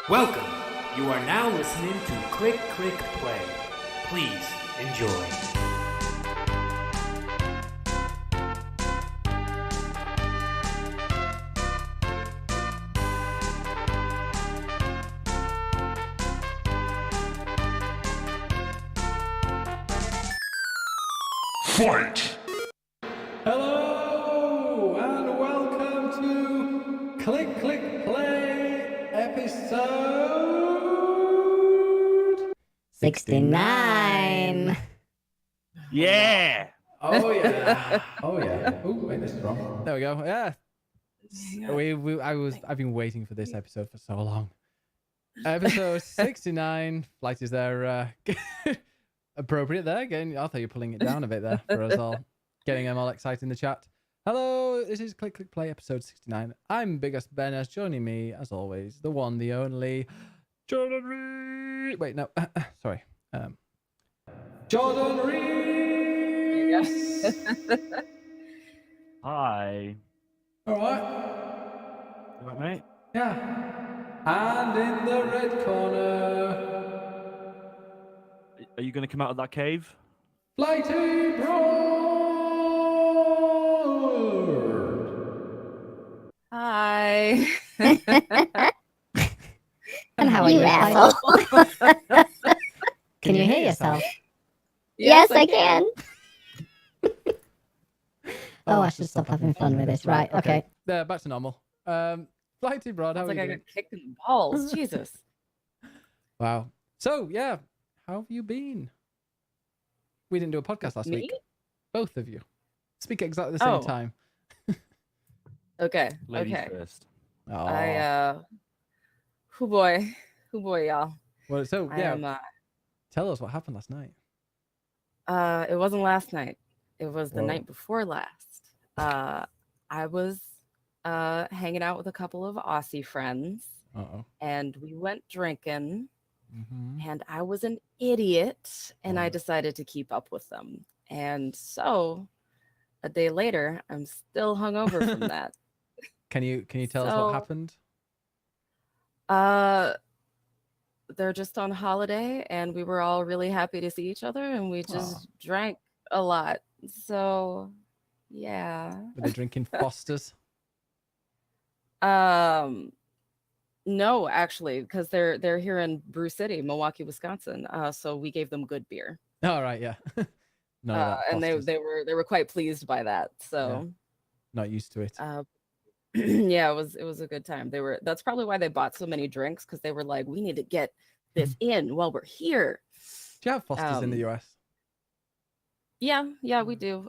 Welcome. You are now listening to Click Click Play. Please enjoy. Fight! Hello and welcome to Click Click Play episode 69. Yeah! Oh yeah. Oh yeah. Oh wait, this is wrong. There we go. Yeah. I've been waiting for this episode for so long. Episode 69. Flight is there. Appropriate there again. I thought you were pulling it down a bit there for us all. Getting them all excited in the chat. Hello, this is Click Click Play episode 69. I'm BiggusBennus. Joining me, as always, the one, the only, Jordan Reed. Wait, no, sorry. Jordan Reed. Hi. All right. You alright, mate? Yeah. And in the red corner, Are you going to come out of that cave? Flighty Broad. Hi. And how are you, asshole? Can you hear yourself? Yes, I can. Oh, I should stop having fun with this. Right, okay. There, back to normal. Flighty Broad, how Sounds are like you I doing? got kicked in the balls. Jesus. Wow. So, yeah, how have you been? We didn't do a podcast last Me? week. Both of you. Speak at exactly the same Oh. time. Okay. Ladies Okay. first. Oh. Who boy, y'all. Well, so, I yeah, am. tell us what happened last night. It wasn't last night. It was the Whoa. night before last. I was hanging out with a couple of Aussie friends, Uh-oh. and we went drinking. Mm-hmm. And I was an idiot, and I Oh. decided to keep up with them. And so, a day later, I'm still hungover from that. Can you tell us what So- happened? They're just on holiday, and we were all really happy to see each other, and we just drank a lot. So, yeah. Were they drinking Fosters? No, actually, because they're here in Brew City, Milwaukee, Wisconsin. So we gave them good beer. All right, yeah. None of that And Fosters. they were quite pleased by that. So Not used to it. yeah, it was a good time. That's probably why they bought so many drinks, because they were like, we need to get this in while we're here. Do you have Fosters in the US? Yeah, we do.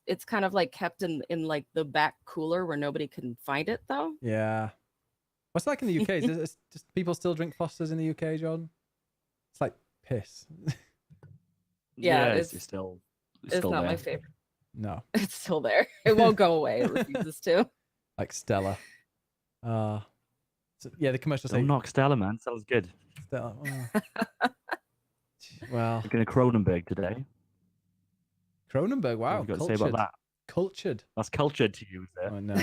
It's kind of like kept in like the back cooler where nobody can find it though. Yeah. What's it like in the UK? Is just people still drink Fosters in the UK, Jordan? It's like piss. Yeah, it's it's still It's not there. my favorite. No, It's still there. It won't go away. It refuses to. like Stella. So, yeah, the commercial say Don't knock Stella, man. Stella's good. Stella. Well, We're going to Cronenberg today. Cronenberg. What Wow, have you got to say cultured. about that? Cultured. That's cultured to you, there. Oh no.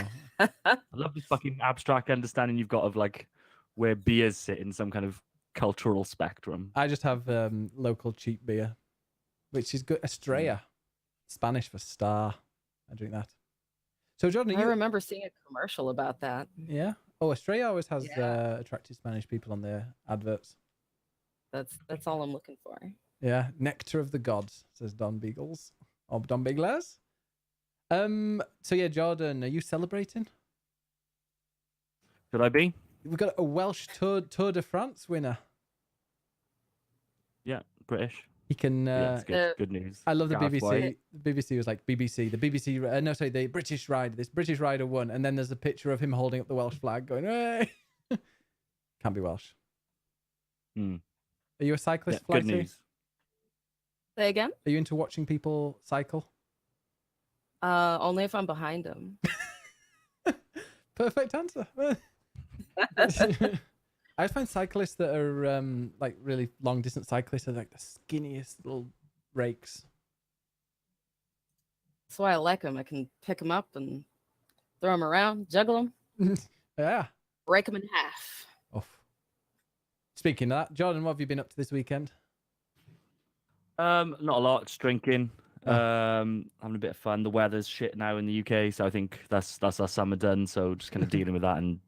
I love this fucking abstract understanding you've got of like where beers sit in some kind of cultural spectrum. I just have local cheap beer, which is good. Estrella, Spanish for star. I drink that. So Jordan, I you remember seeing a commercial about that. yeah. Oh, Estrella always has Yeah. attractive Spanish people on their adverts. That's all I'm looking for. Yeah, nectar of the gods, says Don Beagles or Don Bigles. So yeah, Jordan, are you celebrating? Should I be? We've got a Welsh Tour de France winner. Yeah, British. He can. Yeah, it's good. Uh, Good news. I love the Gareth BBC. White. The BBC was like BBC. The BBC. No, sorry, the British rider. This British rider won, and then there's a picture of him holding up the Welsh flag, going, "Hey!" Can't be Welsh. Hmm. Are you a cyclist, Yeah, good Flighty? news. Say again? Are you into watching people cycle? Only if I'm behind them. Perfect answer. I find cyclists that are like really long distance cyclists are like the skinniest little rakes. That's why I like them. I can pick them up and throw them around, juggle them, Yeah. break them in half. Oh. Speaking of that, Jordan, what have you been up to this weekend? Not a lot. Just drinking. Oh. Having a bit of fun. The weather's shit now in the UK, so I think that's our summer done. So just kind of dealing with that and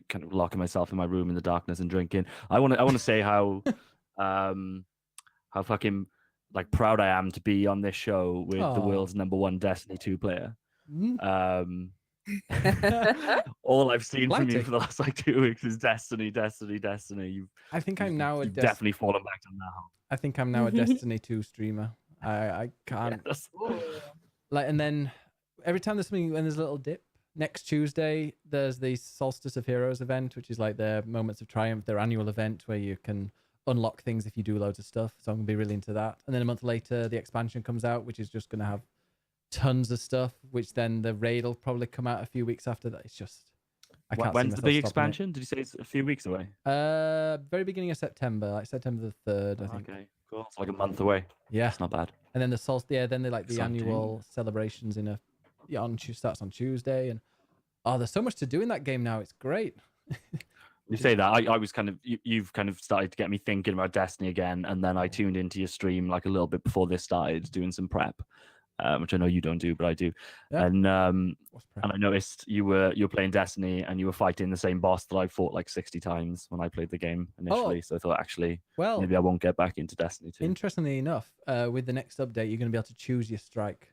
kind of locking myself in my room in the darkness and drinking. I want to say how fucking like proud I am to be on this show with the Aw. world's #1 Destiny 2 player. Mm. All I've seen from you Lighty. for the last like 2 weeks is Destiny. I think I'm now You've definitely fallen back to now. I think I'm now a Destiny 2 streamer. I can't like, and then every time there's something when there's a little dip. Next Tuesday there's the Solstice of Heroes event, which is like their Moments of Triumph, their annual event where you can unlock things if you do loads of stuff. So I'm gonna be really into that. And then a month later the expansion comes out, which is just gonna have tons of stuff, which then the raid will probably come out a few weeks after that. It's just I can't see When's the myself big stopping it. expansion? Did you say it's a few weeks away? Very beginning of September, like September the 3rd, I think. Okay, cool. It's like a month away. Yeah. It's not bad. And then the solstice, yeah, then they like the Exciting. annual celebrations starts on Tuesday, and there's so much to do in that game now. It's great. You say that I was kind of you've kind of started to get me thinking about Destiny again, and then I tuned into your stream like a little bit before this started, doing some prep, which I know you don't do, but I do. Yeah. And What's prep? I noticed you were playing Destiny and you were fighting the same boss that I fought like 60 times when I played the game initially. So I thought actually Well, maybe I won't get back into Destiny 2. interestingly enough, with the next update, you're going to be able to choose your strike.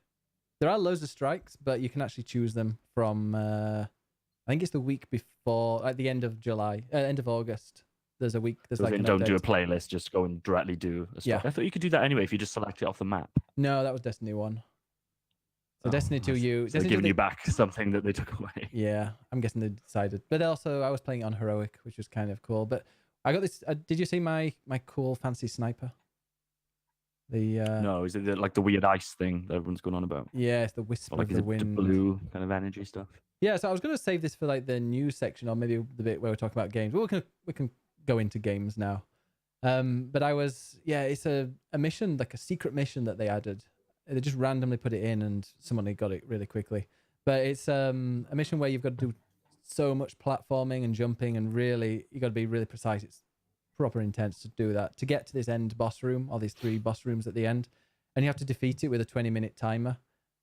There are loads of strikes, but you can actually choose them from. I think it's the week before, at the end of end of August. There's a week. There's So like then an don't do a update. playlist, just go and directly do a strike. Yeah. I thought you could do that anyway if you just select it off the map. No, that was Destiny 1. So Destiny 2, So Destiny 2 giving they- you back something that they took away. Yeah, I'm guessing they decided. But also, I was playing it on heroic, which was kind of cool. But I got this. Did you see my cool fancy sniper? The No, is it like the weird ice thing that everyone's going on about? yeah, it's the wisp Or like of is the it wind. blue kind of energy stuff? Yeah, so I was going to save this for like the news section, or maybe the bit where we're talking about games. But we can go into games now. But it's a mission, like a secret mission that they added. They just randomly put it in, and someone got it really quickly. But it's a mission where you've got to do so much platforming and jumping, and really you got to be really precise. It's proper intense to do that, to get to this end boss room, or these 3 boss rooms at the end, and you have to defeat it with a 20-minute timer.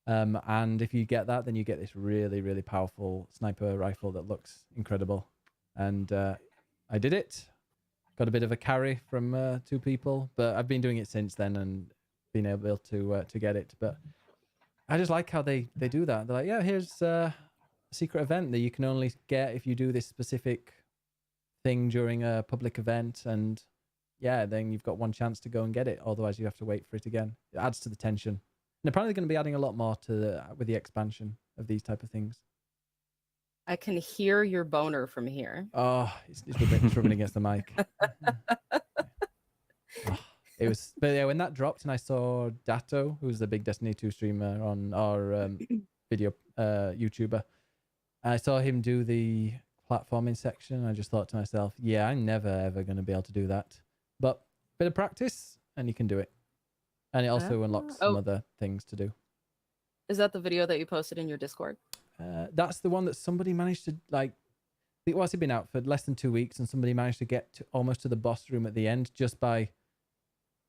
And if you get that, then you get this really, really powerful sniper rifle that looks incredible. And I did it. Got a bit of a carry from 2 people, but I've been doing it since then and been able to get it. But I just like how they do that. They're like, yeah, here's a secret event that you can only get if you do this specific thing during a public event, and yeah, then you've got one chance to go and get it. Otherwise, you have to wait for it again. It adds to the tension. And apparently, going to be adding a lot more to with the expansion of these type of things. I can hear your boner from here. Oh, it's rubbing against the mic. Oh, it was, but yeah, when that dropped and I saw Datto, who's the big Destiny 2 streamer on our video YouTuber, I saw him do the platforming section. I just thought to myself, yeah, I'm never ever going to be able to do that. But bit of practice and you can do it. And it also unlocks some other things to do. Is that the video that you posted in your Discord? That's the one that somebody managed to, like, what's it been out for less than 2 weeks, and somebody managed to get almost to the boss room at the end just by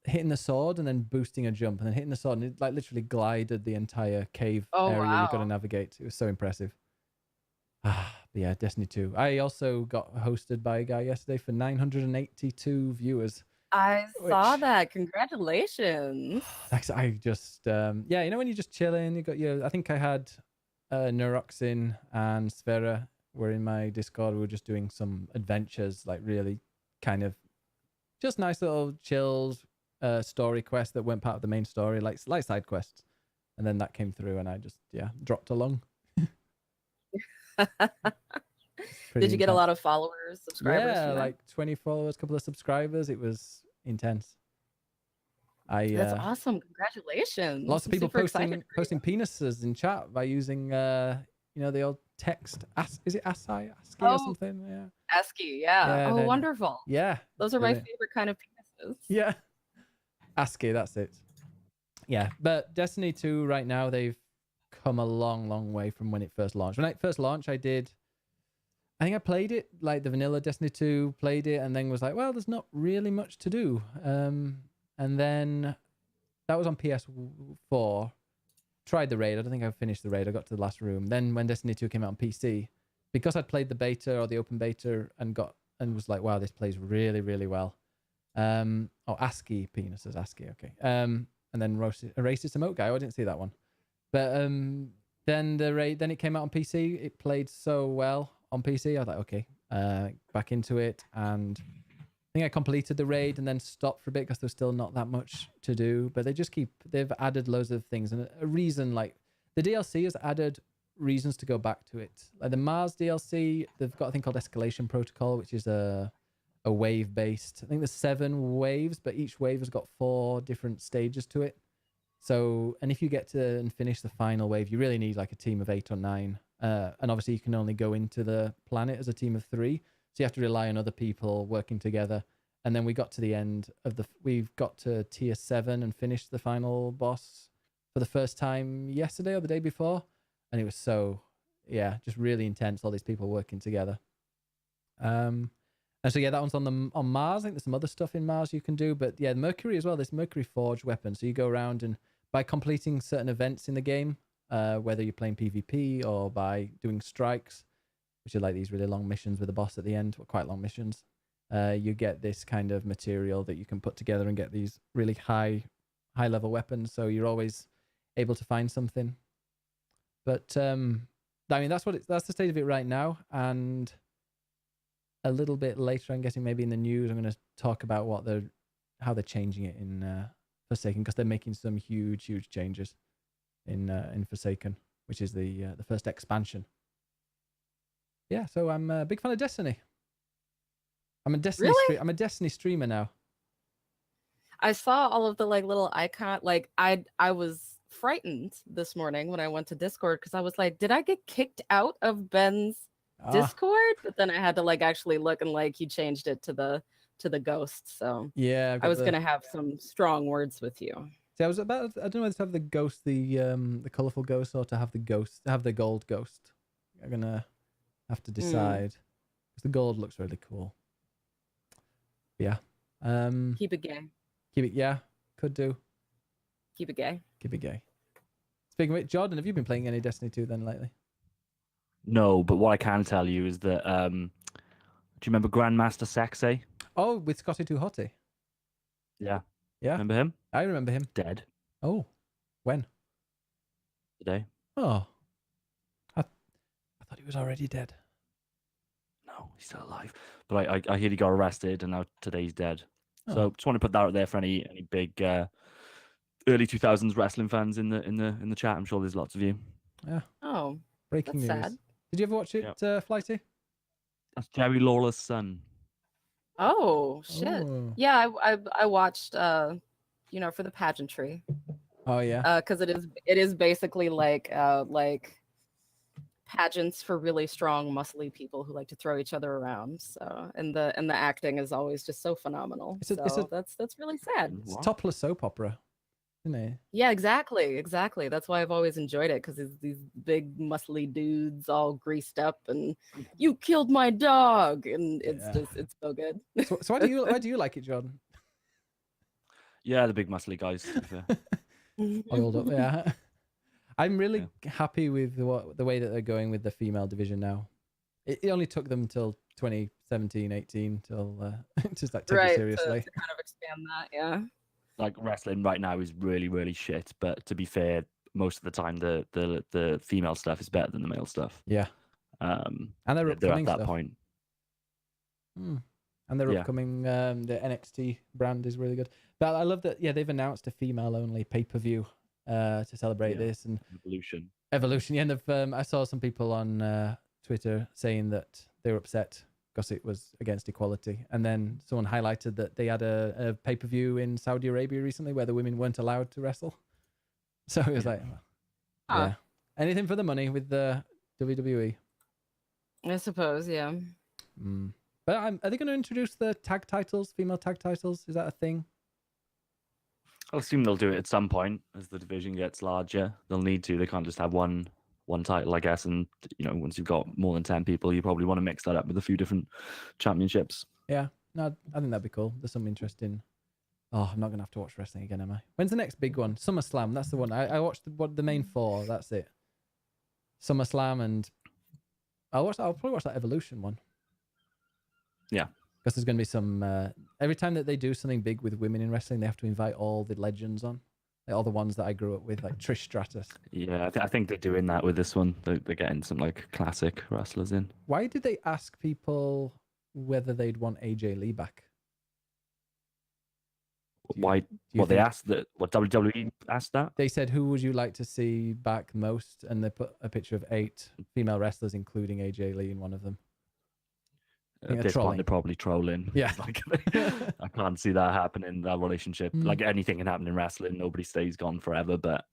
hitting the sword and then boosting a jump and then hitting the sword, and it like literally glided the entire cave area you've got to navigate. It was so impressive. But yeah, Destiny 2. I also got hosted by a guy yesterday for 982 viewers. I saw that. Congratulations. I just when you're just chilling, you got I think I had Neuroxin and Sfera were in my Discord. We were just doing some adventures, like really kind of just nice little chills, story quests that weren't part of the main story, like side quests. And then that came through and I just dropped along. Did you get a lot of followers, subscribers? Yeah, like 20 followers, a couple of subscribers. It was intense. That's awesome. Congratulations. Lots of people posting penises in chat by using the old text. Is it ASCII or something? Yeah. ASCII, yeah. Oh, wonderful. Yeah. Those are my favorite kind of penises. Yeah. ASCII, that's it. Yeah, but Destiny 2 right now, they've come a long, long way from when it first launched. When it first launched, I I think I played it like the vanilla Destiny 2, played it, and then was like, well, there's not really much to do. And then that was on PS4. Tried the raid. I don't think I finished the raid. I got to the last room. Then when Destiny 2 came out on PC, because I'd played the beta or the open beta and was like, wow, this plays really, really well. ASCII penis says ASCII, okay. And then racist emote guy. Oh, I didn't see that one. But then then it came out on PC. It played so well on PC. I was like, okay, back into it, and I think I completed the raid and then stopped for a bit because there's still not that much to do. But they've added loads of things, and a reason, like the DLC has added reasons to go back to it. Like the Mars DLC, they've got a thing called Escalation Protocol, which is a wave based. I think there's 7 waves, but each wave has got 4 different stages to it. So, and if you get to and finish the final wave, you really need like a team of 8 or 9. And obviously you can only go into the planet as a team of 3. So you have to rely on other people working together. And then we got to the end of we've got to tier 7 and finished the final boss for the first time yesterday or the day before. And it was just really intense. All these people working together. And so yeah, that one's on Mars. I think there's some other stuff in Mars you can do, but yeah, Mercury as well. This Mercury forged weapon. So you go around and by completing certain events in the game, whether you're playing PvP or by doing strikes, which are like these really long missions with a boss at the end, or quite long missions, you get this kind of material that you can put together and get these really high level weapons. So you're always able to find something. But I mean, that's the state of it right now. And a little bit later, I'm guessing maybe in the news, I'm going to talk about how they're changing it in Forsaken, because they're making some huge changes in Forsaken, which is the first expansion. Yeah, so I'm a big fan of Destiny. I'm a Destiny I'm a Destiny streamer now. I saw all of the like little icon. Like I was frightened this morning when I went to Discord because I was like, did I get kicked out of Ben's Discord? But then I had to like actually look, and like he changed it to the ghost. So yeah, I was gonna have some strong words with you. See, I don't know whether to have the ghost, the colorful ghost, or to have the gold ghost. I'm gonna have to decide because the gold looks really cool. Yeah. Keep it gay. Keep it. Yeah, could do. Keep it gay. Keep it gay. Speaking of it, Jordan, have you been playing any Destiny 2 then lately? No, but what I can tell you is that do you remember Grandmaster Sexay? Oh, with Scotty 2 Hottie. Yeah. Yeah. Remember him? I remember him. Dead. Oh, when? Today. Oh, I thought he was already dead. No, he's still alive. But I hear he got arrested, and now today he's dead. Oh. So just want to put that out there for any big early 2000s wrestling fans in the chat. I'm sure there's lots of you. Yeah. Oh, breaking news. sad. Did you ever watch it, Flighty? That's Jerry Lawler's son. Oh shit! Oh. Yeah, I watched for the pageantry. Oh yeah. Because it is basically like pageants for really strong, muscly people who like to throw each other around. So and the acting is always just so phenomenal. That's really sad. It's a topless soap opera, isn't it? Yeah, exactly. That's why I've always enjoyed it, because it's these big muscly dudes all greased up and you killed my dog, and it's so good. So why do you like it, Jordan? Yeah, the big muscly guys. To be fair. Oiled up, yeah. I'm really happy with the way that they're going with the female division now. It only took them until 2017, 18 till to start taking it seriously. To kind of expand that, yeah. Like wrestling right now is really, really shit. But to be fair, most of the time the female stuff is better than the male stuff. Yeah. And they're upcoming at that point. And they're upcoming. The NXT brand is really good. But I love that. Yeah, they've announced a female-only pay-per-view to celebrate this and Evolution. Yeah, and I saw some people on Twitter saying that they were upset because it was against equality. And then someone highlighted that they had a pay-per-view in Saudi Arabia recently where the women weren't allowed to wrestle. So it was yeah, anything for the money with the WWE. I suppose, yeah. But are they going to introduce the tag titles, female tag titles? Is that a thing? I'll assume they'll do it at some point as the division gets larger. They'll need to. They can't just have one one title, I guess. And once you've got more than 10 people, you probably want to mix that up with a few different championships. Yeah, no, I think that'd be cool. There's some interesting. Oh, I'm not gonna have to watch wrestling again, am I? When's the next big one? SummerSlam. That's the one. I watched the main four. That's it. SummerSlam, and I'll probably watch that Evolution one. Yeah, because there's gonna be some. Every time that they do something big with women in wrestling, they have to invite all the legends on, like all the ones that I grew up with, like Trish Stratus. Yeah, I think they're doing that with this one. They're getting some like classic wrestlers in. Why did they ask people whether they'd want AJ Lee back? They asked that? What WWE asked that? They said, "Who would you like to see back most?" And they put a picture of 8 female wrestlers, including AJ Lee in one of them. At this point, they're probably trolling. Yeah. Like, I can't see that happening, that relationship. Like, anything can happen in wrestling. Nobody stays gone forever. But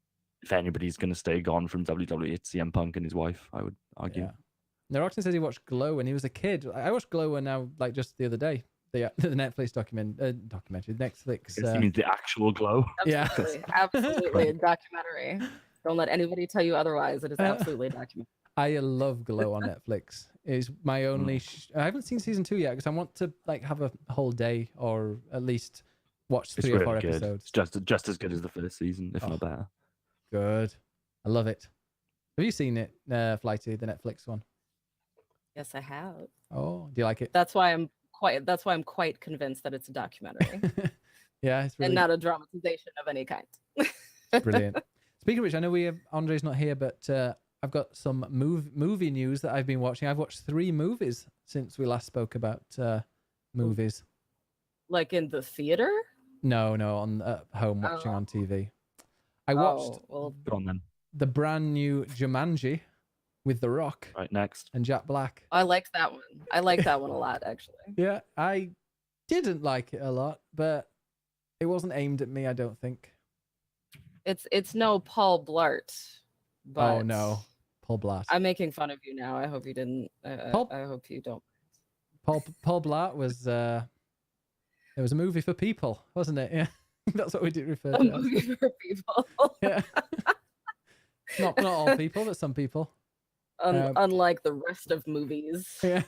if anybody's going to stay gone from WWE, it's CM Punk and his wife, I would argue. Yeah. Now, Roxton says he watched Glow when he was a kid. I watched Glow now, like, just the other day. The Netflix documentary. Netflix. You mean the actual Glow? Absolutely, Yeah. absolutely a documentary. Don't let anybody tell you otherwise. It is absolutely a documentary. I love Glow on Netflix. It's my only. I haven't seen season 2 yet because I want to like have a whole day or at least watch 3 or 4 really good. episodes. It's just as good as the first season, if not better. Good. I love it. Have you seen it, Flighty, the Netflix one? Yes, I have. Oh, do you like it? That's why I'm quite convinced that it's a documentary Yeah, it's really and not a dramatization of any kind. brilliant. Speaking of which, I know Andre's not here, but I've got some movie news that I've been watching. I've watched 3 movies since we last spoke about movies. Like in the theater? No, on home watching on TV. I watched Well, Go on then. the brand new Jumanji with The Rock Right, next. and Jack Black. I like that one. I like that one a lot, actually. Yeah, I didn't like it a lot, but it wasn't aimed at me, I don't think. It's no Paul Blart. But Oh no, Paul Blart. I'm making fun of you now. I hope you didn't. I hope you don't. Paul Blart was it was a movie for people, wasn't it? Yeah, that's what we did refer to. A movie for people. Yeah, not all people, but some people. Unlike the rest of movies. Yeah.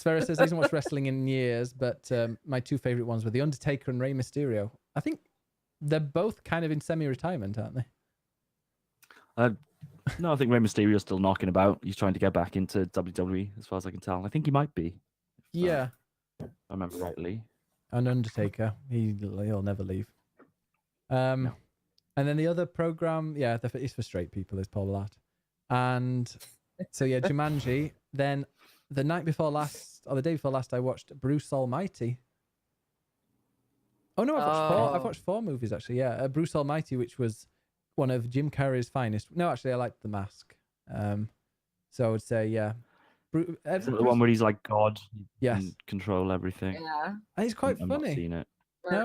Sfera says he hasn't watched wrestling in years, but my 2 favorite ones were The Undertaker and Rey Mysterio. I think they're both kind of in semi-retirement, aren't they? No, I think Rey Mysterio's still knocking about. He's trying to get back into WWE, as far as I can tell. I think he might be. Yeah. If I remember rightly. An Undertaker. He'll never leave. No. And then the other program, it's for straight people, is Paul Blart. And so yeah, Jumanji. Then the night before last, or the day before last, I watched Bruce Almighty. Oh no, I've watched 4 movies actually. Yeah, Bruce Almighty, which was one of Jim Carrey's finest. No, actually, I liked The Mask. So I would say Is it the one where he's like God? Yes. And control everything. Yeah. And he's quite I've funny. not seen it.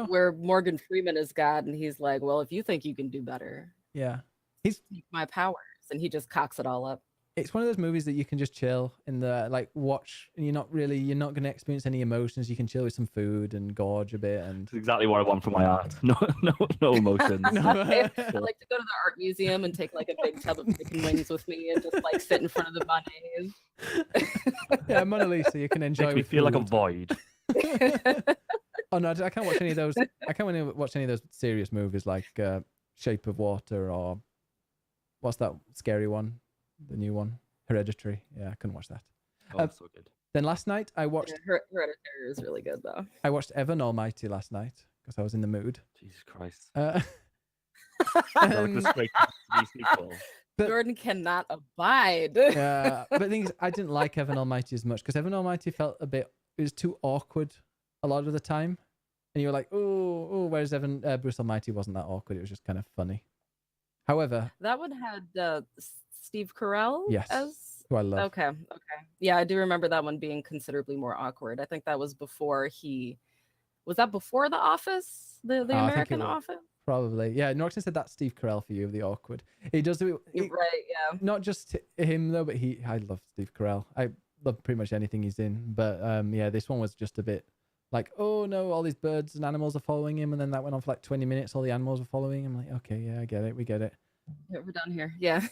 Where Morgan Freeman is God, and he's like, "Well, if you think you can do better, Yeah, take my powers," and he just cocks it all up. it's one of those movies that you can just chill in the watch, and you're not going to experience any emotions. You can chill with some food and gorge a bit, and It's exactly what I want for my art. No emotions. No. I like to go to the art museum and take like a big tub of chicken wings with me and just like sit in front of the Monets. yeah, Mona Lisa, you can enjoy. Makes me with feel like a food. void. Oh no, I can't watch any of those. I can't really watch any of those serious movies like Shape of Water or what's that scary one, the new one, Hereditary. Yeah, I couldn't watch that. Oh, so good. Then last night I watched. Hereditary is really good though. I watched Evan Almighty last night because I was in the mood. Jesus Christ. Um, Like the straight TV sequel. But- Jordan cannot abide. but the thing is, I didn't like Evan Almighty as much because Evan Almighty felt it was too awkward a lot of the time, and you were like, oh, whereas Bruce Almighty wasn't that awkward. It was just kind of funny. However, That one had Steve Carell. Yes. As who I love. okay. Yeah, I do remember that one being considerably more awkward. I think that was before was that before The Office, the I think American it was. Office. Probably, yeah. Norton said that's Steve Carell for you, the awkward. He does do it. Right. Yeah. Not just him though, but I love Steve Carell. I love pretty much anything he's in. But yeah, this one was just a bit like, oh no, all these birds and animals are following him, and then that went on for like 20 minutes. All the animals were following him. I'm like, okay, yeah, I get it, we get it. Yeah, we're done here. Yeah.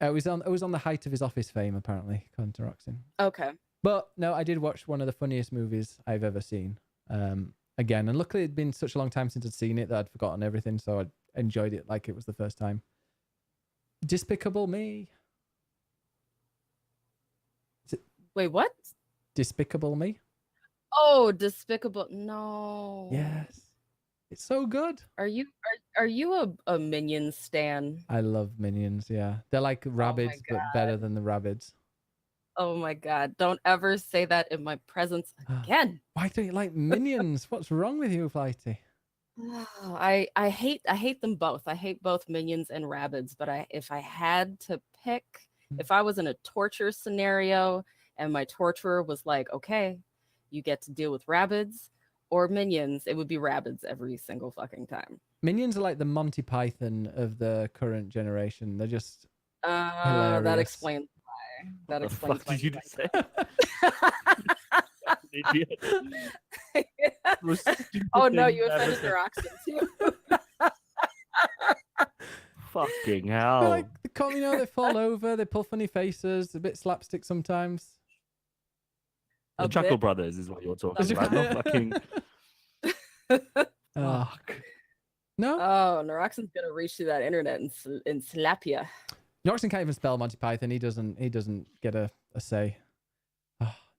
It was on the height of his Office fame, apparently, according to Roxanne. Okay. But no, I did watch one of the funniest movies I've ever seen. Again, and luckily it'd been such a long time since I'd seen it that I'd forgotten everything, so I enjoyed it like it was the first time. Despicable Me. Wait, what? Despicable Me? Oh, Despicable. No. Yes. It's so good. Are you a Minion stan? I love Minions, yeah. They're like Rabbids, but better than the Rabbids. Oh my god! Don't ever say that in my presence again. Why don't you like Minions? What's wrong with you, Flighty? I hate them both. I hate both Minions and Rabbids. But if I had to pick, if I was in a torture scenario and my torturer was like, okay, you get to deal with Rabbids or Minions, it would be Rabbids every single fucking time. Minions are like the Monty Python of the current generation. They're just that hilarious. explains why. That What the explains fuck why did you like just say? that. The stupid Oh no, thing you I've ever offended said. Neuroxin too. Fucking They're hell. like, they fall over, they pull funny faces, a bit slapstick sometimes. The A Chuckle bit. Brothers is what you're talking about. Chuckle- Not fucking. Fuck. No, Oh, Neuroxin's gonna reach through that internet and slap you. Jackson can't even spell Monty Python. He doesn't get a say.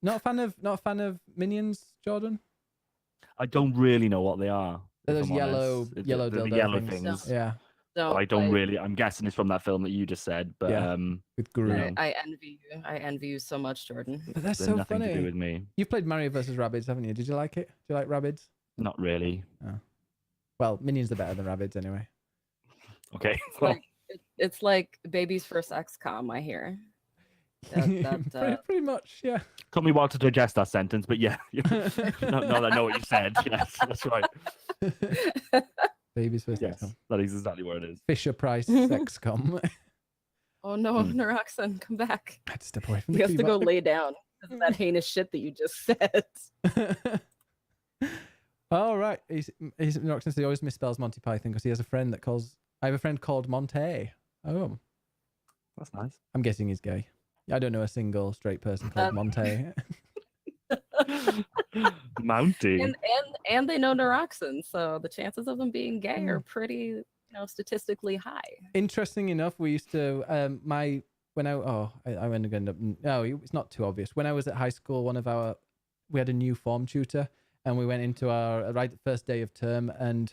Not a fan of Minions, Jordan. I don't really know what they are. They're if those I'm yellow honest. yellow They're the dildo yellow things. things. Yeah, Don't I don't like- really. I'm guessing it's from that film that you just said, but Yeah. with Gru. No. I envy you. I envy you so much, Jordan. But that's they're so nothing funny. to do with me. You've played Mario vs. Rabbids, haven't you? Did you like it? Do you like Rabbids? Not really. Well, Minions are better than Rabbids anyway. Okay. It's like it's like baby's first XCOM, I hear. Pretty much, yeah. Took me a while to digest that sentence, but yeah. no, I know what you said. Yes, that's right. Baby's first Yes, XCOM. that is exactly what it is. Fisher Price XCOM. Oh no, Neuroxin, come back. I had to step away from You the have to go keyboard. lay down because of that heinous shit that you just said. All right. He's Roxanne says he always misspells Monty Python because he has a friend that calls. I have a friend called Monte. Oh, That's nice. I'm guessing he's gay. I don't know a single straight person called Monte. Mounty. And they know Neuroxin, so the chances of them being gay are pretty, statistically high. Interesting enough, we used to I'm going to end up. No, it's not too obvious. When I was at high school, we had a new form tutor, and we went into our first day of term, and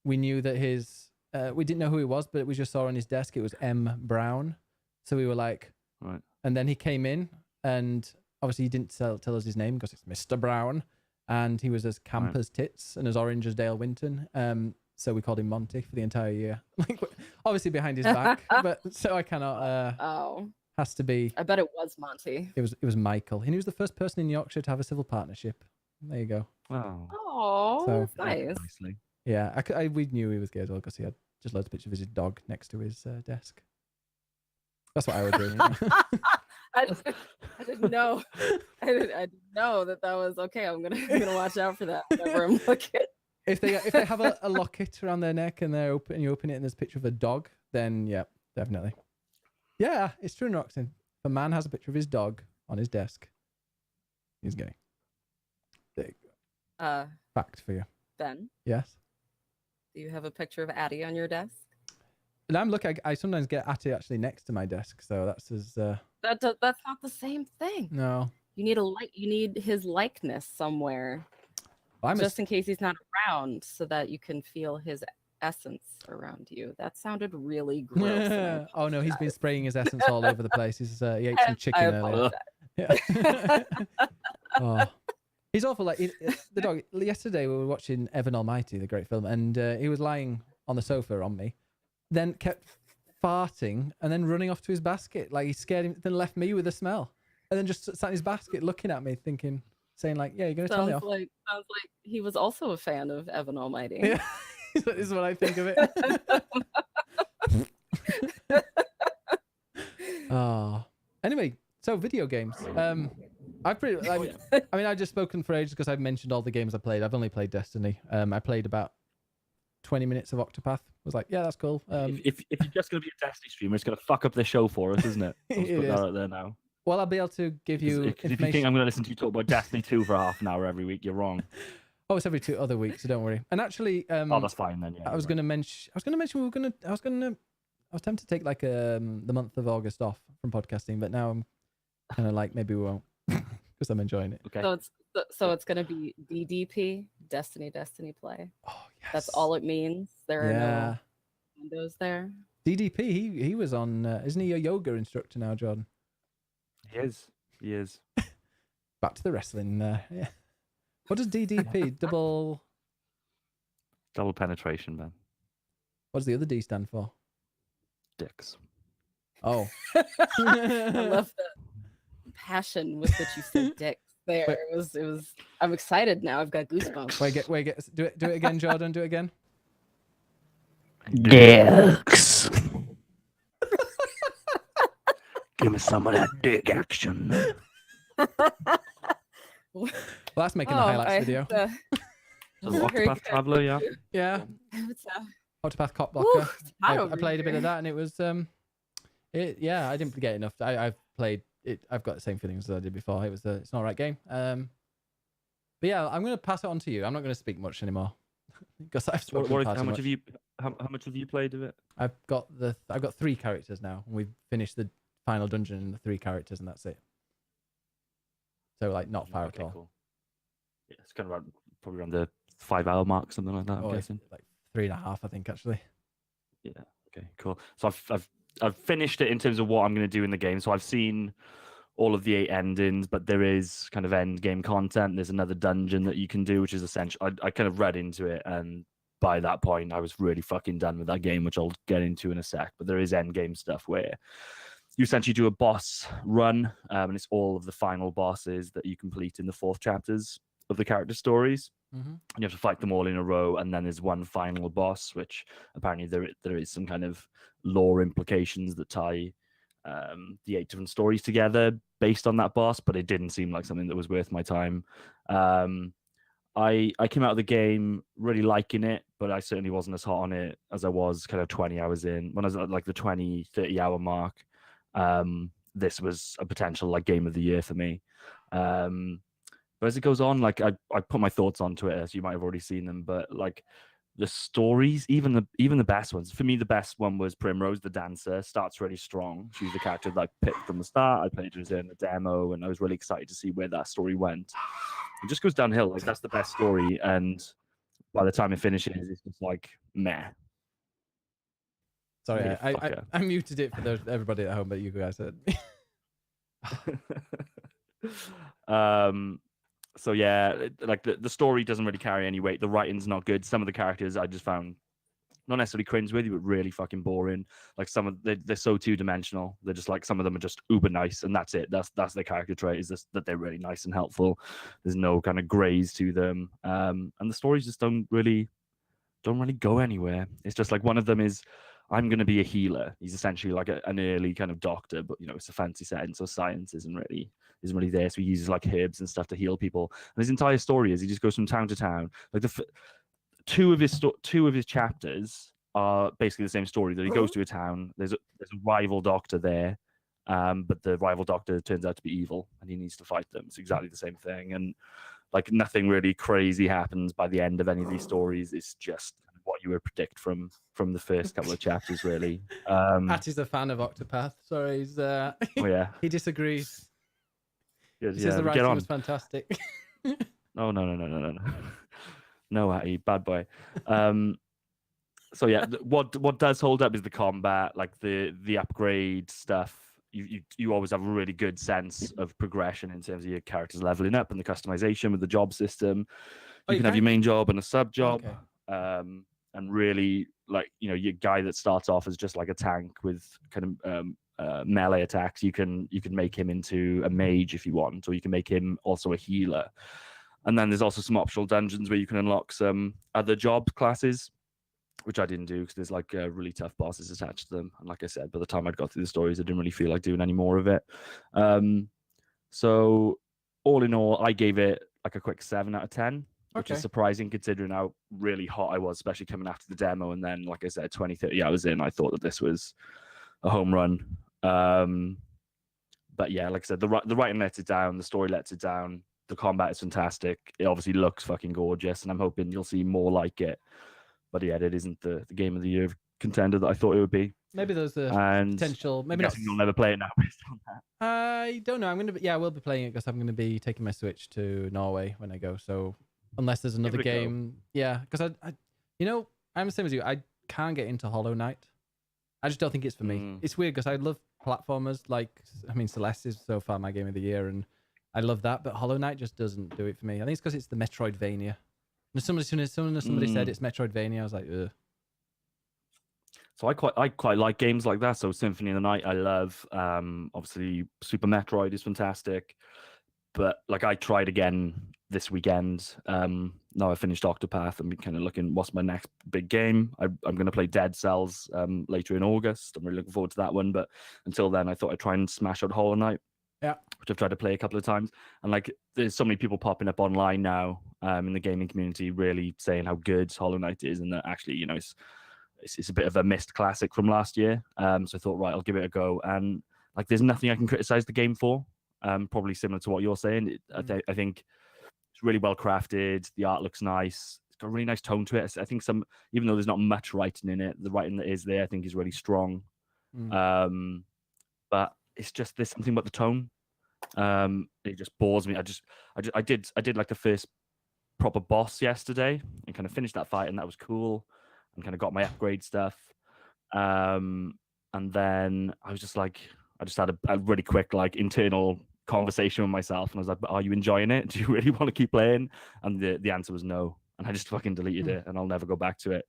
we knew that we didn't know who he was, but we just saw on his desk it was M. Brown, so we were like, Right. And then he came in, and obviously he didn't tell us his name because it's Mr. Brown, and he was as camp as tits and as orange as Dale Winton. So we called him Monty for the entire year. Like, obviously behind his back, but so I cannot. Has to be. I bet it was Monty. It was Michael, and he was the first person in Yorkshire to have a civil partnership. There you go. Oh. Oh, So- that's nice. Nicely. Yeah, we knew he was gay as well because he had just loads of pictures of his dog next to his desk. That's what I would do. I didn't know. I didn't know that was okay. I'm gonna watch out for that whenever I'm looking. If they have a locket around their neck and you open it and there's a picture of a dog, then yeah, definitely. Yeah, it's true, Roxanne. If a man has a picture of his dog on his desk, he's gay. There you go. Fact for you. Ben, Yes. do you have a picture of Addie on your desk? And I'm looking. I sometimes get Atty actually next to my desk, so that's as That's not the same thing. no. You need You need his likeness somewhere, I'm just in case he's not around, so that you can feel his essence around you. That sounded really gross. and I Oh no, he's been apologize. spraying his essence all over the place. He ate some chicken I earlier. apologize. Yeah. Oh. He's awful. Like the dog. Yesterday we were watching Evan Almighty, the great film, and he was lying on the sofa on me, then kept farting and then running off to his basket. Like he scared him, then left me with the smell, and then just sat in his basket looking at me, saying like, "Yeah, you're gonna tell me Sounds off." like he was also a fan of Evan Almighty. Yeah, this is what I think of it. Oh. Anyway, so video games. I've just spoken for ages because I've mentioned all the games I played. I've only played Destiny. I played about 20 minutes of Octopath was like, yeah, that's cool. If you're just going to be a Destiny streamer, it's going to fuck up the show for us, isn't it? I'll just It put that is. out there now. Well, I'll be able to give you If you think information. I'm going to listen to you talk about Destiny 2 for half an hour every week, you're wrong. Oh, it's every 2 other weeks, so don't worry. And actually, Oh, that's fine then. Yeah, I was going to mention. I was tempted to take like the month of August off from podcasting, but now I'm kind of like maybe we won't because I'm enjoying it. Okay. So it's gonna be DDP, Destiny Play. Oh yes, That's all it means. There are Yeah, no windows there. DDP. He was on. Isn't he a yoga instructor now, Jordan? He is. He is. Back to the wrestling. Yeah. What does DDP double? Double penetration, man. What does the other D stand for? Dicks. Oh. I love the passion with which you said dicks there. Wait. It was. I'm excited now. I've got goosebumps. Wait. Do it again, Jordan. Do it again. Dicks. Give me some of that dick action. Well, that's making the highlights video. So Very Octopath good. Traveler, yeah. Yeah. It's, Octopath Cop whew, Blocker. it's hot I over played a bit of here. that, and it was yeah, I didn't get enough. I've played it. I've got the same feelings as I did before. It's an alright game. But yeah, I'm gonna pass it on to you. I'm not gonna speak much anymore because I've spoken far How too much much. have you? How much have you played of it? I've got 3 characters now, and we've finished the final dungeon in the 3 characters, and that's it. So like not far at all. Cool. Yeah, it's kind of probably around the 5-hour mark, something like that. I'm Or it's guessing. like 3.5, I think actually. Yeah. Okay. Cool. So I've finished it in terms of what I'm going to do in the game. So I've seen all of the 8 endings, but there is kind of end game content. There's another dungeon that you can do, which is essential. I kind of read into it, and by that point, I was really fucking done with that game, which I'll get into in a sec. But there is end game stuff where you essentially do a boss run, and it's all of the final bosses that you complete in the 4th chapters of the character stories. Mm-hmm. You have to fight them all in a row, and then there's one final boss, which apparently there is some kind of lore implications that tie the 8 different stories together based on that boss, but it didn't seem like something that was worth my time. I came out of the game really liking it, but I certainly wasn't as hot on it as I was kind of 20 hours in. When I was at like the 20-30 hour mark, this was a potential like game of the year for me. But as it goes on, like I put my thoughts on Twitter, so you might have already seen them. But like the stories, even the best ones. For me, the best one was Primrose, the dancer. Starts really strong. She's the character that I picked from the start. I played her in the demo, and I was really excited to see where that story went. It just goes downhill. Like that's the best story, and by the time it finishes, it's just like meh. Sorry, Yeah, I muted it for everybody at home, but you guys heard me. So yeah, like the story doesn't really carry any weight. The writing's not good. Some of the characters I just found not necessarily cringeworthy, but really fucking boring. Like they're so 2-dimensional. They're just like, some of them are just uber nice, and that's it. That's their character trait, is just that they're really nice and helpful. There's no kind of grays to them, and the stories just don't really go anywhere. It's just like one of them is, I'm going to be a healer. He's essentially like an early kind of doctor, but it's a fancy setting, so science isn't really there. So he uses like herbs and stuff to heal people. And his entire story is he just goes from town to town. Like two of his chapters are basically the same story. That he goes to a town. There's a rival doctor there, but the rival doctor turns out to be evil, and he needs to fight them. It's exactly the same thing, and like nothing really crazy happens by the end of any of these stories. It's just what you would predict from the first couple of chapters, really. Patty's a fan of Octopath. Sorry, he's Oh yeah, he disagrees. yeah, He says the get writing on. was fantastic. No, no, Hattie, bad boy. So yeah, what does hold up is the combat, like the upgrade stuff. You always have a really good sense of progression in terms of your characters leveling up and the customization with the job system. You can have your main job and a sub job, and really like your guy that starts off as just like a tank with kind of melee attacks. You can make him into a mage if you want, or you can make him also a healer. And then there's also some optional dungeons where you can unlock some other job classes, which I didn't do because there's like really tough bosses attached to them. And like I said, by the time I'd got through the stories, I didn't really feel like doing any more of it. So all in all, I gave it like a quick 7 out of 10. which Okay. is surprising considering how really hot I was, especially coming after the demo. And then, like I said, 20, 30 hours in, I thought that this was a home run. But yeah, like I said, the writing lets it down, the story lets it down, the combat is fantastic. It obviously looks fucking gorgeous, and I'm hoping you'll see more like it. But yeah, it isn't the game of the year contender that I thought it would be. Maybe there's a And potential. I'm Maybe not. guessing you'll never play it now based on that. I don't know. I'm gonna. Yeah, I will be playing it because I'm gonna be taking my Switch to Norway when I go. So unless there's another it a go. game, yeah. Because you know, I'm the same as you. I can't get into Hollow Knight. I just don't think it's for me. It's weird because I love platformers. Like, I mean, Celeste is so far my game of the year, and I love that. But Hollow Knight just doesn't do it for me. I think it's because it's the Metroidvania. And somebody said it's Metroidvania, I was like, ugh. So I quite like games like that. So Symphony of the Night, I love. Obviously, Super Metroid is fantastic. But like I tried again this weekend. Now I finished Octopath. I'm kind of looking, what's my next big game? I'm going to play Dead Cells later in August. I'm really looking forward to that one. But until then, I thought I'd try and smash out Hollow Knight. Yeah. Which I've tried to play a couple of times. And like there's so many people popping up online now in the gaming community really saying how good Hollow Knight is, and that actually, you know, it's a bit of a missed classic from last year. So I thought, right, I'll give it a go. And like there's nothing I can criticize the game for. Probably similar to what you're saying. I think it's really well crafted. The art looks nice. It's got a really nice tone to it. I think even though there's not much writing in it, the writing that is there, I think, is really strong. But it's just there's something about the tone. It just bores me. I did like the first proper boss yesterday and kind of finished that fight, and that was cool, and kind of got my upgrade stuff. And then I was just like, I just had a really quick like internal conversation with myself, and I was like, "But are you enjoying it? Do you really want to keep playing?" And the answer was no, and I just fucking deleted it, and I'll never go back to it,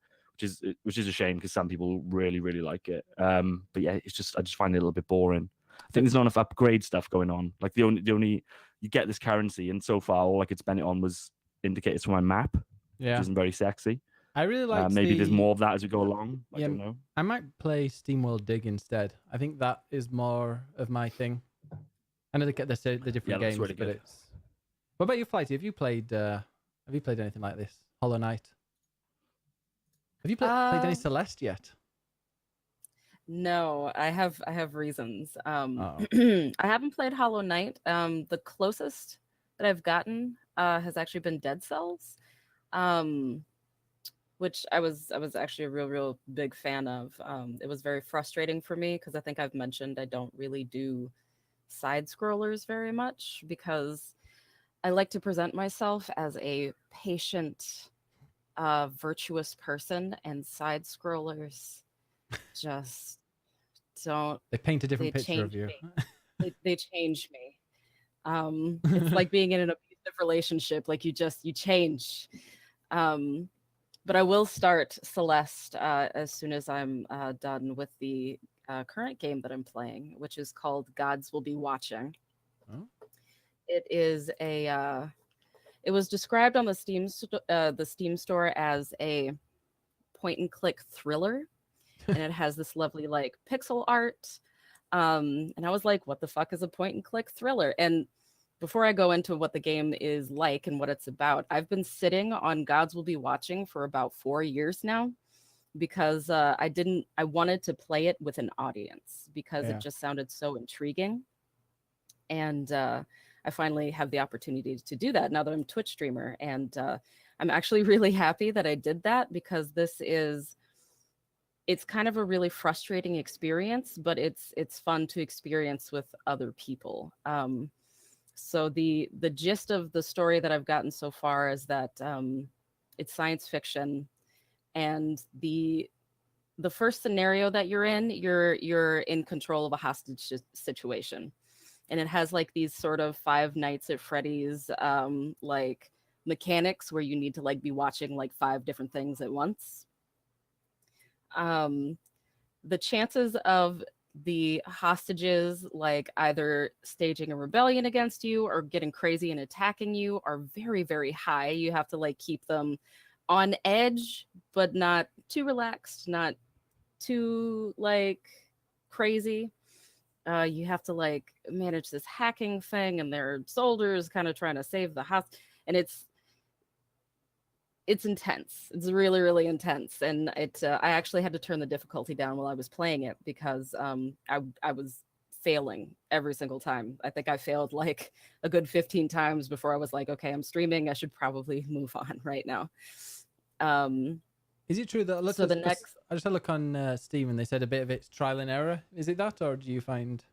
which is a shame because some people really like it. But yeah, I just find it a little bit boring. I think there's not enough upgrade stuff going on. Like the only you get this currency, and so far all I could spend it on was indicators for my map, which isn't very sexy. I really like. Maybe there's more of that as we go along. I Yeah, don't know. I might play SteamWorld Dig instead. I think that is more of my thing. I know they get the different games, really but good. it's. What about you, Flighty? Have you played anything like this? Hollow Knight. Have you played any Celeste yet? No, I have reasons. Oh. I haven't played Hollow Knight. The closest that I've gotten has actually been Dead Cells, which I was actually a real big fan of. It was very frustrating for me because I think I've mentioned I don't really do side scrollers very much because I like to present myself as a patient, virtuous person, and side scrollers just don't. They paint a different picture of you. They change me. It's like being in an abusive relationship. Like you change. But I will start Celeste as soon as I'm done with the current game that I'm playing, which is called Gods Will Be Watching. Oh. It is a. It was described on the Steam store as a point-and-click thriller, and it has this lovely like pixel art. And I was like, "What the fuck is a point-and-click thriller?" And before I go into what the game is like and what it's about, I've been sitting on Gods Will Be Watching for about 4 years now because I wanted to play it with an audience because it just sounded so intriguing. And I finally have the opportunity to do that now that I'm a Twitch streamer. And I'm actually really happy that I did that because it's kind of a really frustrating experience, but it's fun to experience with other people. So the gist of the story that I've gotten so far is that it's science fiction, and the first scenario that you're in control of a hostage situation, and it has like these sort of Five Nights at Freddy's like mechanics where you need to like be watching like 5 different things at once. The chances of the hostages like either staging a rebellion against you or getting crazy and attacking you are very high. You have to like keep them on edge, but not too relaxed, not too like crazy. You have to like manage this hacking thing, and there are soldiers kind of trying to save the house, and it's intense. It's really, really intense, and I actually had to turn the difficulty down while I was playing it because I was failing every single time. I think I failed like a good 15 times before I was like, okay, I'm streaming. I should probably move on right now. Is it true that So the next, I just had a look on Steam and they said a bit of it's trial and error? Is it that, or do you find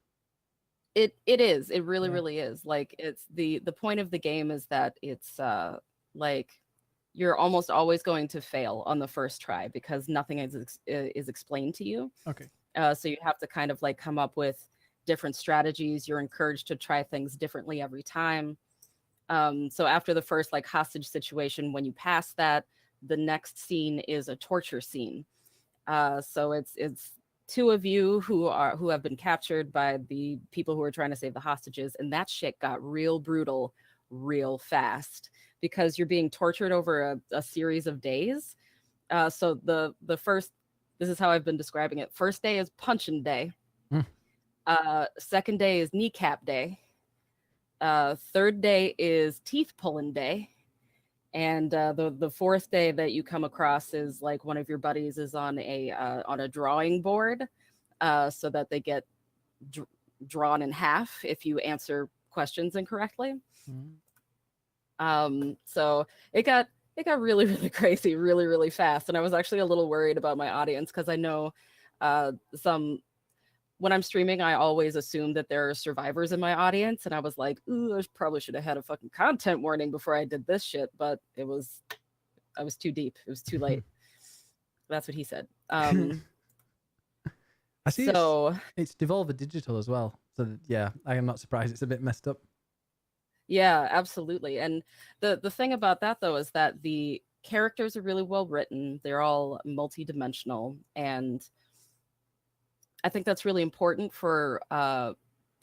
it is. It really, Yeah. really is. Like it's the point of the game is that it's like you're almost always going to fail on the first try because nothing is explained to you. okay? So you have to kind of like come up with different strategies. You're encouraged to try things differently every time. So after the first like hostage situation, when you pass that, the next scene is a torture scene. So it's two of you who have been captured by the people who are trying to save the hostages, and that shit got real brutal real fast because you're being tortured over a series of days. So the first, this is how I've been describing it. First day is punching day. Second day is kneecap day. Third day is teeth pulling day. And the fourth day that you come across is like one of your buddies is on a drawing board, so that they get drawn in half if you answer questions incorrectly. So it got really, really crazy, really, really fast. And I was actually a little worried about my audience because I know when I'm streaming, I always assume that there are survivors in my audience. And I was like, ooh, I probably should have had a fucking content warning before I did this shit. But I was too deep. It was too late. That's what he said. I see. So it's Devolver Digital as well. So yeah, I am not surprised it's a bit messed up. yeah, absolutely. And the thing about that though is that the characters are really well written. They're all multi-dimensional, and I think that's really important for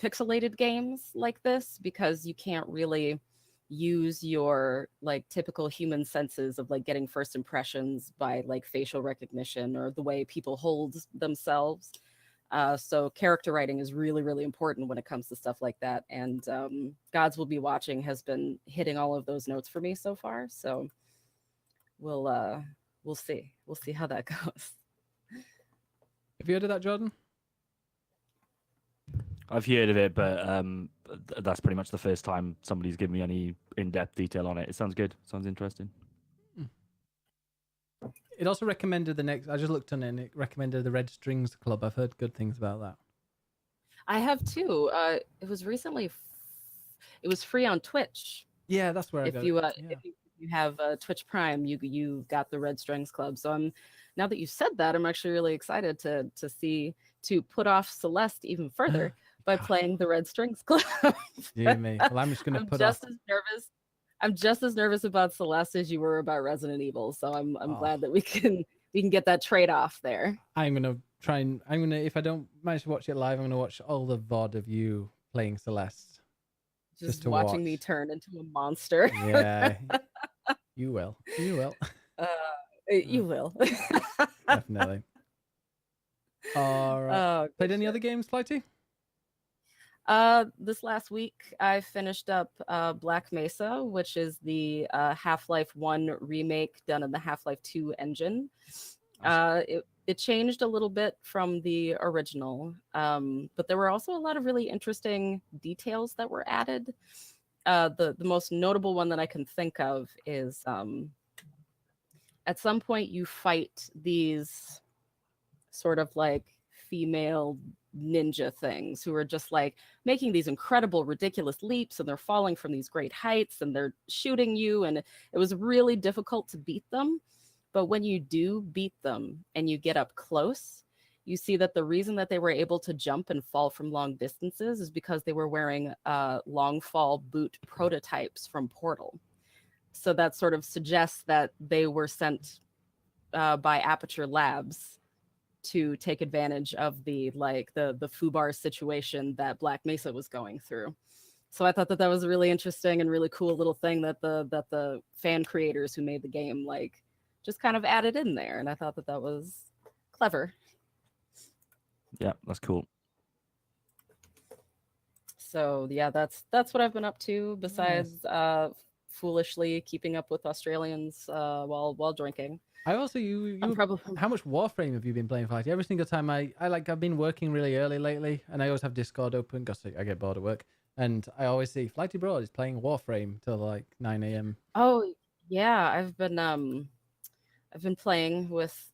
pixelated games like this because you can't really use your like typical human senses of like getting first impressions by like facial recognition or the way people hold themselves. So character writing is really, really important when it comes to stuff like that. And Gods Will Be Watching has been hitting all of those notes for me so far. So we'll see. We'll see how that goes. Have you heard of that, Jordan? I've heard of it, but that's pretty much the first time somebody's given me any in-depth detail on it. It sounds good. Sounds interesting. It also recommended the next. I just looked on it and it recommended the Red Strings Club. I've heard good things about that. I have too. It was recently. It was free on Twitch. Yeah, that's where I got it. If you have Twitch Prime, you got the Red Strings Club. So now that you said that, I'm actually really excited to put off Celeste even further by playing the Red Strings Club. Dear me. Well, I'm just going to put off. I'm just as nervous about Celeste as you were about Resident Evil. So I'm glad that we can get that trade off there. I'm gonna try and if I don't manage to watch it live, I'm gonna watch all the VOD of you playing Celeste. Just watching me turn into a monster. Yeah, you will. You will. You will. Definitely. All right. Played any other games, Flighty? This last week, I finished up Black Mesa, which is the Half-Life 1 remake done in the Half-Life 2 engine. It changed a little bit from the original, but there were also a lot of really interesting details that were added. The most notable one that I can think of is at some point you fight these sort of like female ninja things who are just like making these incredible, ridiculous leaps, and they're falling from these great heights and they're shooting you. And it was really difficult to beat them. But when you do beat them and you get up close, you see that the reason that they were able to jump and fall from long distances is because they were wearing long fall boot prototypes from Portal. So that sort of suggests that they were sent by Aperture Labs to take advantage of the FUBAR situation that Black Mesa was going through. So I thought that was a really interesting and really cool little thing that the fan creators who made the game like just kind of added in there, and I thought that was clever. Yeah, that's cool. So yeah, that's what I've been up to besides foolishly keeping up with Australians while drinking. I also you probably how much Warframe have you been playing Flighty? Every single time I've been working really early lately, and I always have Discord open because I get bored at work, and I always see Flighty Broad is playing Warframe till like 9 a.m. Oh yeah, I've been playing with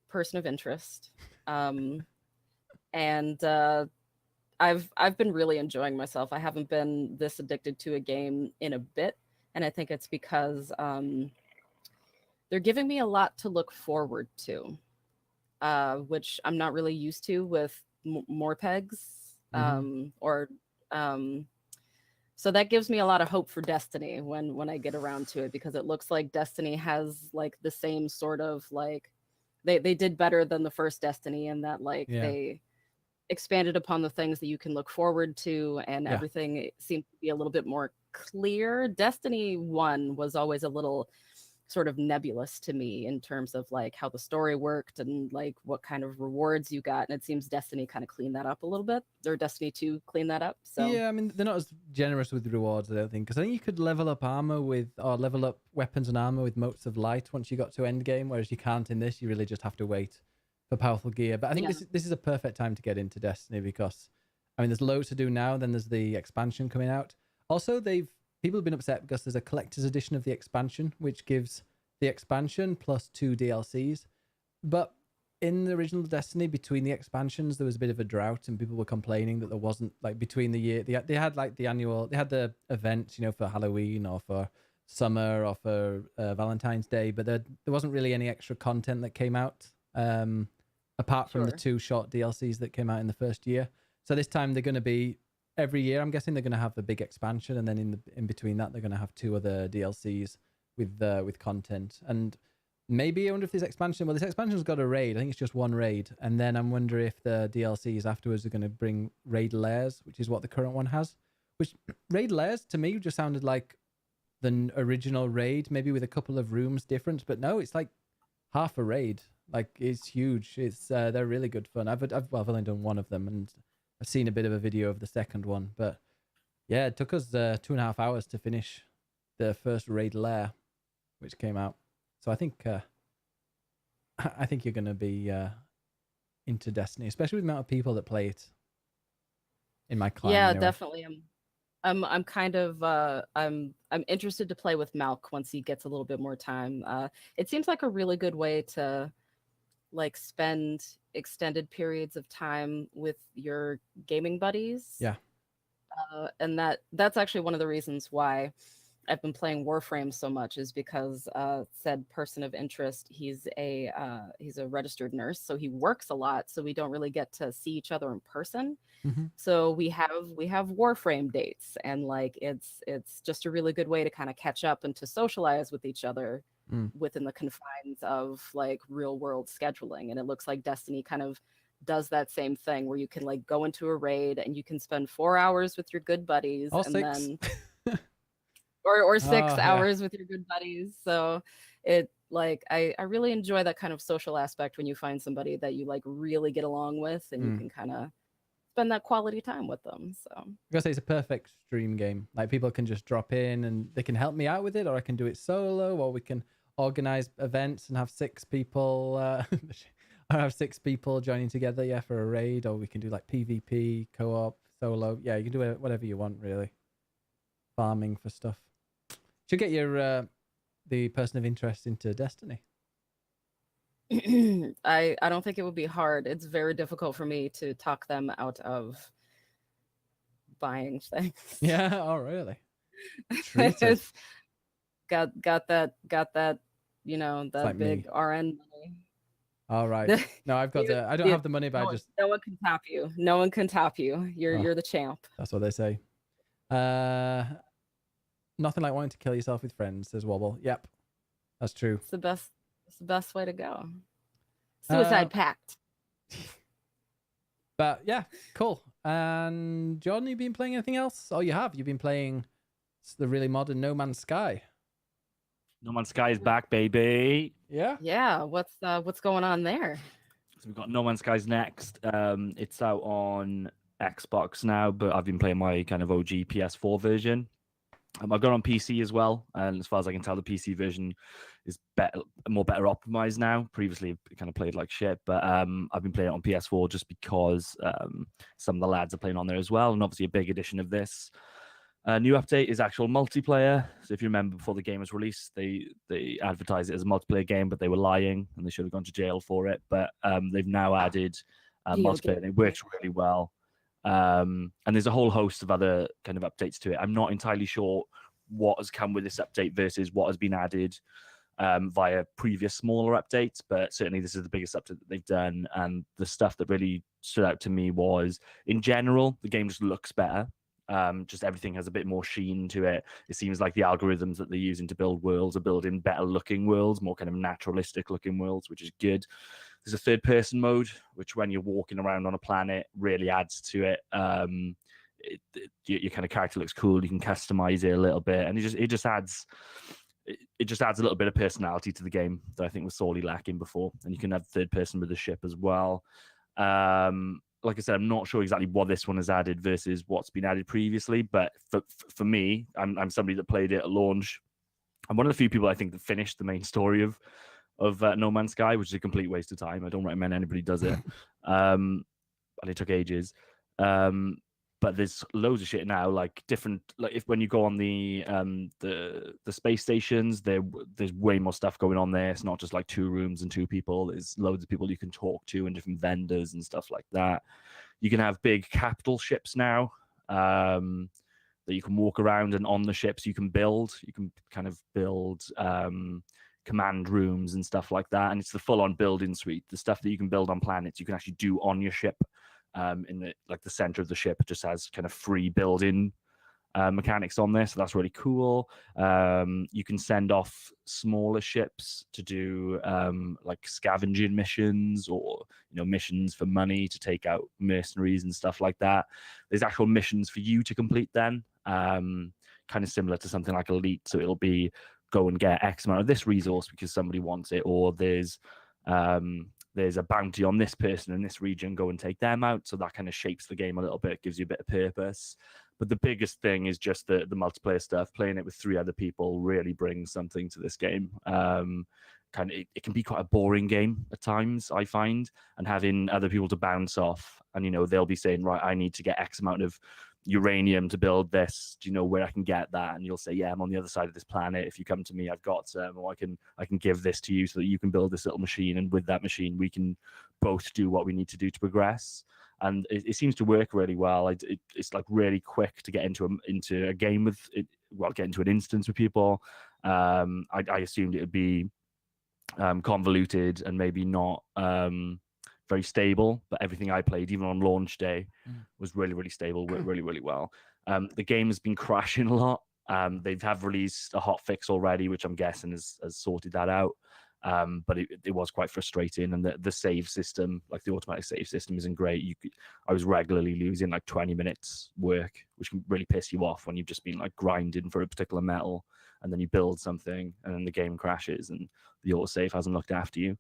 person of interest, and I've been really enjoying myself. I haven't been this addicted to a game in a bit, and I think it's because they're giving me a lot to look forward to, which I'm not really used to with Morpegs, so that gives me a lot of hope for Destiny when I get around to it, because it looks like Destiny has like the same sort of like they did better than the first Destiny, in that like they expanded upon the things that you can look forward to, and everything seemed to be a little bit more clear. Destiny 1 was always a little sort of nebulous to me in terms of like how the story worked and like what kind of rewards you got, and it seems Destiny kind of cleaned that up a little bit, or Destiny 2 cleaned that up. So yeah, I mean they're not as generous with rewards, I don't think, because I think you could level up armor or level up weapons and armor with motes of light once you got to end game, whereas you can't in this. You really just have to wait for powerful gear. But I think this is a perfect time to get into Destiny, because I mean there's loads to do now. Then there's the expansion coming out. Also, people have been upset because there's a collector's edition of the expansion, which gives the expansion plus 2 DLCs. But in the original Destiny, between the expansions, there was a bit of a drought, and people were complaining that there wasn't like between the year. They had like they had the events, you know, for Halloween or for summer or for Valentine's Day, but there wasn't really any extra content that came out apart from the 2 short DLCs that came out in the first year. So this time they're going to be every year. I'm guessing they're going to have a big expansion, and then in between that they're going to have 2 other DLCs with content. And maybe I wonder if this expansion's got a raid. I think it's just 1 raid, and then I'm wondering if the DLCs afterwards are going to bring raid lairs, which is what the current one has. Which raid lairs to me just sounded like the original raid, maybe with a couple of rooms difference, but no, it's like half a raid. Like it's huge. It's they're really good fun. I've only done 1 of them, and I've seen a bit of a video of the second one, but yeah, it took us 2.5 hours to finish the first raid lair, which came out. So I think you're going to be into Destiny, especially with the amount of people that play it in my clan. Yeah, anyway. definitely. I'm kind of I'm interested to play with Malk once he gets a little bit more time. It seems like a really good way to like spend extended periods of time with your gaming buddies. Yeah. And that's actually one of the reasons why I've been playing Warframe so much, is because said person of interest, he's a registered nurse, so he works a lot, so we don't really get to see each other in person. So we have Warframe dates, and like it's just a really good way to kind of catch up and to socialize with each other within the confines of like real world scheduling. And it looks like Destiny kind of does that same thing, where you can like go into a raid and you can spend 4 hours with your good buddies, Or and 6. then or 6 hours with your good buddies. So it like I really enjoy that kind of social aspect when you find somebody that you like really get along with, and you can kind of spend that quality time with them. So I gotta say, it's a perfect stream game. Like people can just drop in and they can help me out with it, or I can do it solo, or we can organize events and have 6 people or have 6 people joining together for a raid, or we can do like PvP, co-op, solo. Yeah, you can do whatever you want, really. Farming for stuff. Should get your the person of interest into Destiny. I don't think it would be hard. It's very difficult for me to talk them out of buying things. Yeah, oh really? It's got that, you know, that like big me. RN money. All right. No, I've got I don't have the money, but no one can top you. No one can top you. You're the champ. That's what they say. Nothing like wanting to kill yourself with friends, says Wobble. Yep. That's true. It's the best way to go. Suicide pact. But yeah, cool. And Jordan, you been playing anything else? Oh, you have. You've been playing the really modern No Man's Sky. No Man's Sky is back, baby. Yeah. Yeah. What's going on there? So we've got No Man's Sky's next. It's out on Xbox now, but I've been playing my kind of OG PS4 version. I've got on PC as well, and as far as I can tell, the PC version is better optimized now. Previously, it kind of played like shit, but I've been playing it on PS4 just because some of the lads are playing on there as well, and obviously a big addition of this new update is actual multiplayer. So if you remember, before the game was released, they advertised it as a multiplayer game, but they were lying, and they should have gone to jail for it. But they've now added multiplayer, and it works really well. And there's a whole host of other kind of updates to it. I'm not entirely sure what has come with this update versus what has been added via previous smaller updates, but certainly this is the biggest update that they've done. And the stuff that really stood out to me was, in general, the game just looks better. Just everything has a bit more sheen to it. It seems like the algorithms that they're using to build worlds are building better looking worlds, more kind of naturalistic looking worlds, which is good. There's a third person mode, which when you're walking around on a planet really adds to it. Your kind of character looks cool. You can customize it a little bit, and it just adds a little bit of personality to the game that I think was sorely lacking before. And you can have third person with the ship as well. Like I said, I'm not sure exactly what this one has added versus what's been added previously, but for me, I'm somebody that played it at launch. I'm one of the few people I think that finished the main story of No Man's Sky, which is a complete waste of time. I don't recommend anybody does it. And it took ages. But there's loads of shit now, like different, like if when you go on the space stations, there's way more stuff going on there. It's not just like 2 rooms and 2 people. There's loads of people you can talk to and different vendors and stuff like that. You can have big capital ships now that you can walk around, and on the ships you can build. You can kind of build command rooms and stuff like that, and it's the full-on building suite. The stuff that you can build on planets you can actually do on your ship. In the center of the ship, it just has kind of free building mechanics on there, so that's really cool. You can send off smaller ships to do like scavenging missions, or missions for money to take out mercenaries and stuff like that. There's actual missions for you to complete then, kind of similar to something like Elite. So it'll be go and get X amount of this resource because somebody wants it, or there's a bounty on this person in this region, go and take them out. So that kind of shapes the game a little bit, gives you a bit of purpose. But the biggest thing is just the multiplayer stuff. Playing it with 3 other people really brings something to this game. It can be quite a boring game at times, I find, and having other people to bounce off, and they'll be saying, right, I need to get X amount of uranium to build this. Do you know where I can get that? And you'll say, yeah, I'm on the other side of this planet. If you come to me, I've got some, or I can give this to you so that you can build this little machine, and with that machine we can both do what we need to do to progress. And it seems to work really well. It's like really quick to get into a game with it, get into an instance with people. I assumed it would be convoluted and maybe not very stable, but everything I played, even on launch day, was really, really stable, worked really, really well. The game has been crashing a lot. They have released a hot fix already, which I'm guessing has sorted that out. But it was quite frustrating, and the save system, like the automatic save system, isn't great. I was regularly losing like 20 minutes work, which can really piss you off when you've just been like grinding for a particular metal, and then you build something, and then the game crashes, and the autosave hasn't looked after you.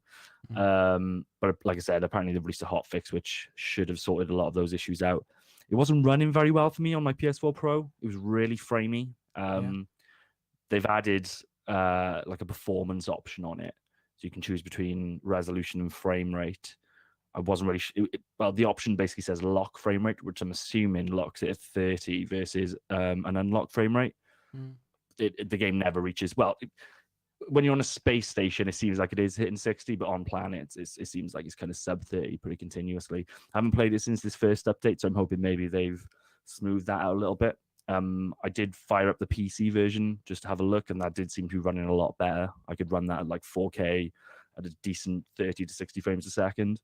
But like I said, apparently they've released a hot fix, which should have sorted a lot of those issues out. It wasn't running very well for me on my PS4 Pro. It was really framey. They've added like a performance option on it, so you can choose between resolution and frame rate. I wasn't really well, the option basically says lock frame rate, which I'm assuming locks it at 30 versus an unlocked frame rate. The game never reaches, when you're on a space station, it seems like it is hitting 60, but on planets, it seems like it's kind of sub 30 pretty continuously. I haven't played it since this first update, so I'm hoping maybe they've smoothed that out a little bit. I did fire up the PC version just to have a look, and that did seem to be running a lot better. I could run that at like 4K at a decent 30 to 60 frames a second.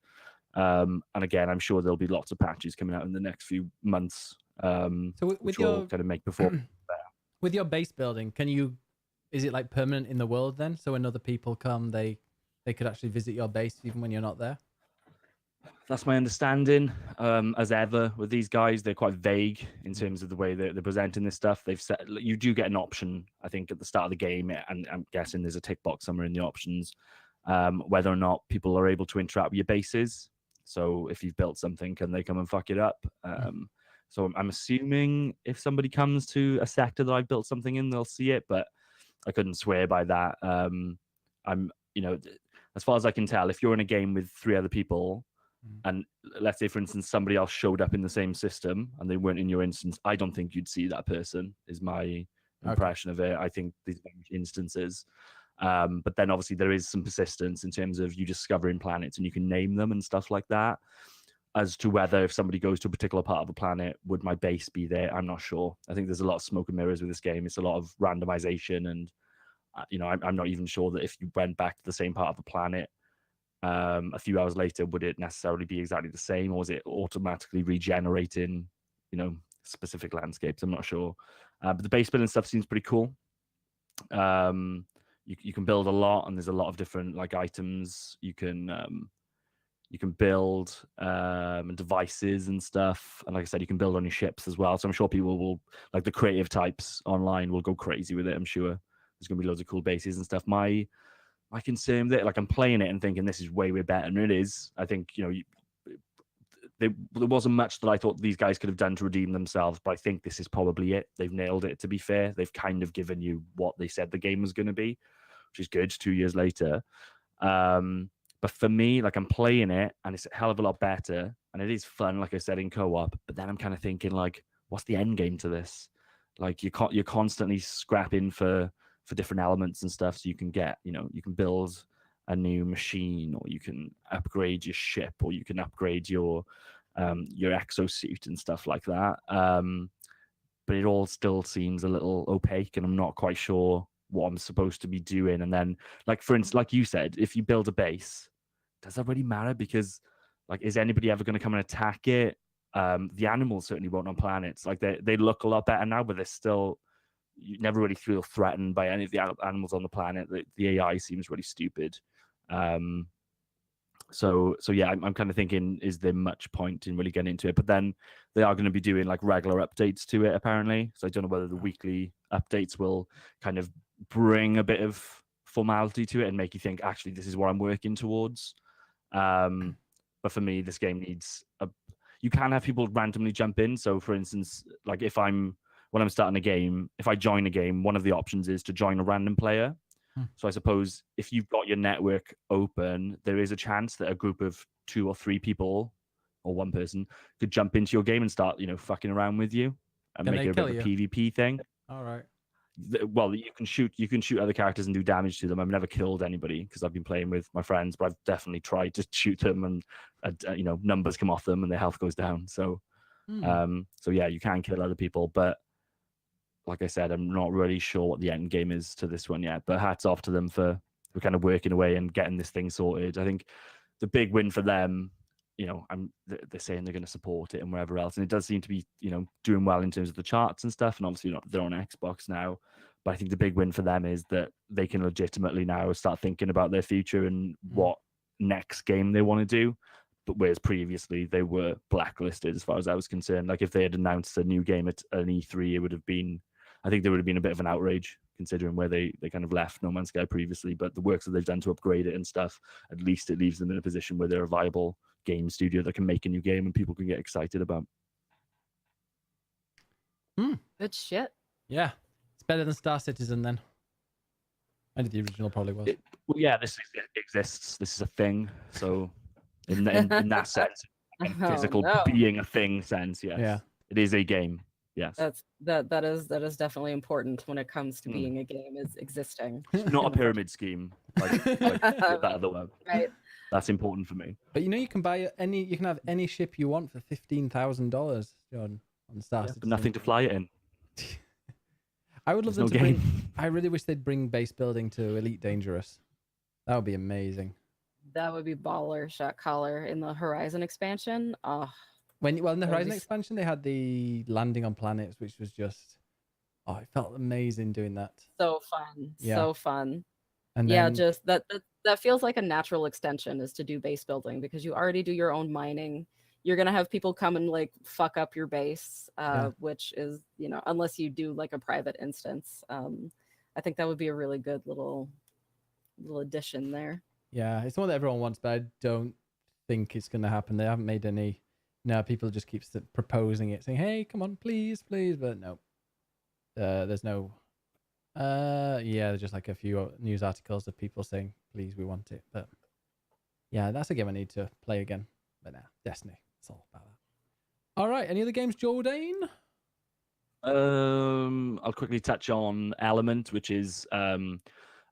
And again, I'm sure there'll be lots of patches coming out in the next few months. So which will kind of make performance better. With your base building, is it like permanent in the world then? So when other people come, they could actually visit your base even when you're not there? That's my understanding. As ever with these guys, they're quite vague in terms of the way they're presenting this stuff. They've said you do get an option, I think, at the start of the game, and I'm guessing there's a tick box somewhere in the options, whether or not people are able to interact with your bases. So if you've built something, can they come and fuck it up? So I'm assuming if somebody comes to a sector that I've built something in, they'll see it, but I couldn't swear by that. I'm, as far as I can tell, if you're in a game with 3 other people, and let's say, for instance, somebody else showed up in the same system and they weren't in your instance, I don't think you'd see that person, is my impression of it. I think these instances. But then obviously there is some persistence in terms of you discovering planets and you can name them and stuff like that. As to whether if somebody goes to a particular part of a planet, would my base be there? I'm not sure. I think there's a lot of smoke and mirrors with this game. It's a lot of randomization, and I'm not even sure that if you went back to the same part of the planet a few hours later, would it necessarily be exactly the same, or is it automatically regenerating, specific landscapes? I'm not sure. But the base building stuff seems pretty cool. You can build a lot, and there's a lot of different like items you can build, and devices and stuff. And like I said, you can build on your ships as well. So I'm sure people will, like the creative types online, will go crazy with it. I'm sure there's gonna be loads of cool bases and stuff. My concern that, like, I'm playing it and thinking this is way better than it is. I think there wasn't much that I thought these guys could have done to redeem themselves, but I think this is probably it. They've nailed it, to be fair. They've kind of given you what they said the game was going to be, which is good 2 years later. But for me, like, I'm playing it and it's a hell of a lot better, and it is fun, like I said, in co-op. But then I'm kind of thinking, like, what's the end game to this? Like, you're constantly scrapping for different elements and stuff, so you can get, you can build a new machine, or you can upgrade your ship, or you can upgrade your exosuit and stuff like that. But it all still seems a little opaque, and I'm not quite sure what I'm supposed to be doing. And then, like, for instance, like you said, if you build a base, does that really matter? Because, like, is anybody ever going to come and attack it? The animals certainly won't on planets. Like, they look a lot better now, but they're still, you never really feel threatened by any of the animals on the planet. The AI seems really stupid. So yeah, I'm kind of thinking, is there much point in really getting into it? But then they are going to be doing like regular updates to it, apparently. So I don't know whether the weekly updates will kind of bring a bit of formality to it and make you think, actually, this is what I'm working towards. But for me, this game needs you can have people randomly jump in. So for instance, like when I'm starting a game, if I join a game, one of the options is to join a random player. So I suppose if you've got your network open, there is a chance that a group of 2 or 3 people, or one person, could jump into your game and start, fucking around with you and make it a bit of a PvP thing. All right. Well, you can shoot other characters and do damage to them. I've never killed anybody because I've been playing with my friends, but I've definitely tried to shoot them, and numbers come off them and their health goes down. So, so yeah, you can kill other people, but like I said, I'm not really sure what the end game is to this one yet. But hats off to them for kind of working away and getting this thing sorted. I think the big win for them, they're saying they're going to support it and wherever else, and it does seem to be, doing well in terms of the charts and stuff. And obviously, they're on Xbox now. But I think the big win for them is that they can legitimately now start thinking about their future and what next game they want to do. But whereas previously they were blacklisted as far as I was concerned. Like, if they had announced a new game at an E3, it would have been, I think there would have been a bit of an outrage considering where they kind of left No Man's Sky previously. But the works that they've done to upgrade it and stuff, at least it leaves them in a position where they're a viable game studio that can make a new game and people can get excited about. Good shit. Yeah. It's better than Star Citizen then. And the original probably was. Well, yeah, this exists. This is a thing. So in that sense, physical being a thing sense, yes. Yeah. It is a game. Yes. That is definitely important when it comes to being a game, is existing. It's not a pyramid scheme like that other one. Right. That's important for me. But you can buy you can have any ship you want for $15,000, Jordan, on Star Citizen. But nothing to fly it in. I would love them to bring. I really wish they'd bring base building to Elite Dangerous. That would be amazing. That would be baller. Shot caller in the Horizon expansion. In the Horizon expansion, they had the landing on planets, which was just, it felt amazing doing that. So fun. Yeah. So fun. And then, just that feels like a natural extension, is to do base building, because you already do your own mining. You're going to have people come and like fuck up your base, which is, unless you do like a private instance. I think that would be a really good little addition there. Yeah, it's one that everyone wants, but I don't think it's going to happen. They haven't made any No, people just keep proposing it, saying, "Hey, come on, please, please," but no. There's no. Yeah, there's just like a few news articles of people saying, "Please, we want it." But yeah, that's a game I need to play again. But nah, Destiny. It's all about that. All right, any other games, Jordan? I'll quickly touch on Element, which is a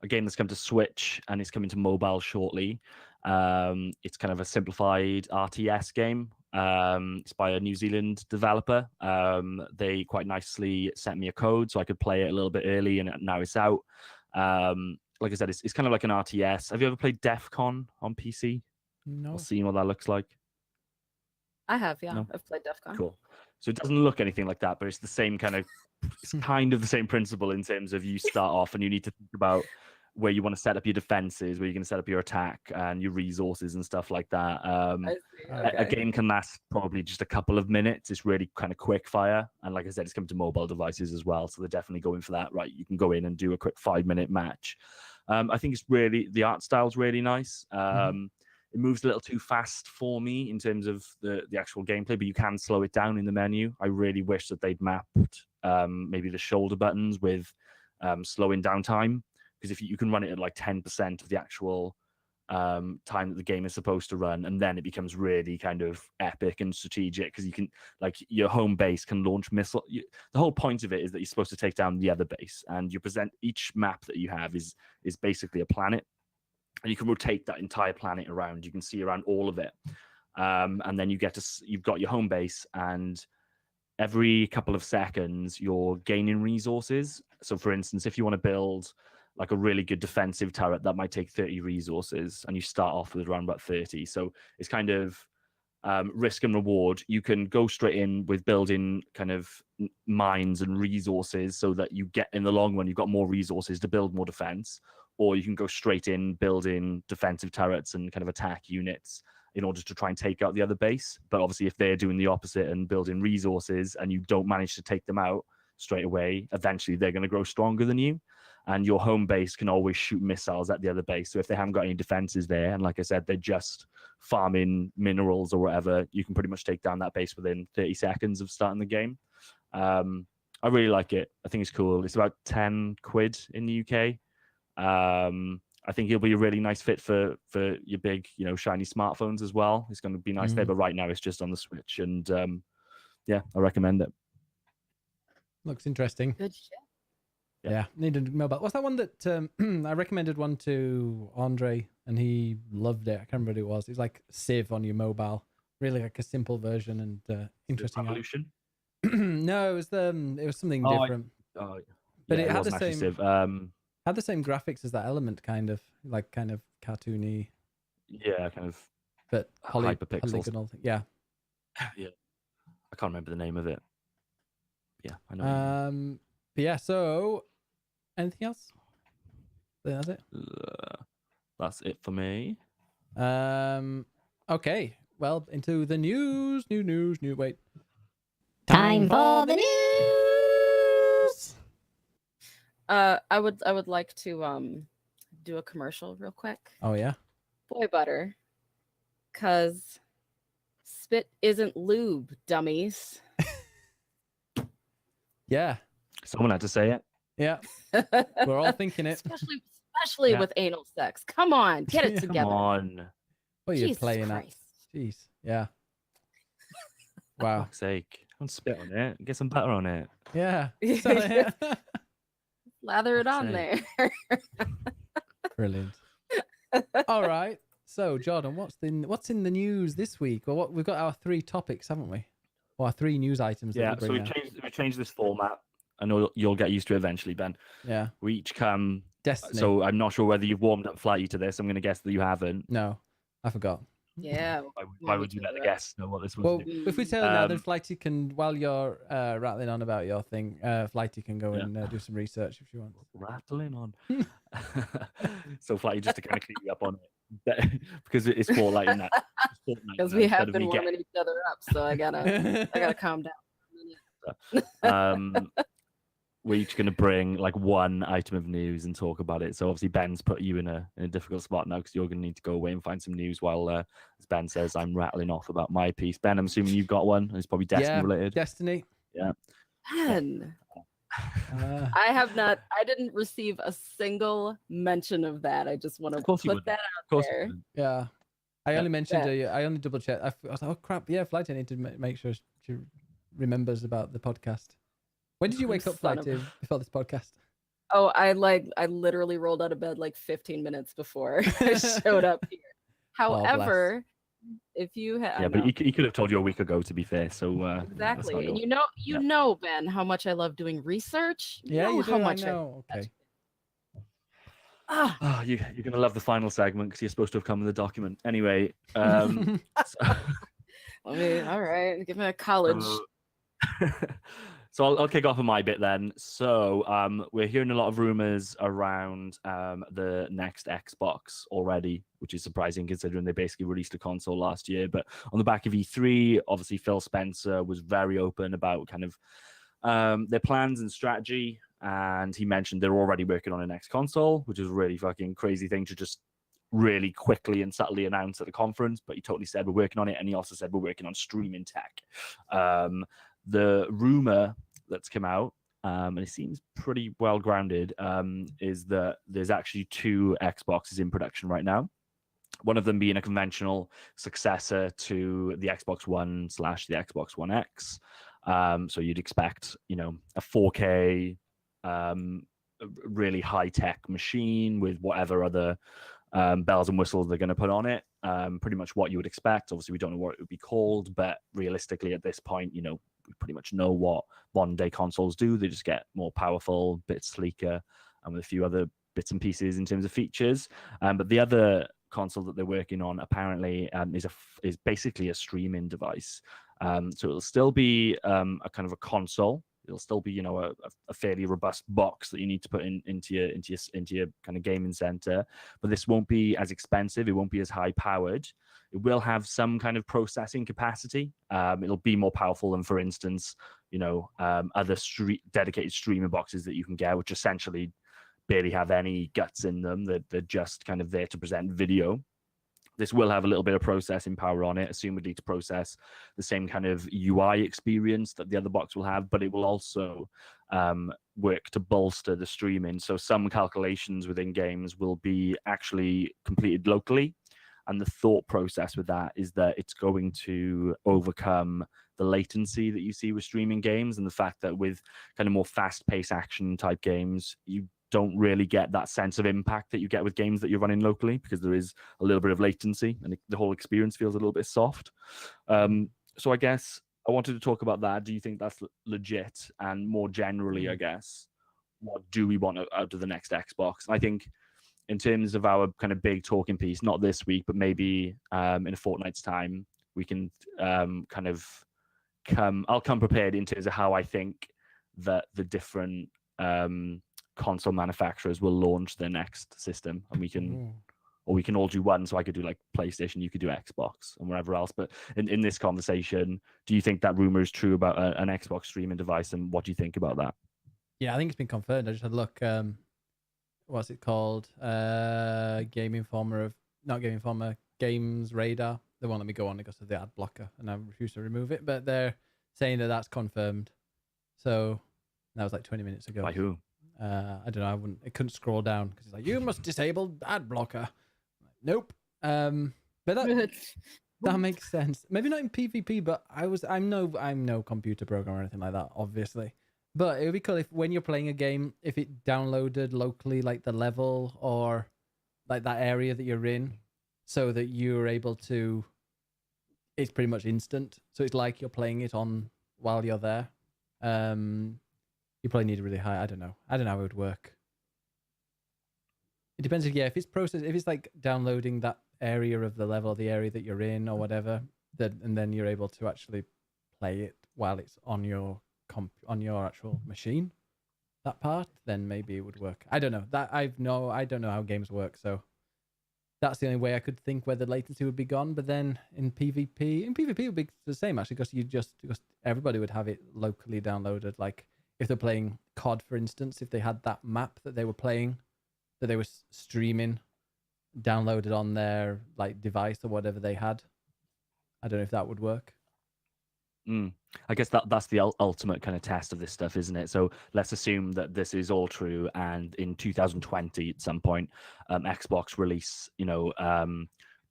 game that's come to Switch and it's coming to mobile shortly. It's kind of a simplified RTS game. It's by a New Zealand developer. They quite nicely sent me a code so I could play it a little bit early, and now it's out. Like I said, it's kind of like an RTS. Have you ever played DEF CON on PC? No. Or seen what that looks like? I have, yeah. No? I've played DEF CON. Cool. So it doesn't look anything like that, but it's the same kind of, it's kind of the same principle in terms of you start off and you need to think about where you want to set up your defenses, where you're going to set up your attack and your resources and stuff like that. I see. A Okay. game can last probably just a couple of minutes. It's really kind of quick fire. And like I said, it's coming to mobile devices as well. So they're definitely going for that, right? You can go in and do a quick 5-minute match. I think it's really, the art style's really nice. It moves a little too fast for me in terms of the actual gameplay, but you can slow it down in the menu. I really wish that they'd mapped maybe the shoulder buttons with slowing down time, because if you can run it at like 10% of the actual time that the game is supposed to run, and then it becomes really kind of epic and strategic, because you can, like, your home base can launch missile. The whole point of it is that you're supposed to take down the other base, and you present each map that you have is basically a planet. And you can rotate that entire planet around. You can see around all of it, and then you've got your home base, and every couple of seconds you're gaining resources. So, for instance, if you want to build like a really good defensive turret, that might take 30 resources, and you start off with around about 30. So it's kind of risk and reward. You can go straight in with building kind of mines and resources, so that you get, in the long run, you've got more resources to build more defense. Or you can go straight in building defensive turrets and kind of attack units in order to try and take out the other base. But obviously, if they're doing the opposite and building resources and you don't manage to take them out straight away, eventually they're going to grow stronger than you. And your home base can always shoot missiles at the other base. So if they haven't got any defenses there, and like I said, they're just farming minerals or whatever, you can pretty much take down that base within 30 seconds of starting the game. I really like it. I think it's cool. It's about 10 quid in the UK. I think it'll be a really nice fit for your big, shiny smartphones as well. It's going to be nice there, but right now it's just on the Switch, and yeah, I recommend it. Looks interesting. Good shit. Yeah, needed mobile. What's that one that I recommended one to Andre and he loved it? I can't remember what it was. It's like Civ on your mobile, really like a simple version and interesting. Revolution? No, it was something different. But it had the same. Civ. Had the same graphics as that Element, kind of cartoony. Yeah, kind of. But hyperpixels. polygonal thing. Yeah. Yeah, I can't remember the name of it. Yeah, I know. But yeah. So, anything else? That's it. That's it for me. Okay. Well, into the news. Wait. Time for the news. I would like to do a commercial real quick. Oh yeah. Boy butter. 'Cause spit isn't lube, dummies. Yeah. Someone had to say it. Yeah. We're all thinking it. Especially Yeah. with anal sex. Come on, get it Yeah. together. Come on. What are you Jesus playing Christ. at? Jeez. Yeah. Wow. Fuck's sake. Don't spit on it. Get some butter on it. Yeah. So, yeah. Lather it on Fuck's there. Brilliant. All right. So, Jordan, what's in the news this week? Well, we've got our 3 topics, haven't we? Or our 3 news items. That Yeah, we so bring we've changed this format. I know you'll get used to it eventually, Ben. Yeah. We each come. Destiny. So I'm not sure whether you've warmed up Flighty to this. I'm going to guess that you haven't. No, I forgot. Yeah. Why would you let the guests know what this was? Well, if we tell you now, then Um, Flighty can, while you're rattling on about your thing, Flighty can go and do some research if you want. Rattling on. So Flighty, just to kind of clean you up on it, because it's Fortnite in that. Because we have been warming each other up, so I gotta calm down. we're each going to bring like one item of news and talk about it. So obviously Ben's put you in a difficult spot now because you're going to need to go away and find some news while, as Ben says, I'm rattling off about my piece. Ben, I'm assuming you've got one. It's probably Destiny related. Destiny. Yeah. Ben, I have not. I didn't receive a single mention of that. I just want to put that out there. Yeah. I only mentioned. I only double checked. I was like, oh crap! Yeah, Flight. I need to make sure she remembers about the podcast. When did you wake up, Flight, before this podcast? Oh, I literally rolled out of bed like 15 minutes before I showed up here. However, if you had, but he could have told you a week ago. To be fair, so exactly, and you know, Ben, how much I love doing research. Yeah, you do. How much I know. Okay. You're gonna love the final segment because you're supposed to have come with a document. Anyway, all right, give me a college. So I'll kick off on my bit then. So we're hearing a lot of rumors around the next Xbox already, which is surprising considering they basically released a console last year. But on the back of E3, obviously Phil Spencer was very open about kind of their plans and strategy. And he mentioned they're already working on a next console, which is a really fucking crazy thing to just really quickly and subtly announce at the conference. But he totally said we're working on it. And he also said we're working on streaming tech. The rumor that's come out, and it seems pretty well grounded, is that there's actually 2 Xboxes in production right now. One of them being a conventional successor to the Xbox One / the Xbox One X. So you'd expect, a 4K, really high-tech machine with whatever other bells and whistles they're going to put on it. Pretty much what you would expect. Obviously, we don't know what it would be called, but realistically at this point, we pretty much know what modern-day consoles do. They just get more powerful, a bit sleeker, and with a few other bits and pieces in terms of features. But the other console that they're working on apparently is basically a streaming device. So it'll still be a kind of a console. It'll still be, a fairly robust box that you need to put into your kind of gaming center. But this won't be as expensive. It won't be as high powered. It will have some kind of processing capacity. It'll be more powerful than, for instance, other dedicated streaming boxes that you can get, which essentially barely have any guts in them. They're just kind of there to present video. This will have a little bit of processing power on it, assumedly to process the same kind of UI experience that the other box will have, but it will also work to bolster the streaming. So some calculations within games will be actually completed locally. And the thought process with that is that it's going to overcome the latency that you see with streaming games, and the fact that with kind of more fast-paced action type games, you don't really get that sense of impact that you get with games that you're running locally, because there is a little bit of latency and the whole experience feels a little bit soft. So I guess I wanted to talk about that. Do you think that's legit? And more generally, I guess, what do we want out of the next Xbox? I think in terms of our kind of big talking piece, not this week, but maybe in a fortnight's time, we can I'll come prepared in terms of how I think that the different console manufacturers will launch their next system, and we can all do one. So I could do like PlayStation, you could do Xbox, and whatever else. But in this conversation, do you think that rumor is true about an Xbox streaming device, and what do you think about that? Yeah, I think it's been confirmed. I just had a look. What's it called? Games Radar. They won't let me go on because of the ad blocker, and I refuse to remove it. But they're saying that that's confirmed. So that was like 20 minutes ago. By who? I don't know. I couldn't scroll down because it's like, you must disable ad blocker. Nope. But that makes sense. Maybe not in PvP, but I'm no computer programmer or anything like that, obviously. But it would be cool if when you're playing a game, if it downloaded locally, like the level or like that area that you're in, so that you're able to. It's pretty much instant, so it's like you're playing it on while you're there. You probably need a really high. I don't know how it would work. It depends if it's if it's like downloading that area of the level, the area that you're in or whatever, and then you're able to actually play it while it's on your actual machine. That part, then maybe it would work. I don't know. I don't know how games work, so that's the only way I could think where the latency would be gone. But then in PvP it would be the same actually, because because everybody would have it locally downloaded. Like if they're playing COD, for instance, if they had that map that they were playing, that they were streaming, downloaded on their like device or whatever they had. I don't know if that would work. I guess that's the ultimate kind of test of this stuff, isn't it? So let's assume that this is all true, and in 2020 at some point, Xbox release,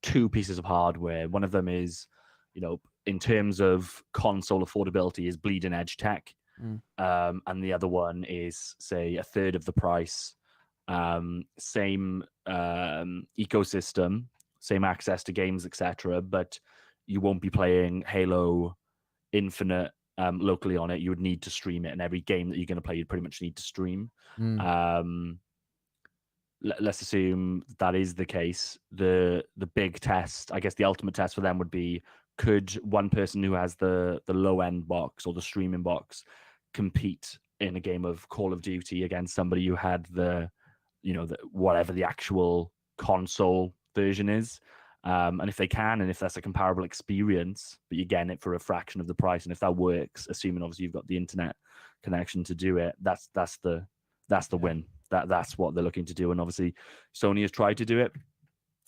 two pieces of hardware. One of them is, in terms of console affordability, is bleeding edge tech, and the other one is, say, a third of the price, same ecosystem, same access to games, etc. But you won't be playing Halo Infinite locally on it. You would need to stream it, and every game that you're going to play, you pretty much need to stream. Let's assume that is the case. The big test, I guess, the ultimate test for them would be: could one person who has the low end box or the streaming box compete in a game of Call of Duty against somebody who had the whatever the actual console version is? And if they can, and if that's a comparable experience, but you're getting it for a fraction of the price, and if that works, assuming obviously you've got the internet connection to do it, that's the win. That's what they're looking to do. And obviously Sony has tried to do it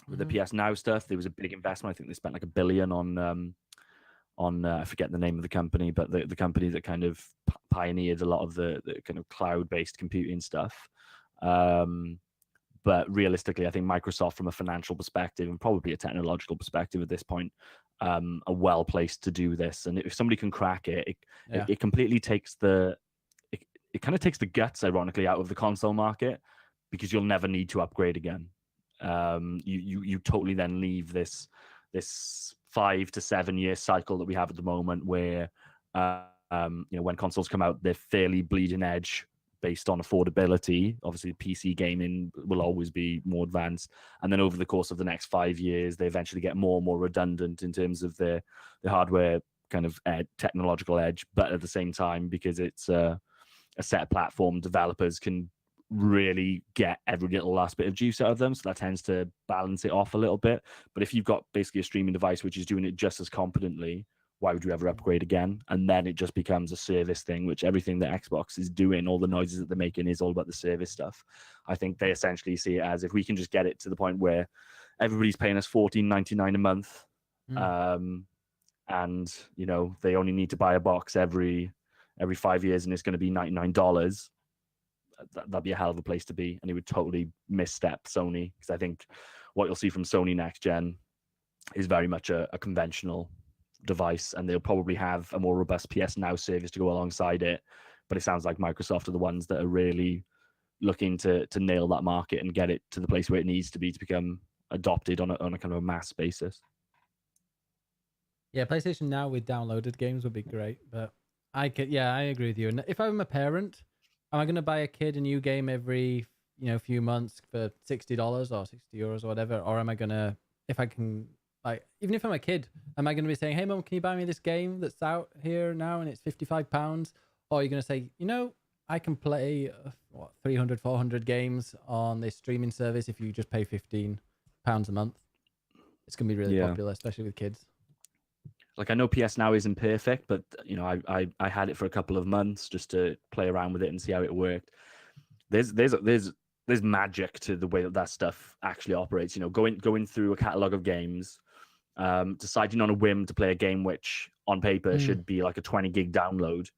with the PS Now stuff. There was a big investment. I think they spent like $1 billion on I forget the name of the company, but the company that kind of pioneered a lot of the kind of cloud-based computing stuff. But realistically, I think Microsoft, from a financial perspective and probably a technological perspective at this point, are well placed to do this. And if somebody can crack it, it completely takes it kind of takes the guts, ironically, out of the console market, because you'll never need to upgrade again. You totally then leave this 5 to 7 year cycle that we have at the moment, where when consoles come out, they're fairly bleeding edge based on affordability. Obviously, PC gaming will always be more advanced, and then over the course of the next 5 years, they eventually get more and more redundant in terms of the hardware kind of technological edge. But at the same time, because it's a set platform, developers can really get every little last bit of juice out of them, so that tends to balance it off a little bit. But if you've got basically a streaming device which is doing it just as competently, why would you ever upgrade again? And then it just becomes a service thing, which everything that Xbox is doing, all the noises that they're making, is all about the service stuff. I think they essentially see it as, if we can just get it to the point where everybody's paying us $14.99 a month, and they only need to buy a box every 5 years, and it's going to be $99. That'd be a hell of a place to be, and it would totally misstep Sony, because I think what you'll see from Sony next gen is very much a conventional device, and they'll probably have a more robust PS Now service to go alongside it. But it sounds like Microsoft are the ones that are really looking to nail that market and get it to the place where it needs to be to become adopted on a kind of a mass basis. Yeah, PlayStation Now with downloaded games would be great, but I agree with you. And if I'm a parent, am I going to buy a kid a new game every few months for $60 or €60 or whatever? Or am I going to, if I can, like, even if I'm a kid, am I going to be saying, hey mom, can you buy me this game that's out here now and it's £55? Or are you going to say, I can play 300, 400 games on this streaming service if you just pay £15 a month? It's going to be really popular, especially with kids. Like, I know PS Now isn't perfect, but I had it for a couple of months just to play around with it and see how it worked. There's magic to the way that stuff actually operates. Going through a catalog of games, deciding on a whim to play a game which on paper should be like a 20 gig download,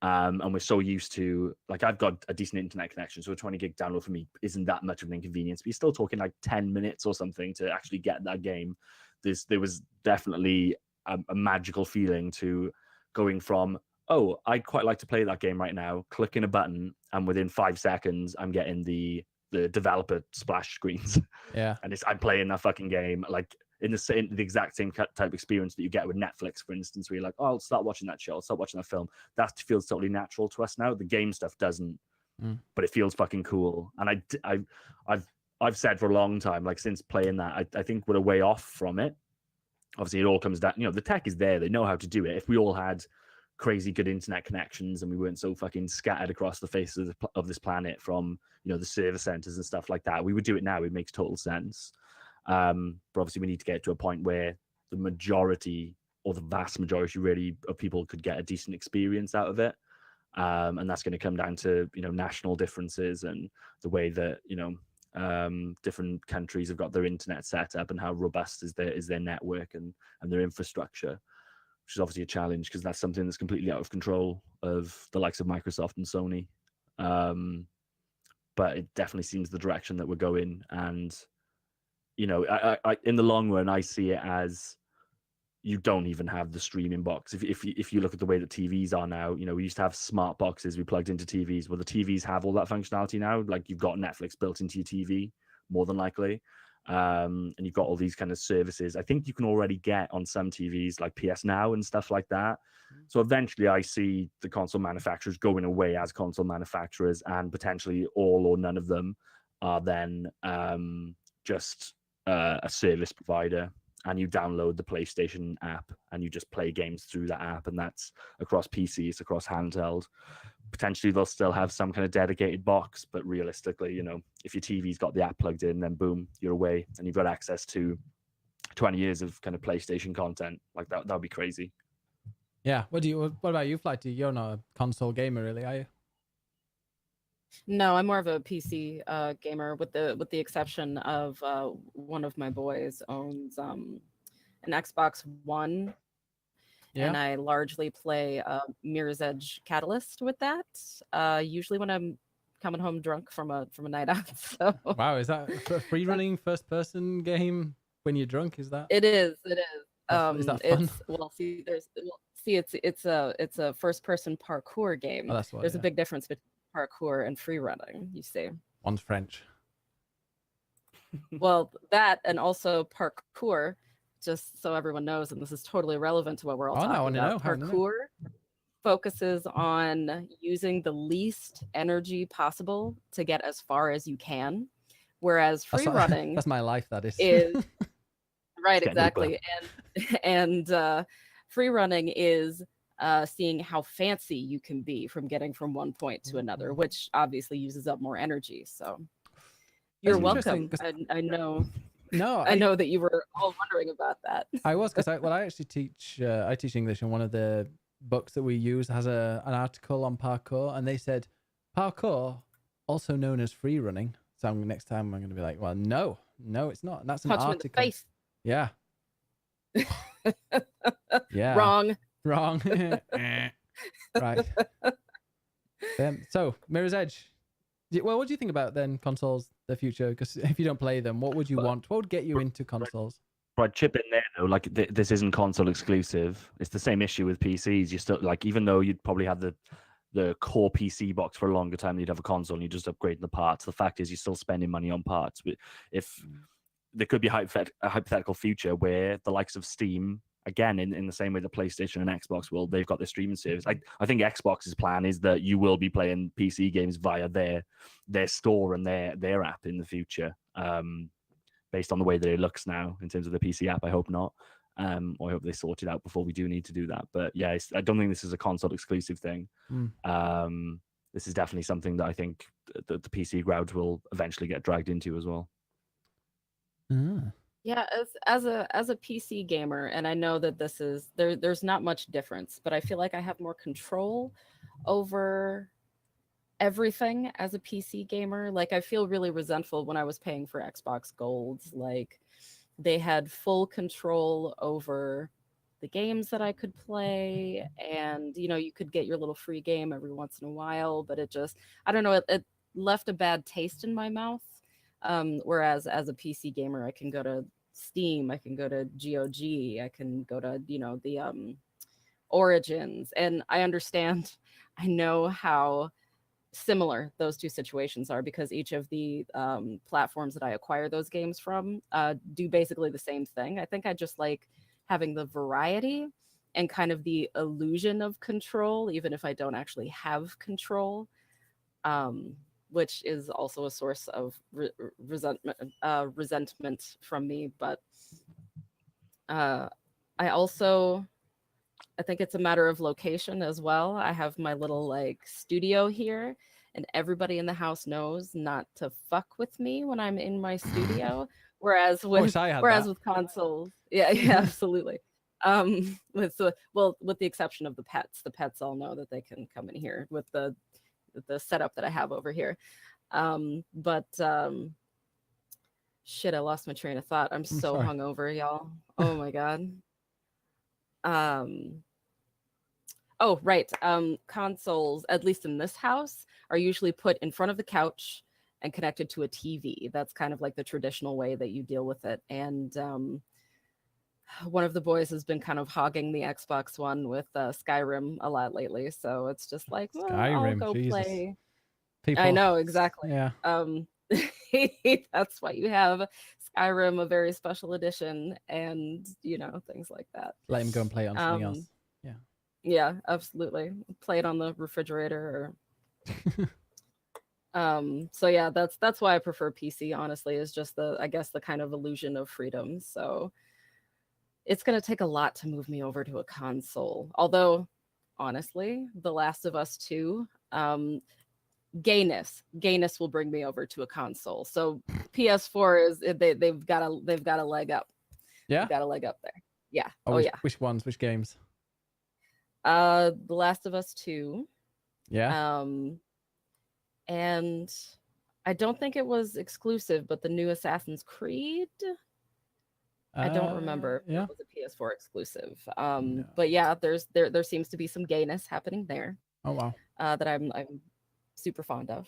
and we're so used to, like, I've got a decent internet connection, so a 20 gig download for me isn't that much of an inconvenience. But you're still talking like 10 minutes or something to actually get that game. There was definitely a magical feeling to going from, oh, I'd quite like to play that game right now, clicking a button, and within 5 seconds I'm getting the developer splash screens. Yeah. And I'm playing that fucking game like in the exact same type of experience that you get with Netflix, for instance, where you're like, oh, I'll start watching that show, I'll start watching that film. That feels totally natural to us now. The game stuff doesn't, but it feels fucking cool. And I've said for a long time, like, since playing that, I think we're a way off from it. Obviously, it all comes down, the tech is there. They know how to do it. If we all had crazy good internet connections and we weren't so fucking scattered across the face of this planet from, the service centers and stuff like that, we would do it now. It makes total sense. But obviously, we need to get to a point where the majority, or the vast majority really, of people could get a decent experience out of it. And that's going to come down to, you know, national differences and the way that, you know, different countries have got their internet set up and how robust is their network and their infrastructure, which is obviously a challenge because that's something that's completely out of control of the likes of Microsoft and Sony. But it definitely seems the direction that we're going. And, you know, I in the long run, I see it as you don't even have the streaming box. If you look at the way that TVs are now, you know, we used to have smart boxes we plugged into TVs. Well, the TVs have all that functionality now. Like you've got Netflix built into your TV, more than likely. And you've got all these kind of services. I think you can already get on some TVs like PS Now and stuff like that. So eventually I see the console manufacturers going away as console manufacturers, and potentially all or none of them are then just a service provider, and you download the PlayStation app and you just play games through that app, and that's across PCs, across handheld. Potentially they'll still have some kind of dedicated box, but realistically, you know, if your TV's got the app plugged in, then boom, you're away and you've got access to 20 years of kind of PlayStation content. Like that would be crazy. Yeah. What about you, Flighty? You're not a console gamer, really, are you? No, I'm more of a PC gamer, with the exception of one of my boys owns an Xbox One, and I largely play Mirror's Edge Catalyst with that. Usually when I'm coming home drunk from a night out. So wow, is that a free running first person game when you're drunk? Is that? It is. Is that fun? It's a first person parkour game. Oh, that's what, there's a big difference between parkour and free running, you see. One's French. Well, that and also parkour, just so everyone knows, and this is totally relevant to what we're all talking about. Parkour focuses on using the least energy possible to get as far as you can, whereas free running that's my life, that is. Right, exactly. And free running is seeing how fancy you can be from getting from one point to another, which obviously uses up more energy. So you're welcome. I know. No, I know that you were all wondering about that. I was, because I actually teach English, and one of the books that we use has an article on parkour, and they said parkour, also known as free running. So next time I'm going to be like, well, no, it's not. That's an article. Punch him in the face. Yeah. Yeah. Wrong. Right. So Mirror's Edge. Well, what do you think about then consoles, the future? Because if you don't play them, what would you want? What would get you into consoles? Right, chip in there though. Like this isn't console exclusive. It's the same issue with PCs. You still, like, even though you'd probably have the core PC box for a longer time, you'd have a console and you just upgrade the parts. The fact is, you're still spending money on parts. If there could be a hypothetical future where the likes of Steam, again, in the same way that PlayStation and Xbox will, they've got their streaming service. I think Xbox's plan is that you will be playing PC games via their store and their app in the future, based on the way that it looks now in terms of the PC app. I hope not. Or I hope they sort it out before we do need to do that. But yeah, I don't think this is a console exclusive thing. This is definitely something that I think the PC crowd will eventually get dragged into as well. Yeah, as a PC gamer, and I know that this is there's not much difference, but I feel like I have more control over everything as a PC gamer. Like, I feel really resentful when I was paying for Xbox Gold. Like, they had full control over the games that I could play, and you could get your little free game every once in a while, but it just, I don't know, it left a bad taste in my mouth. Whereas as a PC gamer, I can go to Steam, I can go to GOG, I can go to the Origins, and I know how similar those two situations are, because each of the platforms that I acquire those games from do basically the same thing. I think I just like having the variety and kind of the illusion of control, even if I don't actually have control, which is also a source of resentment from me. But I think it's a matter of location as well. I have my little studio here, and everybody in the house knows not to fuck with me when I'm in my studio. Whereas with consoles, yeah, absolutely. with the exception of the pets all know that they can come in here with the setup that I have over here. Shit, I lost my train of thought. I'm so sorry. hungover, y'all. Oh my god. Oh, right. Consoles, at least in this house, are usually put in front of the couch and connected to a TV. That's kind of like the traditional way that you deal with it. And one of the boys has been kind of hogging the Xbox One with Skyrim a lot lately. So it's just like, well, I'll Skyrim, go Jesus. play. People, I know, exactly. Yeah. That's why you have Skyrim, a very special edition, and things like that. Let him go and play it on something else. Yeah. Yeah, absolutely. Play it on the refrigerator or so yeah, that's why I prefer PC, honestly, is just I guess the kind of illusion of freedom. So it's going to take a lot to move me over to a console. Although honestly, The Last of Us 2, gayness will bring me over to a console. So PS4 is they've got a leg up. Yeah. They've got a leg up there. Yeah. Which ones? Which games? The Last of Us 2. Yeah. And I don't think it was exclusive, but the new Assassin's Creed. I don't remember. Yeah. It was a PS4 exclusive. But yeah, there seems to be some gayness happening there. Oh wow. That I'm super fond of.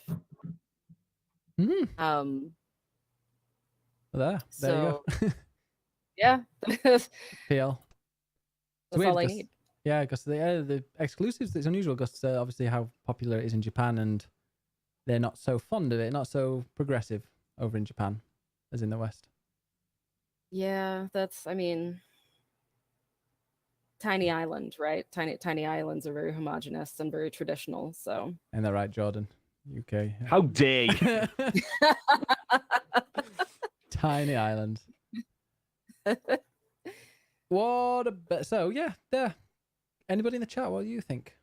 There you go. Yeah. PL. That's all I need. Yeah, because the exclusives, it's unusual because obviously how popular it is in Japan, and they're not so fond of it, not so progressive over in Japan as in the West. Yeah, tiny island, right? Tiny islands are very homogenous and very traditional. So. And they're right, Jordan, UK. How dare you? Tiny island. What a so yeah, there. Anybody in the chat? What do you think?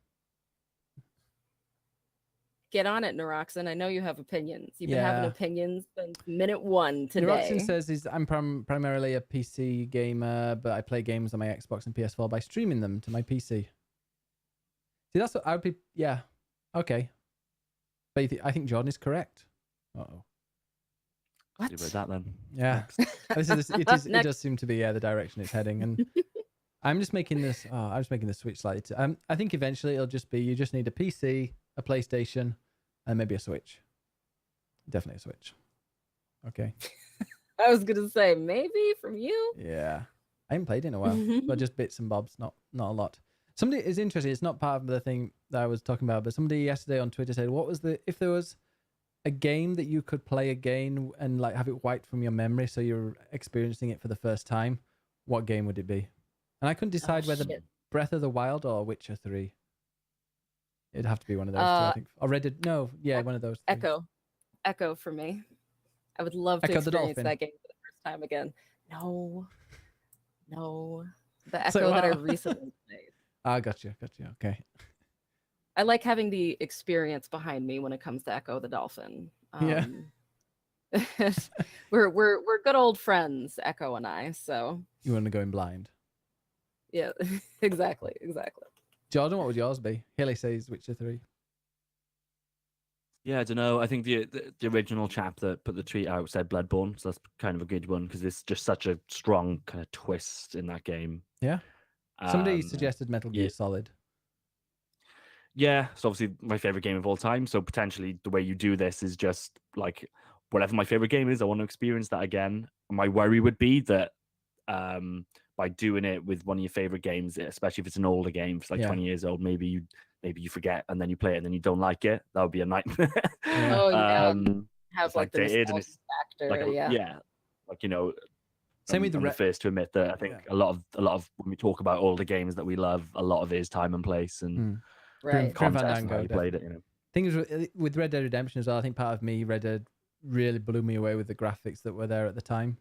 Get on it, Naroxen. I know you have opinions. You've been having opinions since minute one today. Naroxen says I'm primarily a PC gamer, but I play games on my Xbox and PS4 by streaming them to my PC. See, that's what I would be. Yeah, okay. But I think Jordan is correct. Uh-oh. What? About that then. Yeah, it does seem to be the direction it's heading, and I'm just making this. I'm just making the switch slightly. I think eventually it'll just be you just need a PC, a PlayStation, and maybe a Switch. Definitely a Switch. Okay. I was gonna say maybe from you. Yeah, I haven't played in a while, but just bits and bobs, not a lot. Somebody is interested. It's not part of the thing that I was talking about, but somebody yesterday on Twitter said, "What was if there was a game that you could play again and like have it wiped from your memory, so you're experiencing it for the first time? What game would it be?" And I couldn't decide whether Breath of the Wild or Witcher 3. It'd have to be one of those two, I think. Or Red Dead. No, one of those. Echo for me. I would love to experience that game for the first time again. No. The Echo that I recently played. Ah, gotcha. Okay. I like having the experience behind me when it comes to Echo the Dolphin. Yeah. we're good old friends, Echo and I. So you want to go in blind? Yeah, exactly. Jordan, what would yours be? Hilly says Witcher 3. Yeah, I don't know. I think the original chap that put the tweet out said Bloodborne, so that's kind of a good one because it's just such a strong kind of twist in that game. Yeah. Somebody suggested Metal Gear Solid. Yeah, it's obviously my favorite game of all time. So potentially the way you do this is just like whatever my favorite game is, I want to experience that again. My worry would be that by doing it with one of your favorite games, especially if it's an older game, if it's like 20 years old, maybe you forget and then you play it and then you don't like it. That would be a nightmare. Oh yeah. Have like the dated nostalgia factor. Like Same with I'm the first to admit that I think a lot of when we talk about older games that we love, a lot of it is time and place and context and how you played it. Things with Red Dead Redemption as well. I think part of me, Red Dead really blew me away with the graphics that were there at the time.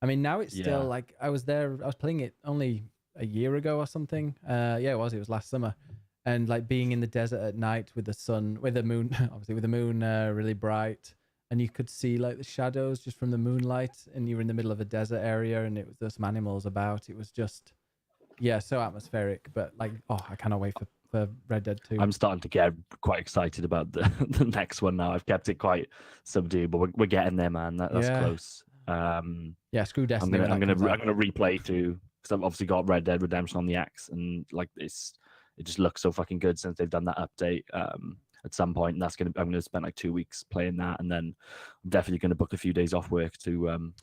I mean, now it's still like I was playing it only a year ago or something. It was last summer, and like being in the desert at night with the moon really bright, and you could see like the shadows just from the moonlight, and you were in the middle of a desert area, and there was some animals about. It was just yeah, so atmospheric. But like, oh, I cannot wait for Red Dead 2. I'm starting to get quite excited about the the next one now. I've kept it quite subdued, but we're getting there, man. That's Yeah. close. Yeah, screw I'm Destiny. gonna when that comes out. replay too, because I've obviously got Red Dead Redemption on the X, and like it just looks so fucking good since they've done that update. At some point, and I'm gonna spend like 2 weeks playing that, and then I'm definitely gonna book a few days off work to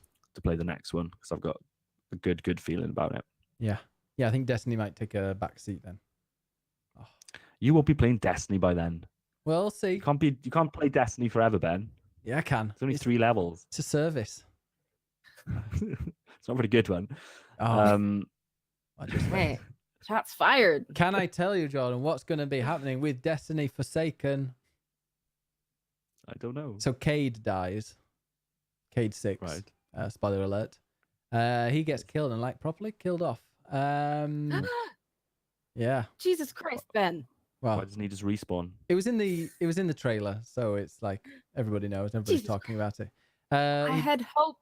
play the next one because I've got a good feeling about it. Yeah, I think Destiny might take a back seat then. Oh. You won't be playing Destiny by then. We'll see. You can't play Destiny forever, Ben. Yeah, I can. It's only 3 levels. It's a service. It's not a very good one. Oh, I just Wait, shots fired. Can I tell you, Jordan, what's going to be happening with Destiny Forsaken? I don't know. So Cade dies. Cade 6. Right. Spoiler alert. He gets killed and like properly killed off. Yeah. Jesus Christ, Ben. Well, Why doesn't he just respawn? it was in the trailer, so it's like everybody knows. Everybody's Jesus talking about it. I had hope.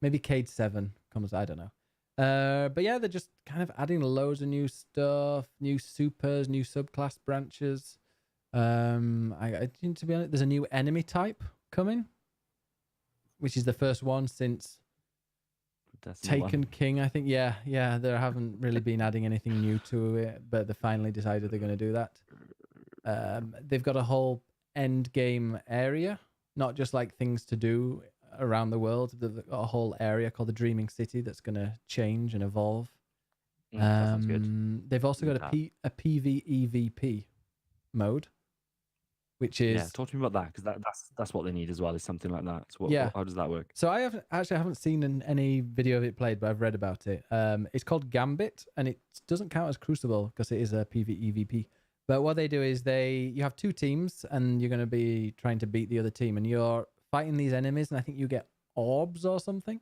Maybe Cade 7 comes. I don't know. But yeah, they're just kind of adding loads of new stuff, new supers, new subclass branches. I think, to be honest, there's a new enemy type coming, which is the first one since Destiny Taken 1. King, I think. Yeah, they haven't really been adding anything new to it, but they finally decided they're going to do that. They've got a whole end game area, not just like things to do around the world. They've got a whole area called the Dreaming City that's going to change and evolve. That sounds good. They've also got Yeah. a PvEVP mode, which is Yeah, talk to me about that because that's what they need as well. Is something like that. So Yeah. how does that work? So I haven't seen any video of it played, but I've read about it. It's called Gambit, and it doesn't count as Crucible because it is a PvEVP. But what they do is you have 2 teams, and you're going to be trying to beat the other team, and you're fighting these enemies, and I think you get orbs or something.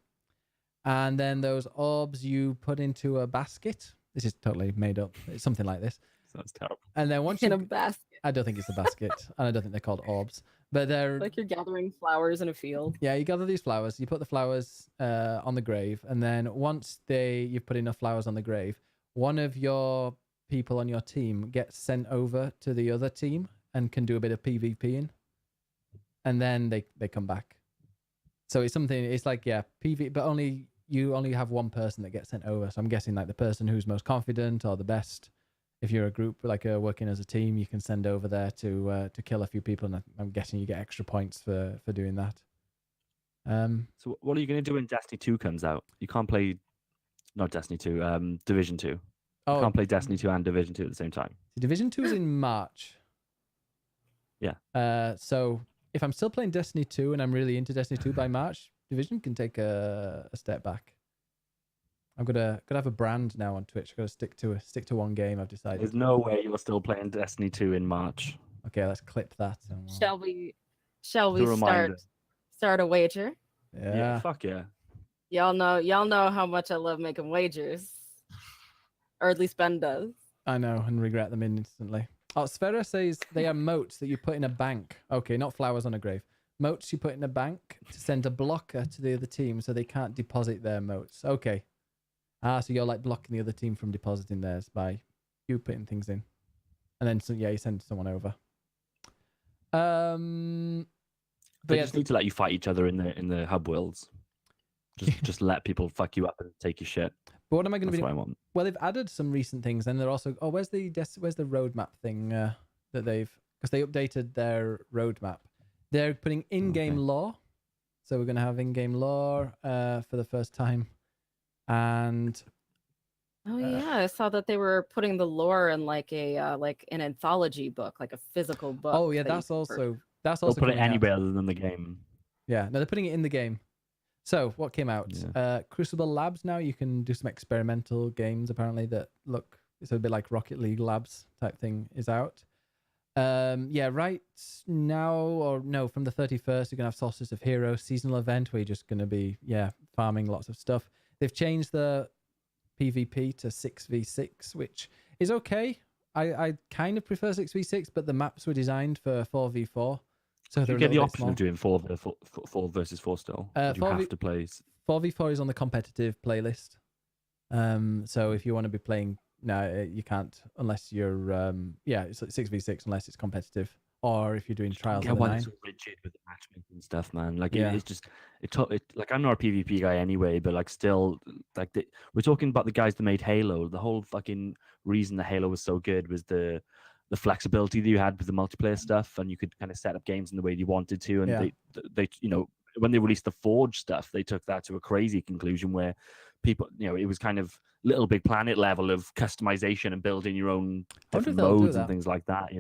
And then those orbs you put into a basket. This is totally made up. It's something like this. Sounds terrible. And then once In a you, basket. I don't think it's a basket, and I don't think they're called orbs, but they're Like you're gathering flowers in a field. Yeah, you gather these flowers. You put the flowers on the grave, and then once you've put enough flowers on the grave, one of your people on your team gets sent over to the other team and can do a bit of PvPing, and then they come back. So it's something. It's like PV, but you only have one person that gets sent over. So I'm guessing like the person who's most confident or the best. If you're a group like working as a team, you can send over there to kill a few people, and I'm guessing you get extra points for doing that. So what are you going to do when Destiny 2 comes out? You can't play, not Destiny 2, Division 2. You can't play Destiny 2 and Division 2 at the same time. Division 2 is in March. Yeah. So if I'm still playing Destiny 2 and I'm really into Destiny 2 by March, Division can take a step back. I'm gonna have a brand now on Twitch. I've got to stick to one game. I've decided. There's no way you're still playing Destiny 2 in March. Okay, let's clip that. Shall we The reminder. start a wager? Yeah. Fuck yeah. Y'all know how much I love making wagers. Or at least Ben does. I know, and regret them instantly. Oh, Sfera says they are moats that you put in a bank. Okay, not flowers on a grave. Moats you put in a bank to send a blocker to the other team so they can't deposit their moats. Okay. So you're like blocking the other team from depositing theirs by you putting things in. And then you send someone over. But They yeah, just need to let you fight each other in the hub worlds. Just let people fuck you up and take your shit. but what am I going to That's be what doing? I want. Well, they've added some recent things, and they're also where's the roadmap thing that they've, because they updated their roadmap. They're putting in-game lore, so we're going to have in-game lore for the first time, and Oh yeah, I saw that they were putting the lore in like an anthology book, like a physical book. oh yeah, that you that's could also that's They'll also put it coming out. anywhere other than the game. Yeah, no, they're putting it in the game. So what came out? Crucible Labs. Now you can do some experimental games. Apparently that look, it's a bit like Rocket League Labs type thing is out. Right now, or no, from the 31st, you're gonna have Solstice of Heroes seasonal event where you're just gonna be farming lots of stuff. They've changed the PvP to 6v6, which is okay. I kind of prefer 6v6, but the maps were designed for 4v4. So You get the option of doing 4 versus 4 still. You have to play. 4v4 is on the competitive playlist. So if you want to be playing, no, you can't unless you're it's like 6v6 unless it's competitive, or if you're doing trials Yeah, of the why 9. they're so rigid with the matchmaking and stuff, man. Like Yeah. it's just like I'm not a PvP guy anyway, but like still, like we're talking about the guys that made Halo. The whole fucking reason that Halo was so good was the flexibility that you had with the multiplayer stuff, and you could kind of set up games in the way you wanted to. And Yeah. they when they released the Forge stuff, they took that to a crazy conclusion where people, it was kind of Little Big Planet level of customization and building your own I wonder if different they'll do modes and that. things like that.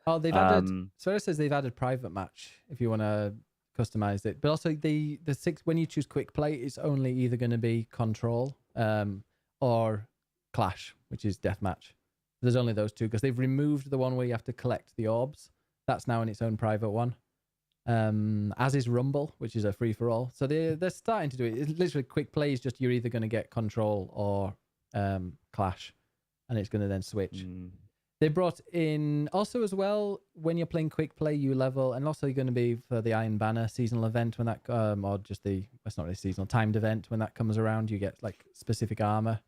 Oh, they've added. So it says they've added private match if you want to customize it, but also the 6 when you choose quick play, it's only either going to be control or clash, which is deathmatch. There's only those two because they've removed the one where you have to collect the orbs. That's now in its own private one. As is Rumble, which is a free for all. So they're starting to do it. It's literally quick play is just you're either going to get control or clash, and it's going to then switch. They brought in also as well when you're playing quick play, you level, and also you're going to be for the Iron Banner seasonal event when that or just it's not really seasonal, timed event when that comes around, you get like specific armor.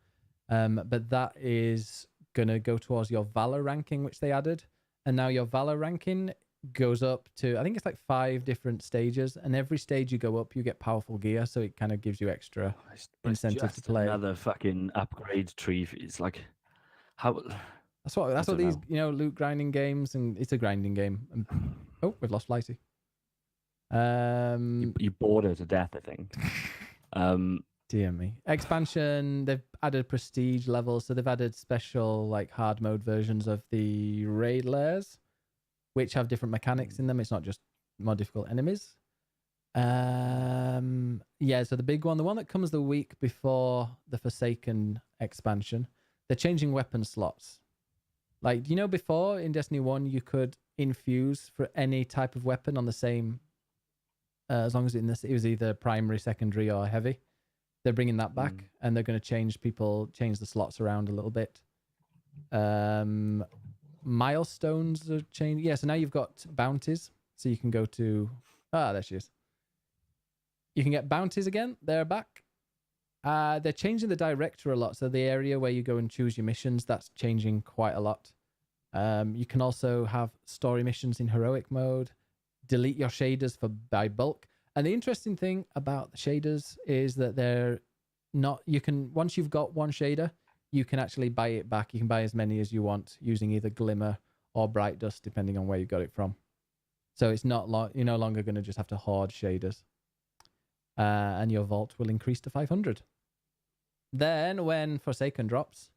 But that is going to go towards your Valor ranking, which they added, and now your Valor ranking goes up to, I think it's like 5 different stages, and every stage you go up you get powerful gear, so it kind of gives you extra incentive to play. Another fucking upgrade tree. It's like how that's what these loot grinding games, and it's a grinding game. And, oh, we've lost Flighty. you bored her to death, I think. Dear me. Expansion, they've added prestige levels, so they've added special like hard mode versions of the raid layers, which have different mechanics in them. It's not just more difficult enemies. So the big one, the one that comes the week before the Forsaken expansion, they're changing weapon slots. Like, before in Destiny 1, you could infuse for any type of weapon on the same, as long as it was either primary, secondary, or heavy. They're bringing that back, and they're going to change the slots around a little bit. Milestones are changed. Yeah, so now you've got bounties. So you can go to... there she is. You can get bounties again. They're back. They're changing the director a lot. So the area where you go and choose your missions, that's changing quite a lot. You can also have story missions in heroic mode. Delete your shaders by bulk. And the interesting thing about the shaders is that they're not... once you've got one shader, you can actually buy it back. You can buy as many as you want using either Glimmer or Bright Dust, depending on where you got it from. So it's not you're no longer going to just have to hoard shaders. And your vault will increase to 500. Then when Forsaken drops,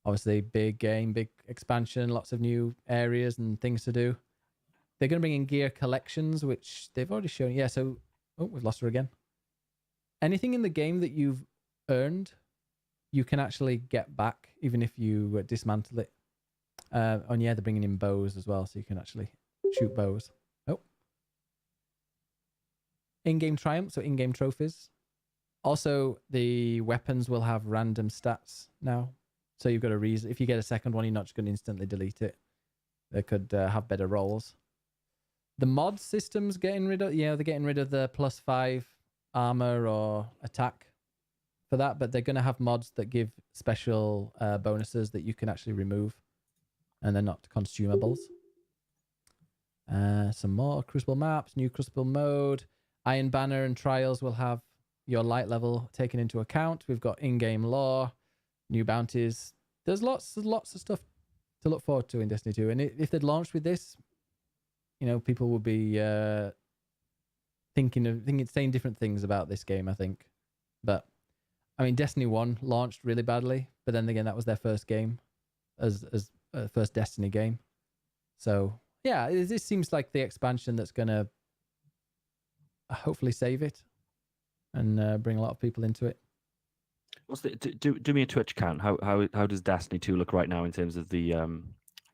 obviously big game, big expansion, lots of new areas and things to do. They're going to bring in gear collections, which they've already shown. Yeah, so... Oh, we've lost her again. Anything in the game that you've earned, you can actually get back, even if you dismantle it. And yeah, they're bringing in bows as well, so you can actually shoot bows. Oh. In-game triumphs, so in-game trophies. Also, the weapons will have random stats now. So you've got a reason. If you get a second one, you're not just going to instantly delete it. They could have better rolls. The mod system's getting rid of... they're getting rid of the +5 armor or attack for that, but they're going to have mods that give special bonuses that you can actually remove, and they're not consumables. Some more Crucible maps, new Crucible mode. Iron Banner and Trials will have your light level taken into account. We've got in-game lore, new bounties. There's lots of stuff to look forward to in Destiny 2. And if they'd launched with this, people would be saying different things about this game, I think. But I mean, Destiny 1 launched really badly, but then again, that was their first game as first Destiny game. So yeah, this seems like the expansion that's going to hopefully save it and bring a lot of people into it. What's do me a Twitch count? How does Destiny 2 look right now in terms of the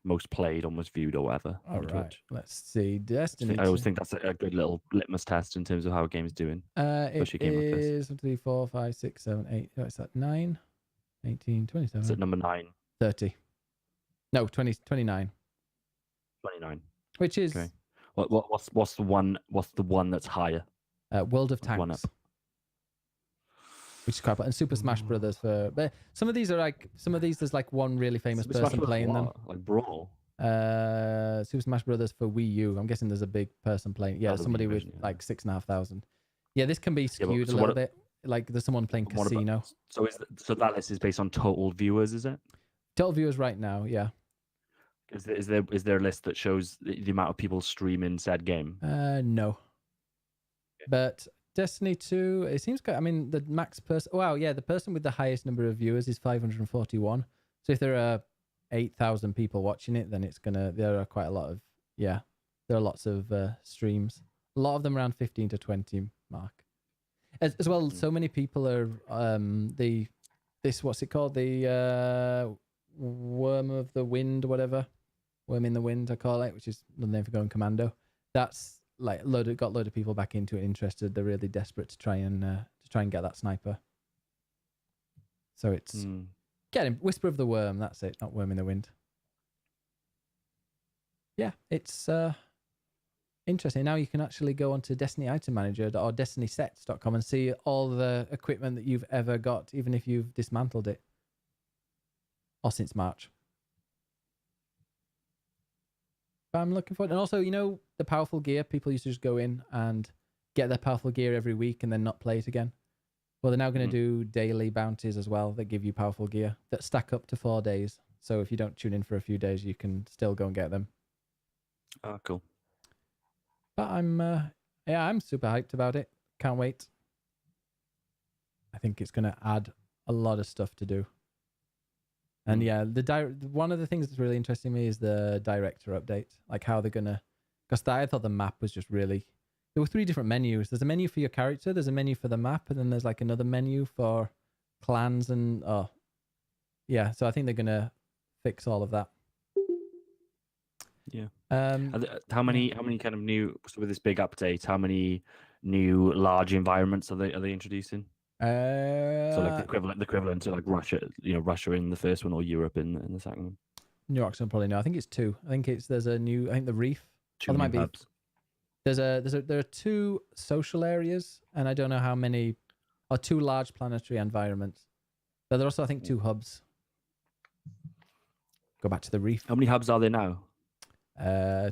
most played or most viewed or whatever? All right, Twitch? Let's see. Destiny. I always think that's a good little litmus test in terms of how a game is doing. It is 1, 2, 3, 4, 5, 6, 7, 8. Oh, it's that 9, 18, 27. Is it number 9? 30. No, 20, 29. 29. Which is okay. What's the one that's higher? World of Tanks. which is quite fun. And Super Smash Brothers for. But some of these there's like one really famous Super Smash person Bros. playing them. What? Like Brawl. Super Smash Brothers for Wii U. I'm guessing there's a big person playing. Yeah, the Wii somebody with version, yeah. like 6,500. Yeah, this can be but skewed a so little what- bit. Like there's someone playing What about- Casino. So that list is based on total viewers, is it? Total viewers right now, yeah. Is there a list that shows the amount of people streaming said game? No. But Destiny 2, it seems I mean the max person. Wow, yeah, the person with the highest number of viewers is 541. So if there are 8,000 people watching it, then there are quite a lot of there are lots of streams. A lot of them around 15 to 20 mark. As well, so many people are what's it called, the worm of the wind, whatever, worm in the wind I call it, which is another name for going commando. That's like got a load of people back into it, interested. They're really desperate to try and get that sniper. So it's get him, Whisper of the Worm. That's it, not worm in the wind. Yeah, it's interesting. Now you can actually go onto Destiny Item Manager or DestinySets.com and see all the equipment that you've ever got, even if you've dismantled it, or since March. But I'm looking forward. And also, the powerful gear, people used to just go in and get their powerful gear every week and then not play it again. Well, they're now going to do daily bounties as well that give you powerful gear that stack up to 4 days. So if you don't tune in for a few days, you can still go and get them. Oh, cool. But I'm super hyped about it. Can't wait. I think it's going to add a lot of stuff to do. And yeah, one of the things that's really interesting to me is the director update, like how they're gonna. Because I thought the map was just really. There were 3 different menus. There's a menu for your character. There's a menu for the map, and then there's like another menu for clans and yeah. So I think they're gonna fix all of that. Yeah. How many kind of new, so with this big update, how many new large environments are they introducing? So like the equivalent to like Russia, Russia in the first one or Europe in the second one. New York's will probably know. I think it's 2. I think there's a new. I think the Reef. 2 there new might be. hubs. There are 2 social areas, and I don't know how many, or 2 large planetary environments. But there are also, I think, 2 hubs. Go back to the Reef. How many hubs are there now?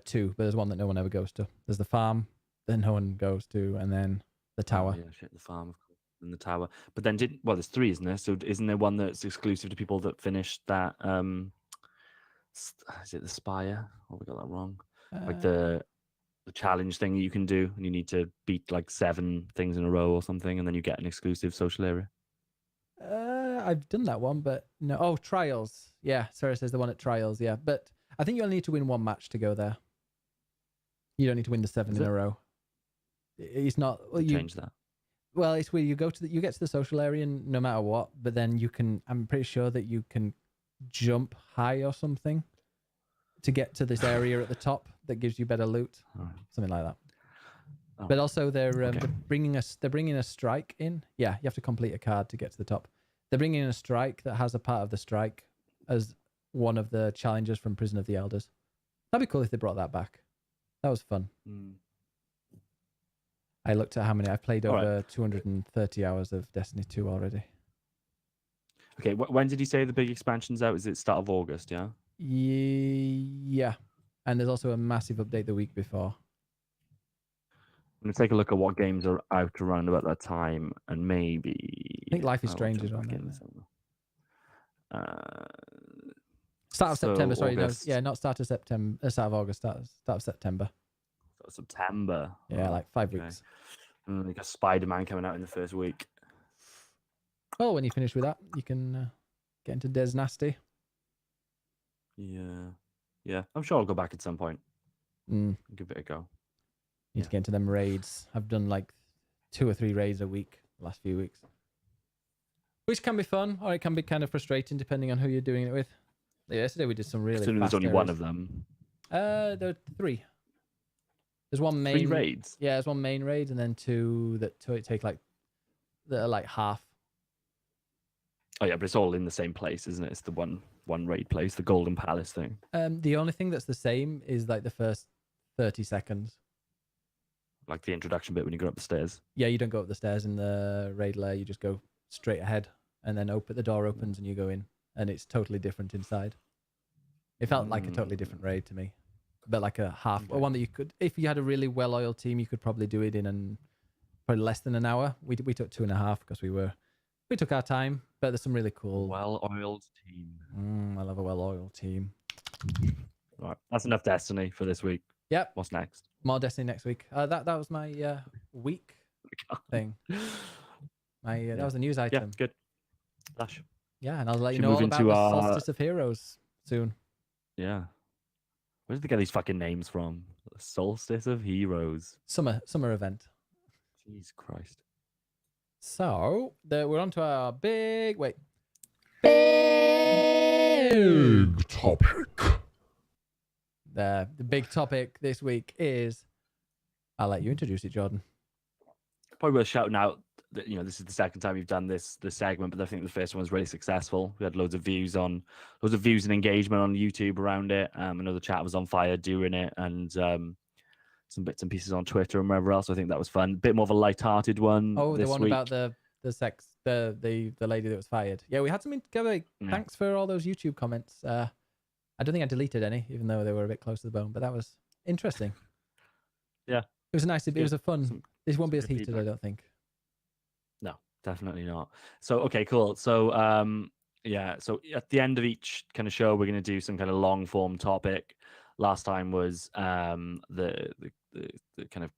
2, but there's one that no one ever goes to. There's the farm that no one goes to, and then the tower. Oh, yeah, shit, the farm, of course, and the tower. But then there's 3, isn't there? So isn't there one that's exclusive to people that finished that? Is it the Spire? Oh, we got that wrong. Like the challenge thing you can do, and you need to beat like 7 things in a row or something, and then you get an exclusive social area. I've done that one, but no. Oh, Trials. Yeah, Sarah says the one at Trials. Yeah, but I think you only need to win 1 match to go there. You don't need to win the 7 in a row. It's not. Well, Change that. Well, it's where you get to the social area no matter what, but then you can. I'm pretty sure that you can jump high or something to get to this area at the top that gives you better loot, something like that. Oh. But also they're bringing a strike in. Yeah, you have to complete a card to get to the top. They're bringing in a strike that has a part of the strike as one of the challenges from Prison of the Elders. That'd be cool if they brought that back. That was fun. I looked at how many I've played over 230 hours of Destiny 2 already. Okay, when did you say the big expansion's out? Is it start of August? Yeah. Yeah, and there's also a massive update the week before. I'm gonna take a look at what games are out around about that time, and maybe I think Life is I'll Strange jump is on back there. in somewhere. Start of September. Sorry, August. no, yeah, not start of September. Start of August. Start of September. September. Yeah, like 5 okay. weeks. You got Spider-Man coming out in the first week. Well, when you finish with that, you can get into Des Nasty. Yeah. I'm sure I'll go back at some point. Give it a go. Need to get into them raids. I've done like 2 or 3 raids a week the last few weeks, which can be fun, or it can be kind of frustrating depending on who you're doing it with. Yesterday we did some really. Assuming fast there's only areas. one of them. There are 3. There's one main 3 raids. Yeah, there's one main raid, and then 2 that take like that are like half. Oh yeah, but it's all in the same place, isn't it? It's the one raid place, the Golden Palace thing. The only thing that's the same is like the first 30 seconds. Like the introduction bit when you go up the stairs. Yeah, you don't go up the stairs in the raid lair. You just go straight ahead, and then the door opens and you go in, and it's totally different inside. It felt like a totally different raid to me, but like a one that you could, if you had a really well-oiled team, you could probably do it in probably less than an hour. We took 2.5 because we took our time, but there's some really cool. Well-oiled team. I love a well-oiled team. Right, that's enough Destiny for this week. Yep. What's next? More Destiny next week. That was my week thing. That was a news item. Yeah, good. Flash. Yeah, and I'll let you Should know move all about into the our- Solstice of Heroes soon. Yeah. Where did they get these fucking names from? The Solstice of Heroes. Summer event. Jesus Christ. So we're on to our big topic. The big topic this week is. I'll let you introduce it, Jordan. Probably worth shouting out that, this is the second time you've done this segment, but I think the first one was really successful. We had loads of views and engagement on YouTube around it. I know the chat was on fire during it, and some bits and pieces on Twitter and wherever else. I think that was fun. Bit more of a light-hearted one. Oh, the this one week. about the lady that was fired. Yeah, we had something together. Yeah. Thanks for all those YouTube comments. I don't think I deleted any, even though they were a bit close to the bone, but that was interesting. Yeah. It was nice. It was a fun. Some This won't be as good heated, I feedback. don't think. No, definitely not. So, okay, cool. So, so at the end of each kind of show, we're going to do some kind of long form topic. Last time was the kind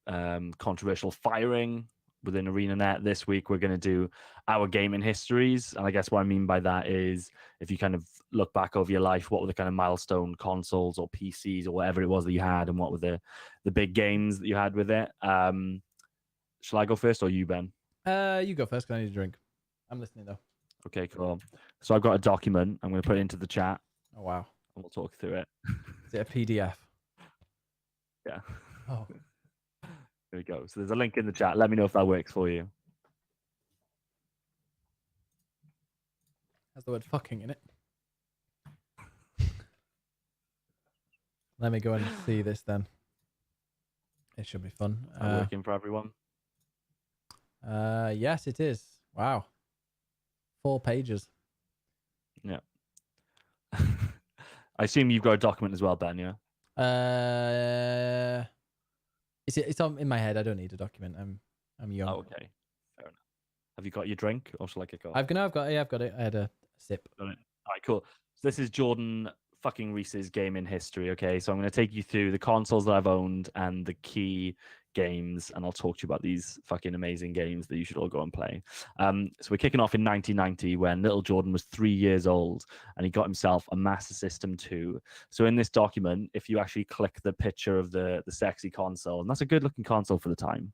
of controversial firing within ArenaNet. This week, we're going to do our gaming histories. And I guess what I mean by that is if you kind of look back over your life, what were the kind of milestone consoles or PCs or whatever it was that you had, and what were the big games that you had with it? Shall I go first or you, Ben? You go first, because I need a drink. I'm listening, though. Okay, cool. So I've got a document. I'm going to put it into the chat, Oh, wow. and we'll talk through it. Is it a PDF? Yeah. Oh. There we go. So there's a link in the chat. Let me know if that works for you. Has the word fucking in it. Let me go and see this then. It should be fun. Is that working for everyone? Yes, it is. Wow. 4 pages. Yeah. I assume you've got a document as well, Ben, yeah? It's on in my head. I don't need a document. I'm young. Oh, okay. Fair enough. Have you got your drink, or shall I kick off? I've got it. I had a sip. Got it. All right, cool. So this is Jordan fucking Reese's gaming history, okay? So I'm going to take you through the consoles that I've owned and the key games, and I'll talk to you about these fucking amazing games that you should all go and play. So we're kicking off in 1990 when little Jordan was 3 years old, and he got himself a Master System 2. So in this document, if you actually click the picture of the sexy console, and that's a good looking console for the time.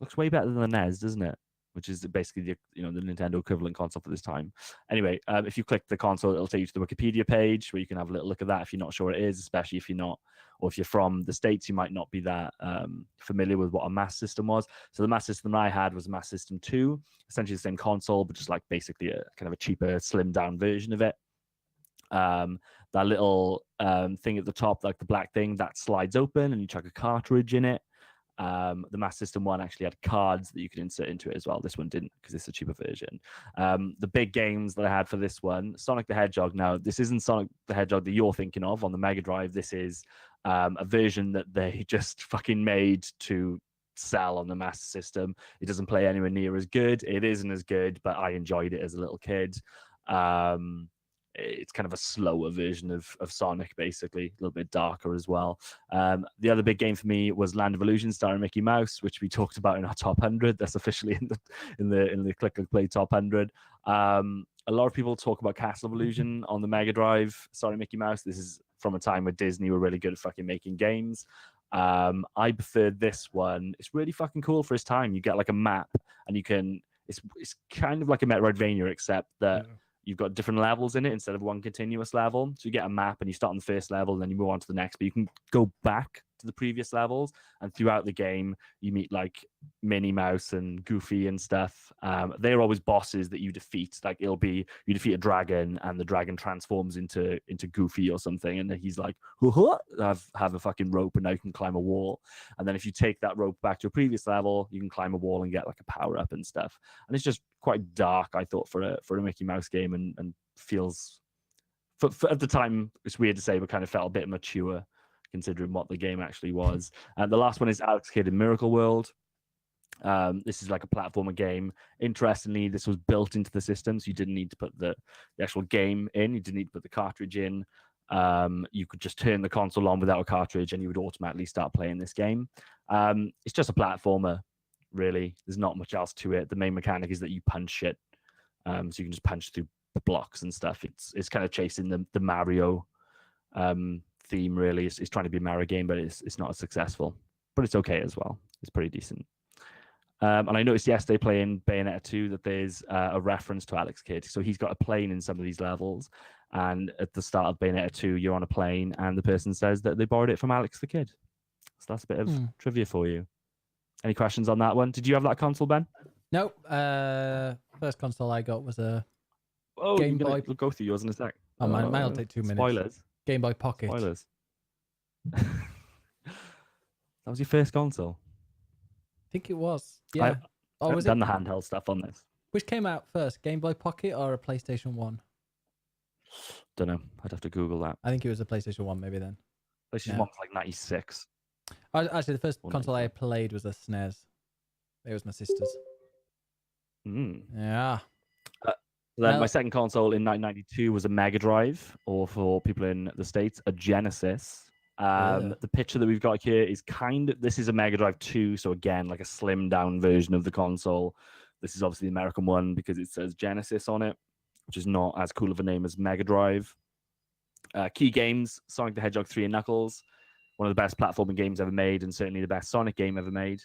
Looks way better than the NES, doesn't it? Which is basically the Nintendo equivalent console for this time. Anyway, if you click the console, it'll take you to the Wikipedia page where you can have a little look at that if you're not sure what it is, especially if you're not, or if you're from the States, you might not be that familiar with what a Master System was. So the Master System I had was a Master System 2, essentially the same console, but just like basically a kind of a cheaper, slimmed down version of it. That little thing at the top, like the black thing, that slides open and you chuck a cartridge in it. The Master System 1 actually had cards that you could insert into it as well. This one didn't, because it's a cheaper version. The big games that I had for this one, Sonic the Hedgehog. Now, this isn't Sonic the Hedgehog that you're thinking of on the Mega Drive. This is a version that they just fucking made to sell on the Master System. It doesn't play anywhere near as good. It isn't as good, but I enjoyed it as a little kid. It's kind of a slower version of Sonic, basically, a little bit darker as well. The other big game for me was Land of Illusion starring Mickey Mouse, which we talked about in our top 100. That's officially in the Click Play top 100. A lot of people talk about Castle of Illusion on the Mega Drive starring Mickey Mouse. This is from a time where Disney were really good at fucking making games. I preferred this one. It's really fucking cool for its time. You get like a map, and you can. It's kind of like a Metroidvania, except that. Yeah. You've got different levels in it instead of one continuous level. So you get a map and you start on the first level and then you move on to the next. But you can go back to to the previous levels. And throughout the game, you meet like Minnie Mouse and Goofy and stuff. They're always bosses that you defeat. Like it'll be you defeat a dragon, and the dragon transforms into Goofy or something, and then he's like, have a fucking rope, and now you can climb a wall. And then if you take that rope back to a previous level, you can climb a wall and get like a power up and stuff. And it's just quite dark, I thought, for a Mickey Mouse game, and feels for at the time, it's weird to say, but kind of felt a bit mature considering what the game actually was. And the last one is Alex Kidd in Miracle World. This is like a platformer game. Interestingly, this was built into the system, so you didn't need to put the actual game in. You didn't need to put the cartridge in. You could just turn the console on without a cartridge, and you would automatically start playing this game. It's just a platformer, really. There's not much else to it. The main mechanic is that you punch shit, so you can just punch through blocks and stuff. It's kind of chasing the Mario theme, really. It's trying to be a Mario game, but it's not as successful. But it's okay as well. It's pretty decent. And I noticed yesterday playing Bayonetta 2 that there's a reference to Alex Kidd. So he's got a plane in some of these levels. And at the start of Bayonetta 2, you're on a plane, and the person says that they borrowed it from Alex the Kid. So that's a bit of trivia for you. Any questions on that one? Did you have that console, Ben? Nope. First console I got was a Oh, Game Boy. We'll go through yours in a sec. Oh, mine'll take 2 minutes. Spoilers. Game Boy Pocket. Spoilers. That was your first console. I think it was. Yeah. I haven't done the handheld stuff on this. Which came out first, Game Boy Pocket or a PlayStation 1? Don't know. I'd have to Google that. I think it was a PlayStation 1 maybe then. PlayStation 1 was like 96. Actually, the first Or console I played was a SNES. It was my sister's. Yeah. Then my second console in 1992 was a Mega Drive, or for people in the States, a Genesis. The picture that we've got here is this is a Mega Drive 2, so again, like a slimmed down version of the console. This is obviously the American one because it says Genesis on it, which is not as cool of a name as Mega Drive. Key games: Sonic the Hedgehog 3 and Knuckles, one of the best platforming games ever made, and certainly the best Sonic game ever made.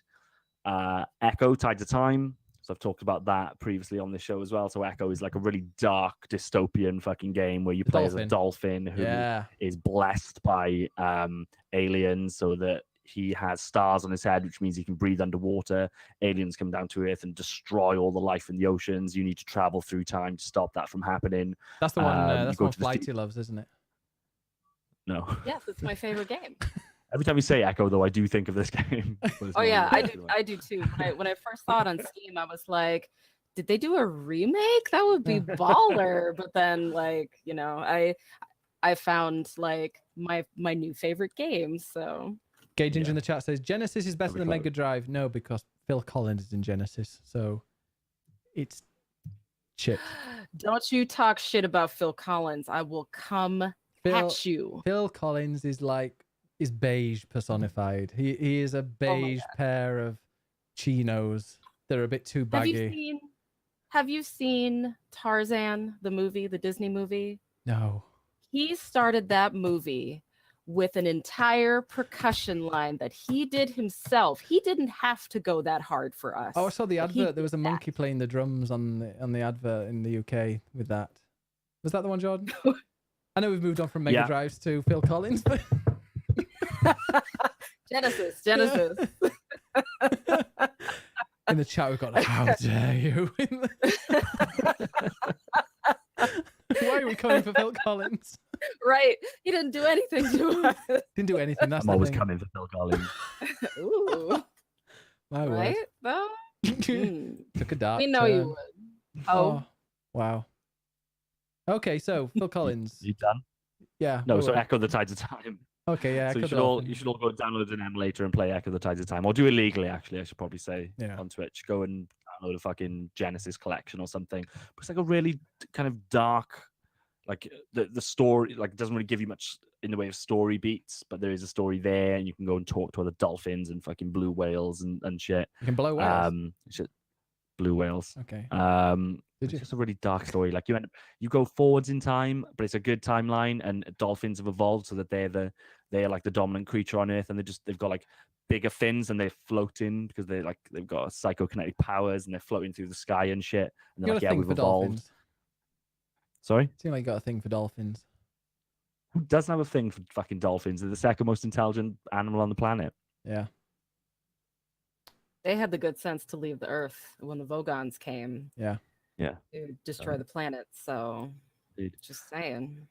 Echo: Tides of Time. So I've talked about that previously on this show as well. So Echo is like a really dark dystopian fucking game where you play as a dolphin who is blessed by aliens, so that he has stars on his head, which means he can breathe underwater. Aliens come down to Earth and destroy all the life in the oceans. You need to travel through time to stop that from happening. That's the one. That's the one Flighty loves, isn't it? No. Yes, it's my favorite game. Every time you say Echo, though, I do think of this game. Oh yeah, I do too. When I first saw it on Steam, I was like, did they do a remake? That would be baller. But then, like, you know, I found like my new favorite game. So Gage in the chat says Genesis is better than Mega Drive. No, because Phil Collins is in Genesis, so it's shit. Don't you talk shit about Phil Collins. I will come at you. Phil Collins is beige personified. He is a beige pair of chinos. They're a bit too baggy. Have you seen Tarzan, the movie, the Disney movie? No. He started that movie with an entire percussion line that he did himself. He didn't have to go that hard for us. Oh, I saw the advert. There was a monkey playing the drums on the advert in the UK with that. Was that the one, Jordan? I know we've moved on from Mega Drives to Phil Collins, but Genesis. In the chat, we've got how dare you? Why are we coming for Phil Collins? Right, he didn't do anything to us. Didn't do anything. That's I'm always coming for Phil Collins. Ooh, my right word. Though. Took a dark. We know turn. you would. Oh, wow. Okay, so Phil Collins. You done? Yeah. No, so Echo the Tides of Time. Okay, yeah. So you should all go download an emulator and play Echo the Tides of Time, or do it legally. Actually, I should probably say on Twitch. Go and download a fucking Genesis collection or something. But it's like a really kind of dark, like the story. Like it doesn't really give you much in the way of story beats, but there is a story there, and you can go and talk to other dolphins and fucking blue whales and shit. You can blow whales. Blue whales. Okay. It's just a really dark story. Like you go forwards in time, but it's a good timeline, and dolphins have evolved so that they're like the dominant creature on Earth, and they've got like bigger fins and they're floating because they've got psychokinetic powers and they're floating through the sky and shit. And they're like, yeah, we've evolved. Dolphins. Sorry? Seems like you got a thing for dolphins. Who doesn't have a thing for fucking dolphins? They're the second most intelligent animal on the planet. Yeah. They had the good sense to leave the Earth when the Vogons came Yeah. to destroy the planet. So, Indeed. just saying.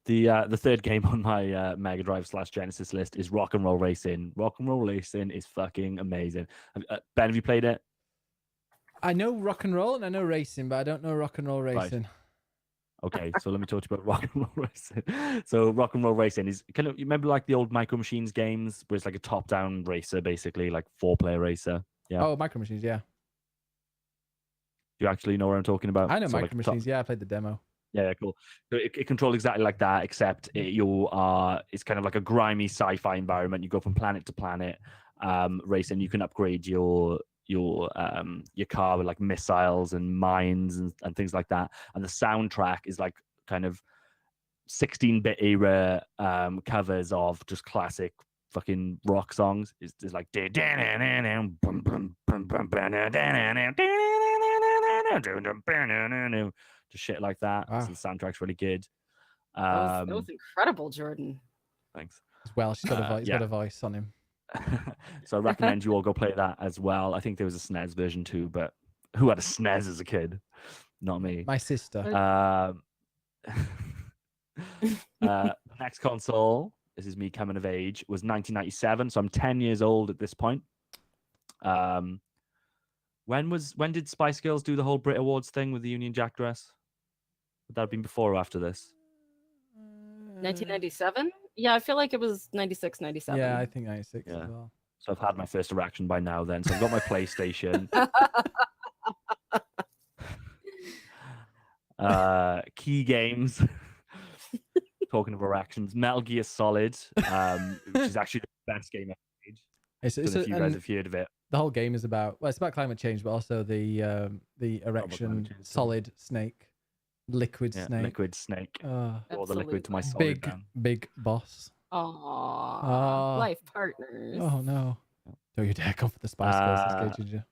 The third game on my Mega Drive / Genesis list is Rock and Roll Racing. Rock and Roll Racing is fucking amazing. Ben, have you played it? I know rock and roll and I know racing, but I don't know rock and roll racing. Okay, so let me talk to you about Rock and Roll Racing. So Rock and Roll Racing is you remember like the old Micro Machines games where it's like a top-down racer, basically like 4-player racer. Yeah. Oh, Micro Machines, yeah. Do you actually know what I'm talking about? I know So, Micro Machines. Yeah, I played the demo. Yeah, cool. So it controls exactly like that, except it's kind of like a grimy sci-fi environment. You go from planet to planet, racing. You can upgrade your car with like missiles and mines and things like that. And the soundtrack is like kind of 16-bit era covers of just classic fucking rock songs. It's like just shit like that. Wow. So the soundtrack's really good. That was incredible, Jordan. Thanks. As well, she's got a voice. He's got a voice on him. So I recommend you all go play that as well. I think there was a SNES version too, but who had a SNES as a kid? Not me. My sister. Next console, this is me coming of age, was 1997. So I'm 10 years old at this point. When did Spice Girls do the whole Brit Awards thing with the Union Jack dress? Would that have been before or after this? 1997? Yeah, I feel like it was 96, 97. Yeah, I think 96 Yeah. as well. So I've had my first erection by now then. So I've got my PlayStation. Key games. Talking of erections, Metal Gear Solid, which is actually the best game ever made. Don't know if you guys have heard of it. The whole game is about it's about climate change, but also the erection change, solid snake, liquid snake. Liquid snake. Or the liquid to my solid. Big boss. Aww, life partners. Oh no! Don't you dare come for the Spice Girls, SK Ginger.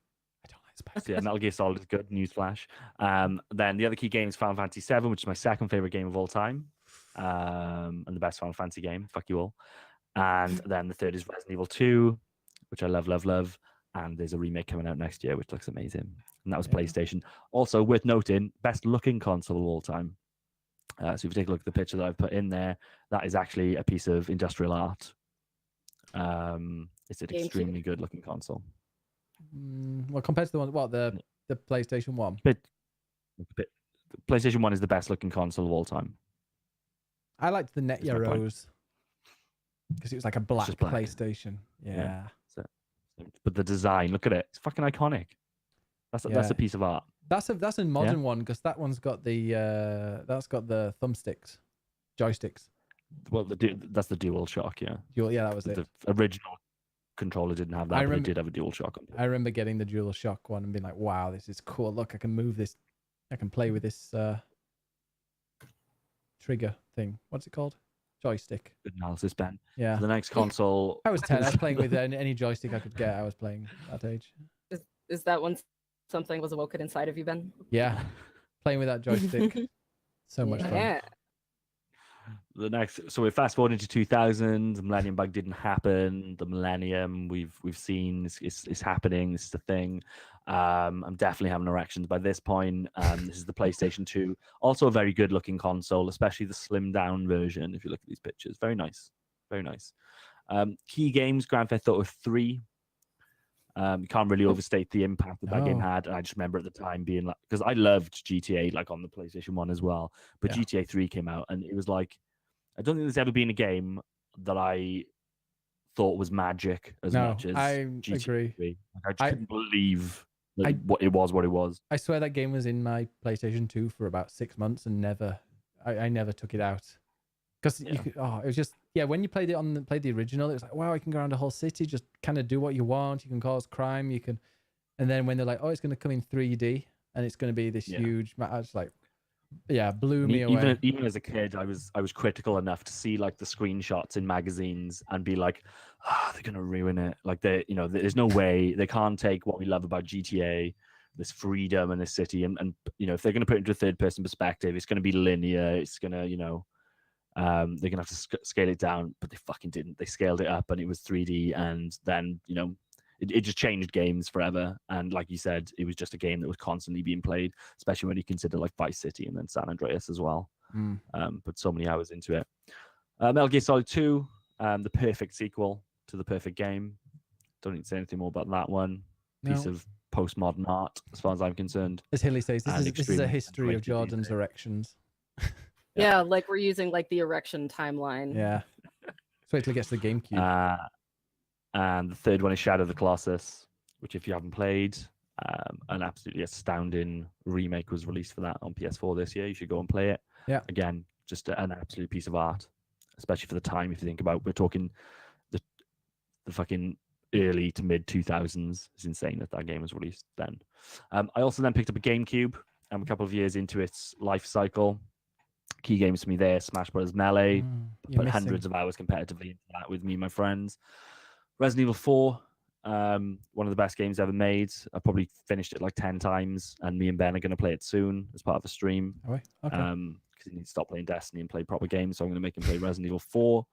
I don't like Spice Girls. Yeah, Metal Gear Solid is good. Newsflash. Then the other key game is Final Fantasy VII, which is my second favorite game of all time, and the best Final Fantasy game. Fuck you all. And then the third is Resident Evil 2, which I love, love, love. And there's a remake coming out next year, which looks amazing. And that was PlayStation. Also, worth noting, best looking console of all time. So if you take a look at the picture that I've put in there, that is actually a piece of industrial art. It's an extremely good looking console. Well, compared to the one, the PlayStation 1? PlayStation 1 is the best looking console of all time. I liked the Net Rose because it was like a black PlayStation. Yeah. But the design, look at it. It's fucking iconic. That's a piece of art. That's a modern one because that one's got the thumbsticks, joysticks. Well, that's the Dual Shock, yeah. Yeah, that was it. The original controller didn't have that, but it did have a Dual Shock. I remember getting the Dual Shock one and being like, "Wow, this is cool! Look, I can move this. I can play with this trigger thing. What's it called? Joystick." Good analysis, Ben. Yeah. So the next console. I was 10. I was playing with any joystick I could get. I was playing at that age. Is that when something was awoken inside of you, Ben? Yeah, playing with that joystick. So much fun. Yeah. The next, so we're fast forwarding to 2000. The Millennium Bug didn't happen. The Millennium we've seen is happening. This is the thing. I'm definitely having erections by this point. This is the PlayStation 2. Also a very good looking console, especially the slimmed down version. If you look at these pictures, very nice, very nice. Key games: Grand Theft Auto 3. You can't really overstate the impact that game had. And I just remember at the time being like, because I loved GTA like on the PlayStation 1 as well, but GTA 3 came out and it was like, I don't think there's ever been a game that I thought was magic as much as GTA agree. 3. Like, I just couldn't believe what it was. I swear that game was in my PlayStation 2 for about 6 months and I never took it out. Because it was just when you played the original, it was like, wow, you can go around the whole city, just kind of do what you want. You can cause crime, and then when they're like, oh, it's going to come in 3D and it's going to be this huge, I was like, blew me away. Even as a kid, I was critical enough to see like the screenshots in magazines and be like, they're going to ruin it. Like there's no way they can't take what we love about GTA, this freedom in this city, and if they're going to put it into a third person perspective, it's going to be linear. It's going to They're gonna have to scale it down, but they fucking didn't. They scaled it up, and it was 3D, and then it just changed games forever. And like you said, it was just a game that was constantly being played, especially when you consider like Vice City and then San Andreas as well. Put so many hours into it. Metal Gear Solid 2, the perfect sequel to the perfect game. Don't need to say anything more about that one. Piece of postmodern art, as far as I'm concerned. As Hilly says, this is a extremely history of underrated these Jordan's days. erections. Yeah, like we're using like the erection timeline. Yeah. Let's wait till it gets to the GameCube. And the third one is Shadow of the Colossus, which if you haven't played, an absolutely astounding remake was released for that on PS4 this year. You should go and play it. Yeah. Again, just an absolute piece of art, especially for the time. If you think about, we're talking the fucking early to mid 2000s. It's insane that game was released then. I also then picked up a GameCube. I'm a couple of years into its life cycle. Key games for me there: Smash Bros. Melee. Put hundreds of hours competitively into that with me and my friends. Resident Evil 4, one of the best games ever made. I probably finished it like 10 times, and me and Ben are going to play it soon as part of a stream. Oh, okay. Because he needs to stop playing Destiny and play proper games, so I'm going to make him play Resident Evil 4.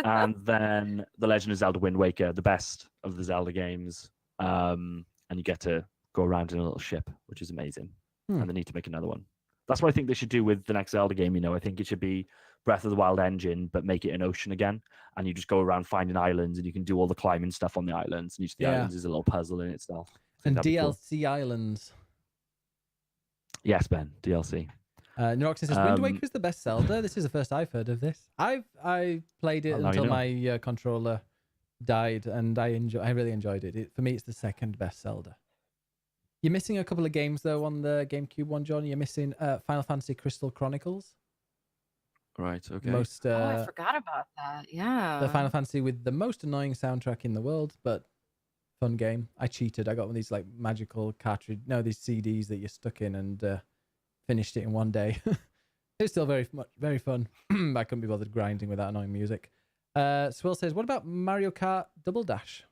And then The Legend of Zelda Wind Waker, the best of the Zelda games. And you get to go around in a little ship, which is amazing. And they need to make another one. That's what I think they should do with the next Zelda game. I think it should be Breath of the Wild engine, but make it an ocean again. And you just go around finding islands, and you can do all the climbing stuff on the islands. And each of the islands is a little puzzle in itself. And DLC islands. Yes, Ben, DLC. Neuroxin says Wind Waker is the best Zelda. This is the first I've heard of this. I played it until my controller died, and I really enjoyed it. For me, it's the second best Zelda. You're missing a couple of games though on the GameCube one, John. You're missing Final Fantasy Crystal Chronicles. Right. Okay. I forgot about that. Yeah. The Final Fantasy with the most annoying soundtrack in the world, but fun game. I cheated. I got one of these like magical cartridge, these CDs that you're stuck in, and finished it in one day. It's still very fun. I couldn't be bothered grinding with that annoying music. Swill says, "What about Mario Kart Double Dash?"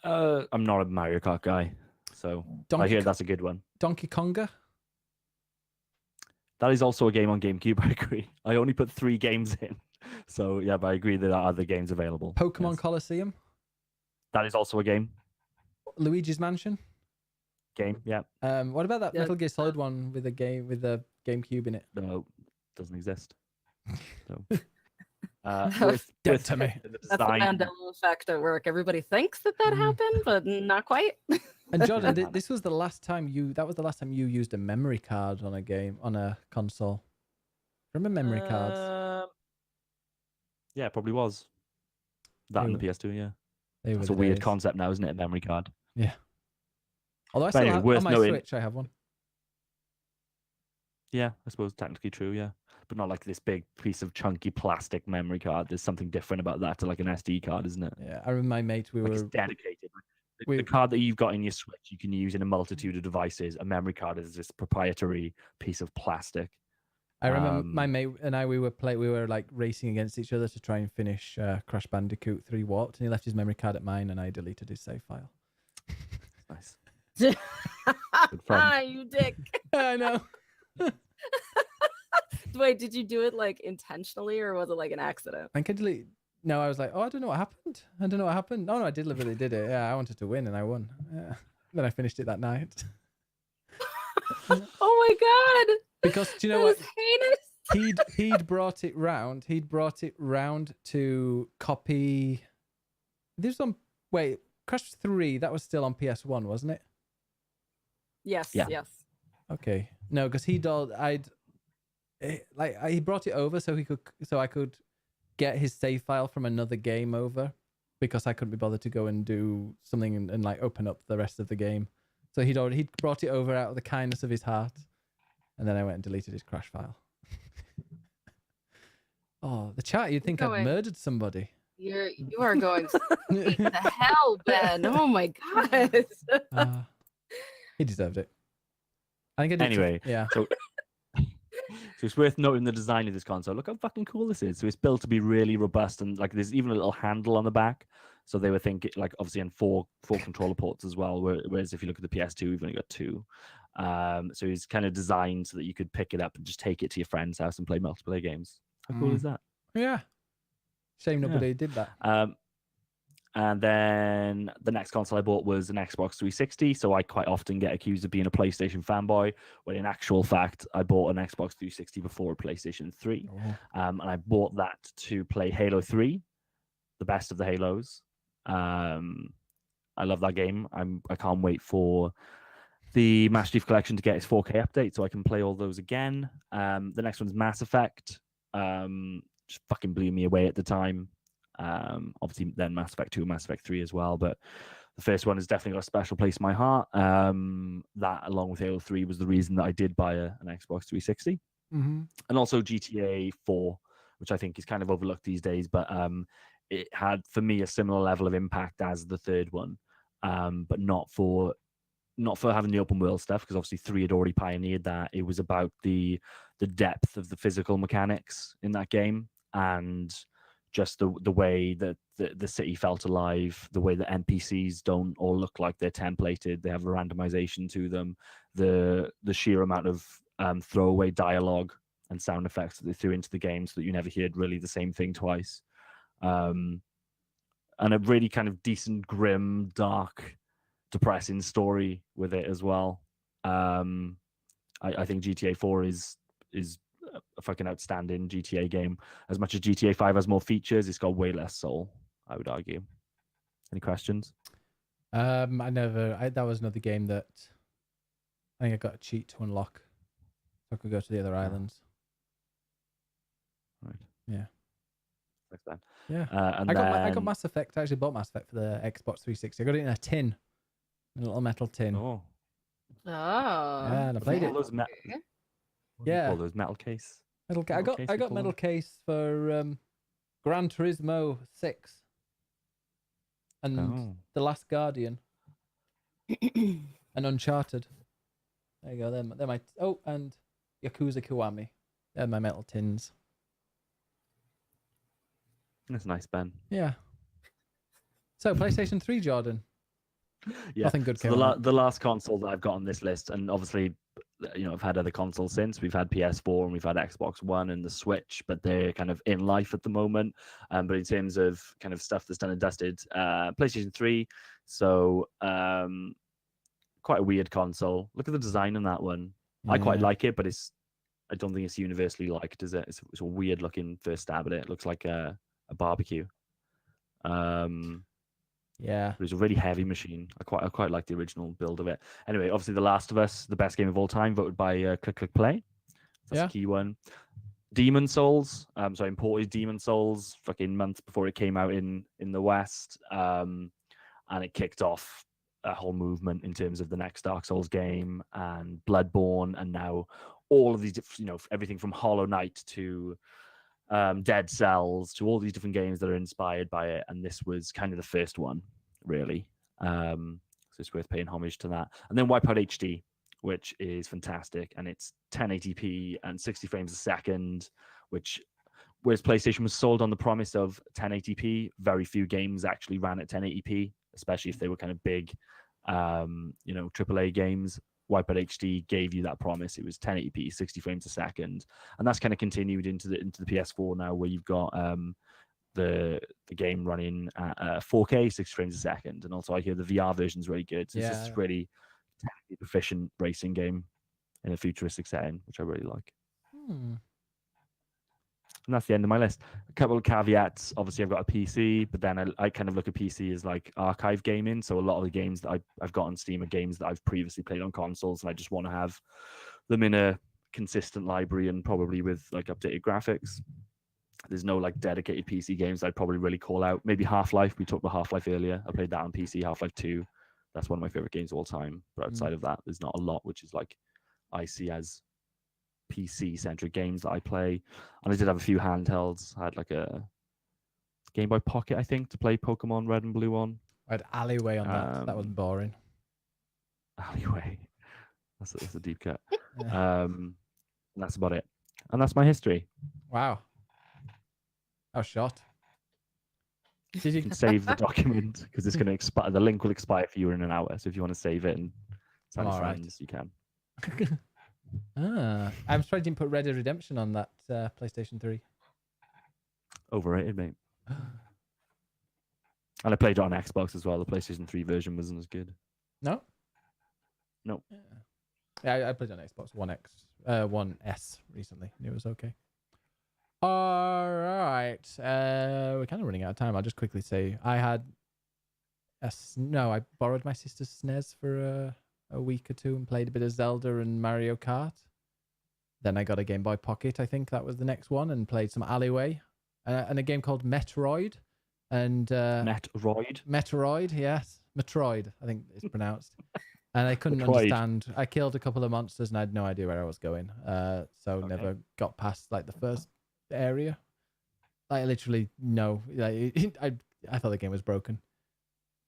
I'm not a Mario Kart guy, so I hear that's a good one. Donkey Konga. That is also a game on GameCube. I agree. I only put 3 games in, so yeah, but I agree there are other games available. Pokemon Colosseum. That is also a game. Luigi's Mansion. Game, yeah. What about that Metal Gear Solid one with the GameCube in it? No, doesn't exist. So. Dead to me. That's the Mandela effect at work. Everybody thinks that happened, but not quite. And Jordan, this was the last time you used a memory card on a console. Remember memory cards? Yeah, it probably was. That and the PS2, yeah. It's a weird concept now, isn't it? A memory card. Yeah. Although I still have on my Switch, I have one. Yeah, I suppose technically true, yeah. But not like this big piece of chunky plastic memory card. There's something different about that to like an SD card, isn't it? Yeah, I remember my mate, it's dedicated. The card that you've got in your Switch, you can use in a multitude of devices. A memory card is this proprietary piece of plastic. I remember my mate and I, we were like racing against each other to try and finish Crash Bandicoot 3 Warped, and he left his memory card at mine, and I deleted his save file. Nice. You dick. I know. Wait, did you do it like intentionally, or was it like an accident? I could delete. No, I was like, I don't know what happened. No, I deliberately did it. Yeah, I wanted to win, and I won. Yeah. Then I finished it that night. Oh my god! Because do you know what? Heinous. He'd brought it round. He'd brought it round to copy. This was on Crash 3. That was still on PS1, wasn't it? Yes. Yeah. Yes. Okay. No, because he brought it over so I could get his save file from another game over, because I couldn't be bothered to go and do something and like open up the rest of the game. So he'd brought it over out of the kindness of his heart, and then I went and deleted his Crash file. Oh, the chat! You'd think I'd murdered somebody. You are going straight to hell, Ben. Oh my god. He deserved it. I think I did. Anyway, yeah. So it's worth noting the design of this console. Look how fucking cool this is. So it's built to be really robust, and like there's even a little handle on the back. So they were thinking, like, obviously, in four controller ports as well. Whereas if you look at the PS2, we've only got 2. So it's kind of designed so that you could pick it up and just take it to your friend's house and play multiplayer games. How cool is that? Yeah. Shame nobody did that. And then the next console I bought was an Xbox 360. So I quite often get accused of being a PlayStation fanboy, when in actual fact, I bought an Xbox 360 before a PlayStation 3. Oh. And I bought that to play Halo 3, the best of the Halos. I love that game. I can't wait for the Master Chief Collection to get its 4K update so I can play all those again. The next one's Mass Effect. Just fucking blew me away at the time. Obviously then Mass Effect 2 and Mass Effect 3 as well, but the first one has definitely got a special place in my heart. That, along with Halo 3, was the reason that I did buy an Xbox 360. Mm-hmm. And also GTA 4, which I think is kind of overlooked these days, but it had, for me, a similar level of impact as the third one, but not for having the open world stuff, because obviously 3 had already pioneered that. It was about the depth of the physical mechanics in that game, and just the way that the city felt alive, the way that NPCs don't all look like they're templated, they have a randomization to them, the sheer amount of throwaway dialogue and sound effects that they threw into the game so that you never heard really the same thing twice. And a really kind of decent, grim, dark, depressing story with it as well. I think GTA 4 is a fucking outstanding GTA game. As much as GTA 5 has more features, it's got way less soul, I would argue. Any questions? That was another game that I think I got a cheat to unlock, so I could go to the other islands. Right. Yeah. Like that. Yeah. And I got Mass Effect. I actually bought Mass Effect for the Xbox 360. I got it in a tin, a little metal tin. Oh. Yeah, and I played it. Yeah. Those metal case. I got metal them? case for Gran Turismo 6 and The Last Guardian and Uncharted. There you go. They're my and Yakuza Kiwami. They're my metal tins. That's nice, Ben. Yeah. So PlayStation 3, Jordan. Yeah. Nothing good came The last console that I've got on this list, and obviously, I've had other consoles since. We've had PS4 and we've had Xbox One and the Switch, but they're kind of in life at the moment. But in terms of kind of stuff that's done and dusted, PlayStation 3. So quite a weird console. Look at the design on that one. Yeah. I quite like it, but I don't think it's universally liked, is it? It's a weird looking first stab at it. It looks like a barbecue. Yeah. It was a really heavy machine. I quite like the original build of it. Anyway, obviously The Last of Us, the best game of all time, voted by Click Click Play. That's a key one. Demon Souls. So I imported Demon Souls fucking months before it came out in the West. And it kicked off a whole movement in terms of the next Dark Souls game and Bloodborne, and now all of these, everything from Hollow Knight to Dead Cells to all these different games that are inspired by it, and this was kind of the first one, really. So it's worth paying homage to that. And then Wipeout HD, which is fantastic, and it's 1080p and 60 frames a second, whereas PlayStation was sold on the promise of 1080p, very few games actually ran at 1080p, especially if they were kind of big, AAA games. Wipeout HD gave you that promise. It was 1080p, 60 frames a second, and that's kind of continued into the PS4 now, where you've got the game running at 4K, 60 frames a second, and also I hear the VR version is really good. So it's just really technically proficient racing game in a futuristic setting, which I really like. And that's the end of my list. A couple of caveats. Obviously, I've got a PC, but then I kind of look at PC as like archive gaming. So a lot of the games that I've got on Steam are games that I've previously played on consoles, and I just want to have them in a consistent library and probably with like updated graphics. There's no like dedicated PC games I'd probably really call out. Maybe Half-Life. We talked about Half-Life earlier. I played that on PC. Half-Life 2. That's one of my favorite games of all time. But outside of that, there's not a lot which is like I see as PC-centric games that I play. And I did have a few handhelds. I had like a Game Boy Pocket, I think, to play Pokemon Red and Blue on. I had Alleyway on that. That was boring. Alleyway. That's a deep cut. And that's about it. And that's my history. Wow. I was shot. Did you can save the document because it's going to expire. The link will expire for you in an hour. So if you want to save it and tell your friends, you can. I'm surprised you didn't put Red Dead Redemption on that PlayStation 3. Overrated, mate. And I played it on Xbox as well. The PlayStation 3 version wasn't as good. No? No. Yeah, I played it on Xbox One X, One S recently. It was okay. All right. We're kind of running out of time. I'll just quickly say I had I borrowed my sister's SNES for a week or two and played a bit of Zelda and Mario Kart. Then I got a Game Boy Pocket, I think that was the next one, and played some Alleyway and a game called Metroid. And Metroid, yes. Metroid, I think it's pronounced. And I couldn't understand. I killed a couple of monsters and I had no idea where I was going. Never got past like the first area. Like literally no. I thought the game was broken.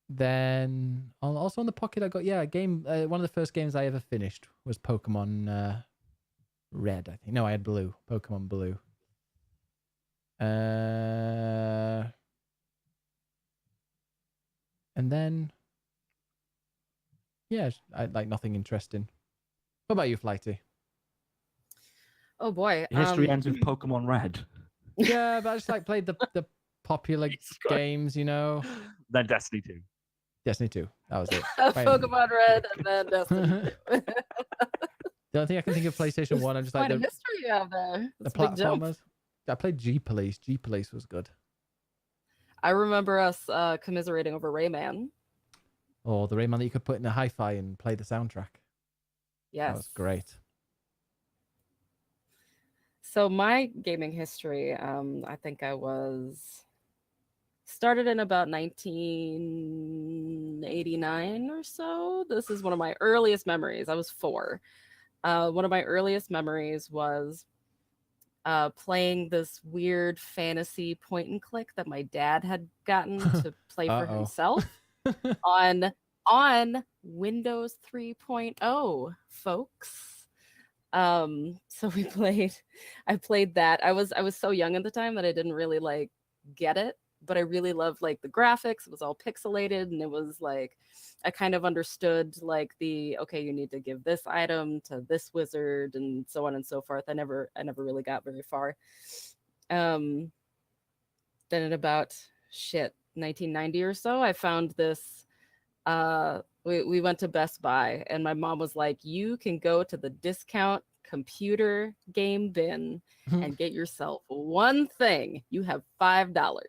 Then also on the Pocket I got a game. One of the first games I ever finished was Pokemon Red. I think no, I had Blue. Pokemon Blue. And then I like nothing interesting. What about you, Flighty? Oh boy. History ends with Pokemon Red. Yeah, but I just like played the popular games, you know. Then Destiny 2. Destiny 2. That was it. Pokemon Red and then Destiny 2. The only thing I can think of PlayStation 1, I'm just like quite a history you have there. the That's a big jump. platformers. I played G Police. G Police was good. I remember us commiserating over Rayman. Or the Rayman that you could put in a hi-fi and play the soundtrack. Yes. That was great. So my gaming history, I think I was started in about 1989 or so. This is one of my earliest memories. I was 4. One of my earliest memories was playing this weird fantasy point and click that my dad had gotten to play for himself on Windows 3.0, folks. So I played that. I was so young at the time that I didn't really like get it, but I really loved like the graphics. It was all pixelated and it was like I kind of understood like okay, you need to give this item to this wizard and so on and so forth. I never really got very far. Then at about 1990 or so, I found this we went to Best Buy and my mom was like, you can go to the discount computer game bin and get yourself one thing. You have $5.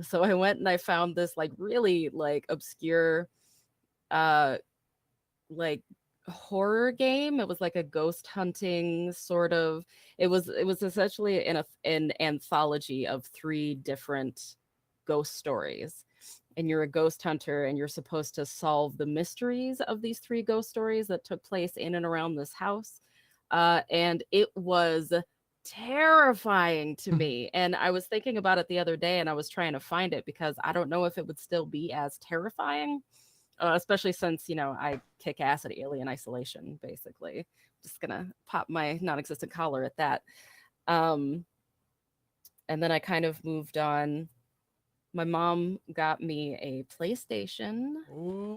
So I went and I found this like really like obscure like horror game. It was like a ghost hunting sort of. It was essentially an anthology of 3 different ghost stories. And you're a ghost hunter and you're supposed to solve the mysteries of these 3 ghost stories that took place in and around this house. And it was terrifying to me. And I was thinking about it the other day and I was trying to find it because I don't know if it would still be as terrifying, especially since, I kick ass at Alien Isolation, basically. Just gonna pop my non-existent collar at that. And then I kind of moved on. My mom got me a PlayStation,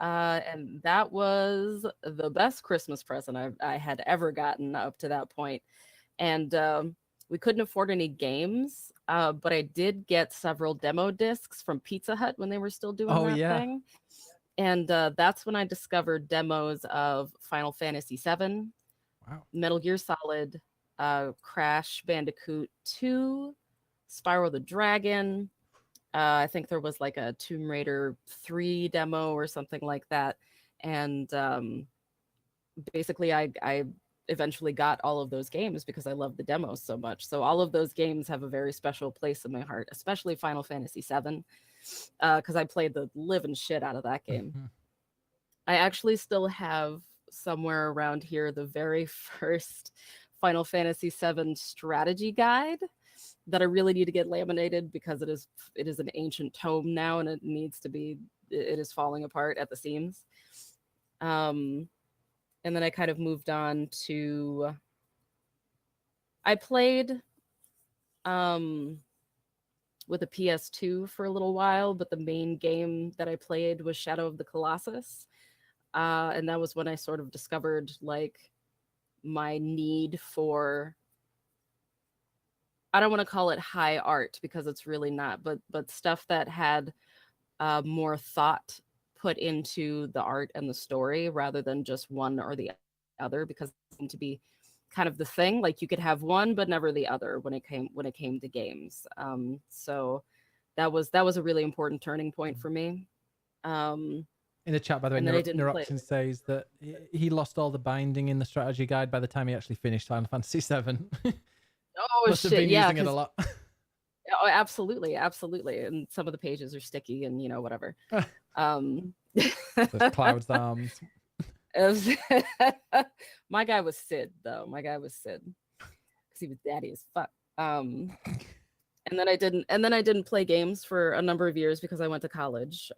and that was the best Christmas present I had ever gotten up to that point. And we couldn't afford any games, but I did get several demo discs from Pizza Hut when they were still doing that thing. And that's when I discovered demos of Final Fantasy VII, Metal Gear Solid, Crash Bandicoot 2, Spyro the Dragon. I think there was like a Tomb Raider 3 demo or something like that. And basically I eventually got all of those games because I love the demos so much. So all of those games have a very special place in my heart, especially Final Fantasy VII, because I played the living shit out of that game. Mm-hmm. I actually still have somewhere around here the very first Final Fantasy VII strategy guide that I really need to get laminated because it is an ancient tome now and it is falling apart at the seams. And then I kind of moved on to, I played with a PS2 for a little while, but the main game that I played was Shadow of the Colossus. And that was when I sort of discovered like my need for, I don't want to call it high art because it's really not, but stuff that had more thought put into the art and the story rather than just one or the other, because it seemed to be kind of the thing. Like you could have one but never the other when it came to games. So that was a really important turning point for me. In the chat, by the way, and then I didn't play Neuroxin it. says that he lost all the binding in the strategy guide by the time he actually finished Final Fantasy VII. Oh Must have shit, been yeah, using it a lot. oh, absolutely, absolutely. And some of the pages are sticky and whatever. There's Cloud's arms. It was- my guy was Sid though. My guy was Sid because he was daddy as fuck. And then I didn't play games for a number of years because I went to college.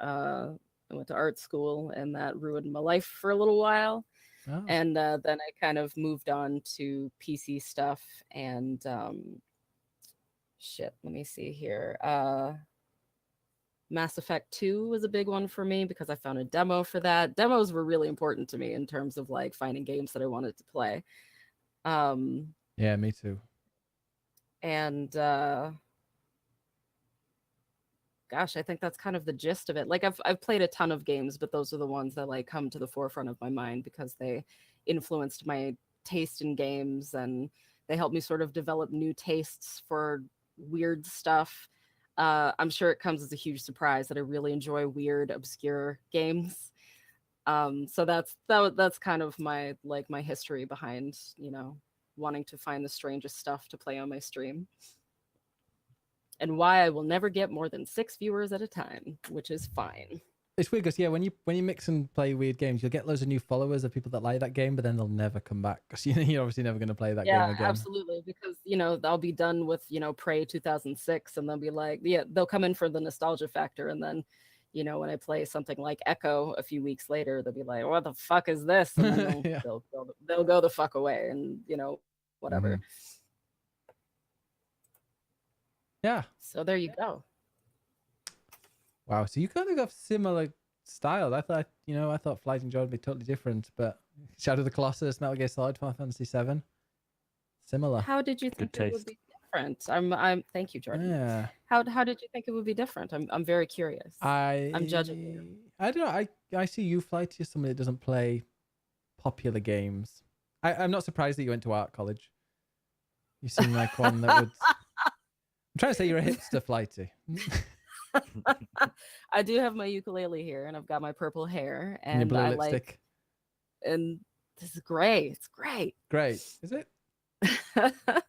I went to art school, and that ruined my life for a little while. Oh. And then I kind of moved on to PC stuff and shit. Let me see here. Mass Effect 2 was a big one for me because I found a demo for that. Demos were really important to me in terms of like finding games that I wanted to play. Yeah, me too. And gosh, I think that's kind of the gist of it. Like I've played a ton of games, but those are the ones that like come to the forefront of my mind because they influenced my taste in games and they helped me sort of develop new tastes for weird stuff. I'm sure it comes as a huge surprise that I really enjoy weird, obscure games. So that's kind of my history behind, wanting to find the strangest stuff to play on my stream. And why I will never get more than 6 viewers at a time, which is fine. It's weird because when you mix and play weird games, you'll get loads of new followers of people that like that game, but then they'll never come back because you're obviously never going to play that game again. Yeah, absolutely. Because I'll be done with Prey 2006, and they'll be like, yeah, they'll come in for the nostalgia factor, and then when I play something like Echo a few weeks later, they'll be like, what the fuck is this? And then Yeah. they'll go the fuck away, and whatever. Mhm. Yeah. So there you go. Wow. So you kind of got similar style. I thought Flight and Joy would be totally different, but Shadow of the Colossus, Metal Gear Solid, Final Fantasy VII, similar. How did you think it would be different? I'm thank you, Jordan. Yeah. How did you think it would be different? I'm very curious. I'm judging you. I don't know. I see you, Flight, as somebody that doesn't play popular games. I'm not surprised that you went to art college. You seem like one that would. I'm trying to say you're a hipster, Flighty. I do have my ukulele here, and I've got my purple hair, And your and blue I lipstick. and this is great. It's great. Great. Is it? I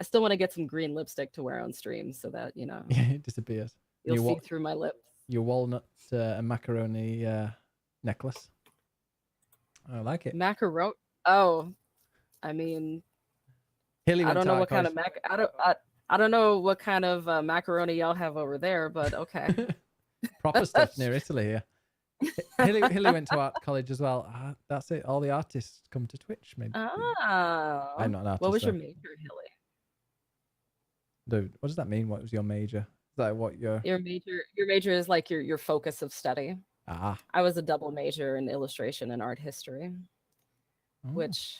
still want to get some green lipstick to wear on stream so that Yeah, it disappears. you'll Your see through my lips. Your walnut and macaroni necklace. I like it. Macaroni. Oh, I mean, Hilly I went don't to know art what kind of college. I don't know what kind of macaroni y'all have over there, but okay. Proper stuff near Italy here. Hilly went to art college as well. That's it. All the artists come to Twitch, maybe. Oh. I'm not an artist. What was your though. major, Hilly? Dude, what does that mean? What was your major? Is that what your Your major is like your focus of study. ah? I was a double major in illustration and art history, Oh. which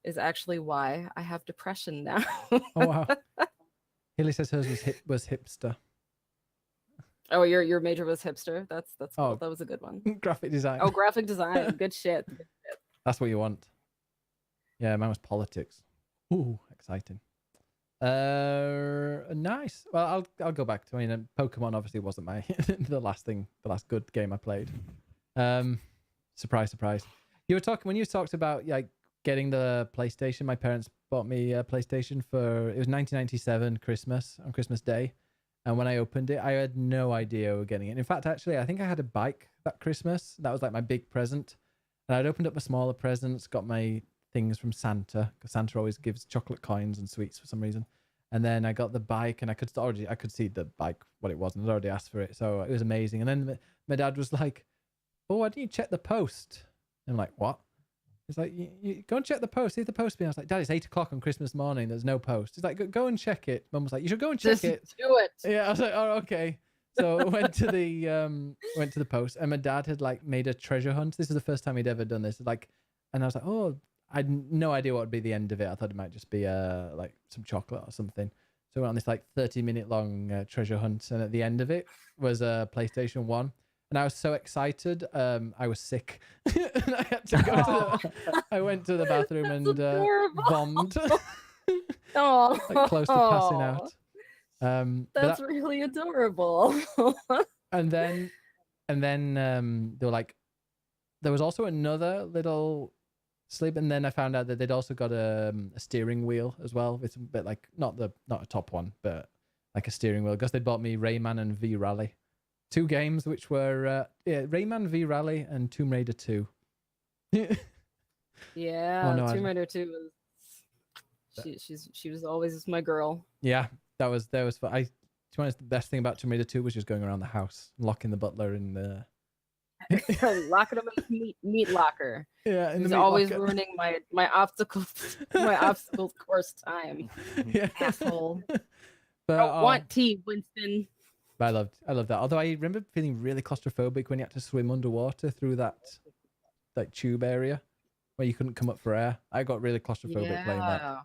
is actually why I have depression now. Oh wow. Hilly says hers was hipster. Oh, your major was hipster. That's cool. Oh. That was a good one. Graphic design. Oh, graphic design. Good shit. That's what you want. Yeah, mine was politics. Ooh, exciting. Nice. Well, I'll go back to. I mean, Pokemon obviously wasn't my the last good game I played. Surprise, surprise. When you talked about like getting the PlayStation. My parents bought me a PlayStation it was 1997 on Christmas Day, and when I opened it, I had no idea we were getting it. In fact, actually, I think I had a bike that Christmas. That was like my big present, and I'd opened up a smaller presents, got my things from Santa because Santa always gives chocolate coins and sweets for some reason. And then I got the bike, and I could see the bike what it was, and I'd already asked for it, so it was amazing. And then my dad was like, "Oh, why didn't you check the post?" And I'm like, "What?" He's like, you go and check the post. See if the post been. I was like, Dad, it's 8 o'clock on Christmas morning. There's no post. He's like, go and check it. Mum was like, you should go and check Just it. do it. Yeah, I was like, oh, okay. So I went to the post, and my dad had like made a treasure hunt. This is the first time he'd ever done this. And I was like, oh, I had no idea what would be the end of it. I thought it might just be like some chocolate or something. So I went on this like 30-minute long treasure hunt, and at the end of it was a PlayStation 1. And I was so excited, I was sick. And I had to go to I went to the bathroom and vommed. Like close to passing out. That's really adorable. And then they were like, there was also another little sleep, and then I found out that they'd also got a steering wheel as well. It's a bit like not a top one, but like a steering wheel, because they bought me Rayman and V Rally, 2 games which were Rayman, V Rally, and Tomb Raider 2. Yeah, Oh, no, Tomb Raider 2 was she was always my girl. Yeah, that was fun. To be honest, the best thing about Tomb Raider 2 was just going around the house, locking the butler in the Locking him in the meat locker. Yeah, he's always ruining my obstacles course time. Yeah, asshole. But, I don't want tea, Winston. I loved that. Although I remember feeling really claustrophobic when you had to swim underwater through that tube area where you couldn't come up for air. I got really claustrophobic playing that.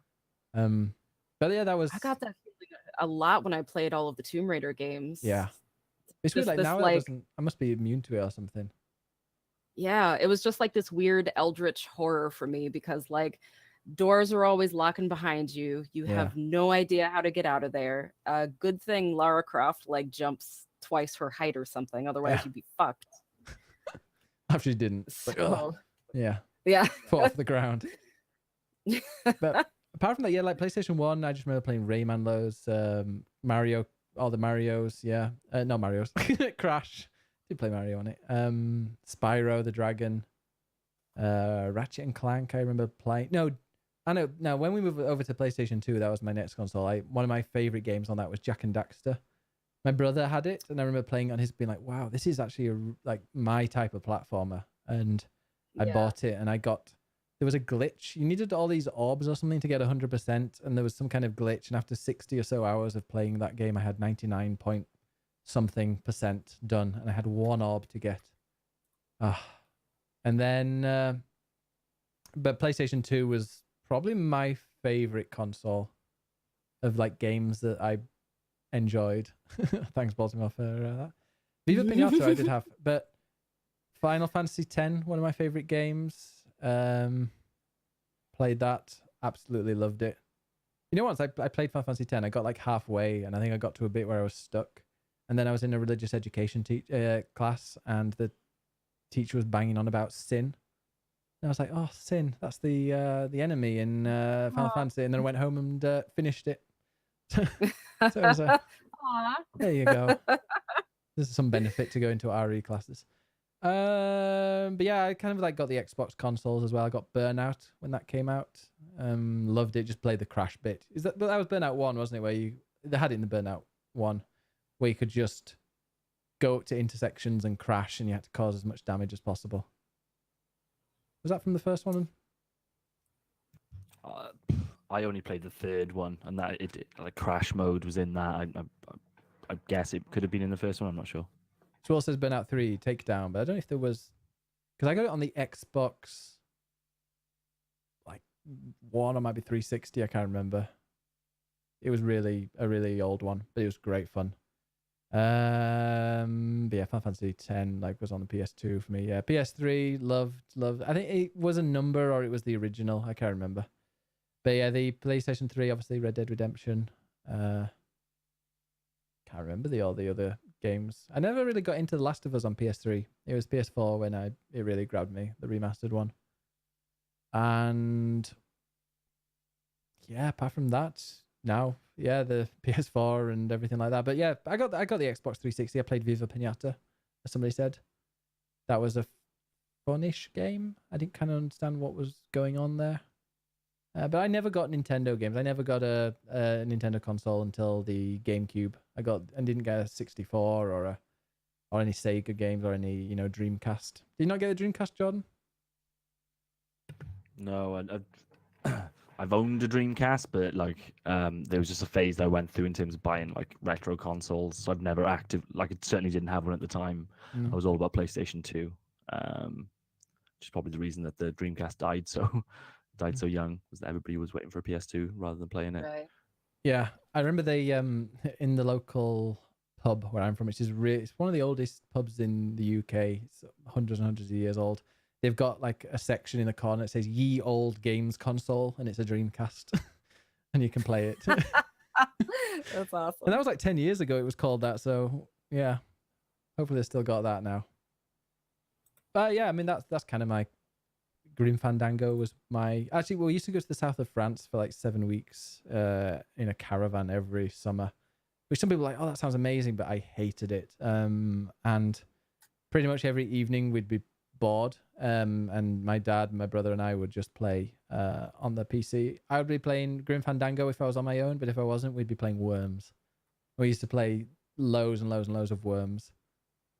But yeah, that was. I got that feeling a lot when I played all of the Tomb Raider games. Yeah. It's weird, like now I must be immune to it or something. Yeah, it was just like this weird eldritch horror for me, because like doors are always locking behind you. You have no idea how to get out of there. Good thing Lara Croft like jumps twice her height or something, otherwise you'd be fucked. Actually didn't. So, yeah. Yeah. Fall off the ground. But apart from that, yeah, like PlayStation 1, I just remember playing Rayman loads, Mario, all the Marios, yeah. No Marios. Crash. Did play Mario on it. Spyro the Dragon. Ratchet and Clank, I remember playing. No, I know. Now, when we moved over to PlayStation 2, that was my next console. One of my favorite games on that was Jak and Daxter. My brother had it, and I remember playing it on his, being like, wow, this is actually like my type of platformer. And I bought it, and there was a glitch. You needed all these orbs or something to get 100%, and there was some kind of glitch. And after 60 or so hours of playing that game, I had 99 point something% done, and I had 1 orb to get. And then, but PlayStation 2 was probably my favorite console of like games that I enjoyed. Thanks, Baltimore, for that. Viva Pinata I did have, but Final Fantasy X, one of my favorite games. Played that, absolutely loved it. You know, once I played Final Fantasy X, I got like halfway, and I think I got to a bit where I was stuck, and then I was in a religious education class, and the teacher was banging on about sin, and I was like, oh, sin, that's the enemy in Final Fantasy. And then I went home and finished it. So it was there you go. There's some benefit to going to RE classes. But yeah, I kind of like got the Xbox consoles as well. I got Burnout when that came out. Loved it. Just played the crash bit. That was Burnout 1, wasn't it? Where they had it in the Burnout 1, where you could just go up to intersections and crash, and you had to cause as much damage as possible. Was that from the first one? I only played the third one, and that like crash mode was in that. I guess it could have been in the first one. I'm not sure. Swirl says Burnout 3 Takedown, but I don't know if there was, because I got it on the Xbox like 1 or maybe 360. I can't remember. It was a really old one, but it was great fun. But yeah, Final Fantasy X like was on the PS2 for me. Yeah, PS3 loved. I think it was a number, or it was the original. I can't remember. But yeah, the PlayStation 3, obviously Red Dead Redemption. Can't remember all the other games. I never really got into The Last of Us on PS3. It was PS4 when it really grabbed me, the remastered one. And yeah, apart from that, now, yeah, the PS4 and everything like that. But yeah, I got the Xbox 360. I played Viva Pinata, as somebody said. That was a funish game. I didn't kind of understand what was going on there. But I never got Nintendo games. I never got a Nintendo console until the GameCube. I didn't get a 64 or any Sega games or any Dreamcast. Did you not get a Dreamcast, Jordan? No, I've owned a Dreamcast, but like there was just a phase that I went through in terms of buying like retro consoles. So I've never I certainly didn't have one at the time. I was all about PlayStation 2, which is probably the reason that the Dreamcast died so died so young was that everybody was waiting for a PS2 rather than playing it. Right. Yeah, I remember they in the local pub where I'm from, which is it's one of the oldest pubs in the UK. It's hundreds and hundreds of years old. They've got like a section in the corner that says "Ye Old Games Console," and it's a Dreamcast, and you can play it. That's awesome. And that was like 10 years ago. It was called that. So yeah, hopefully they still got that now. But yeah, I mean that's kind of my Grim Fandango was my actually. Well, we used to go to the south of France for like 7 weeks in a caravan every summer, which some people are like, oh, that sounds amazing, but I hated it. And pretty much every evening we'd be bored, and my dad, my brother, and I would just play on the PC. I would be playing Grim Fandango if I was on my own, but if I wasn't, we'd be playing Worms. We used to play loads and loads and loads of Worms.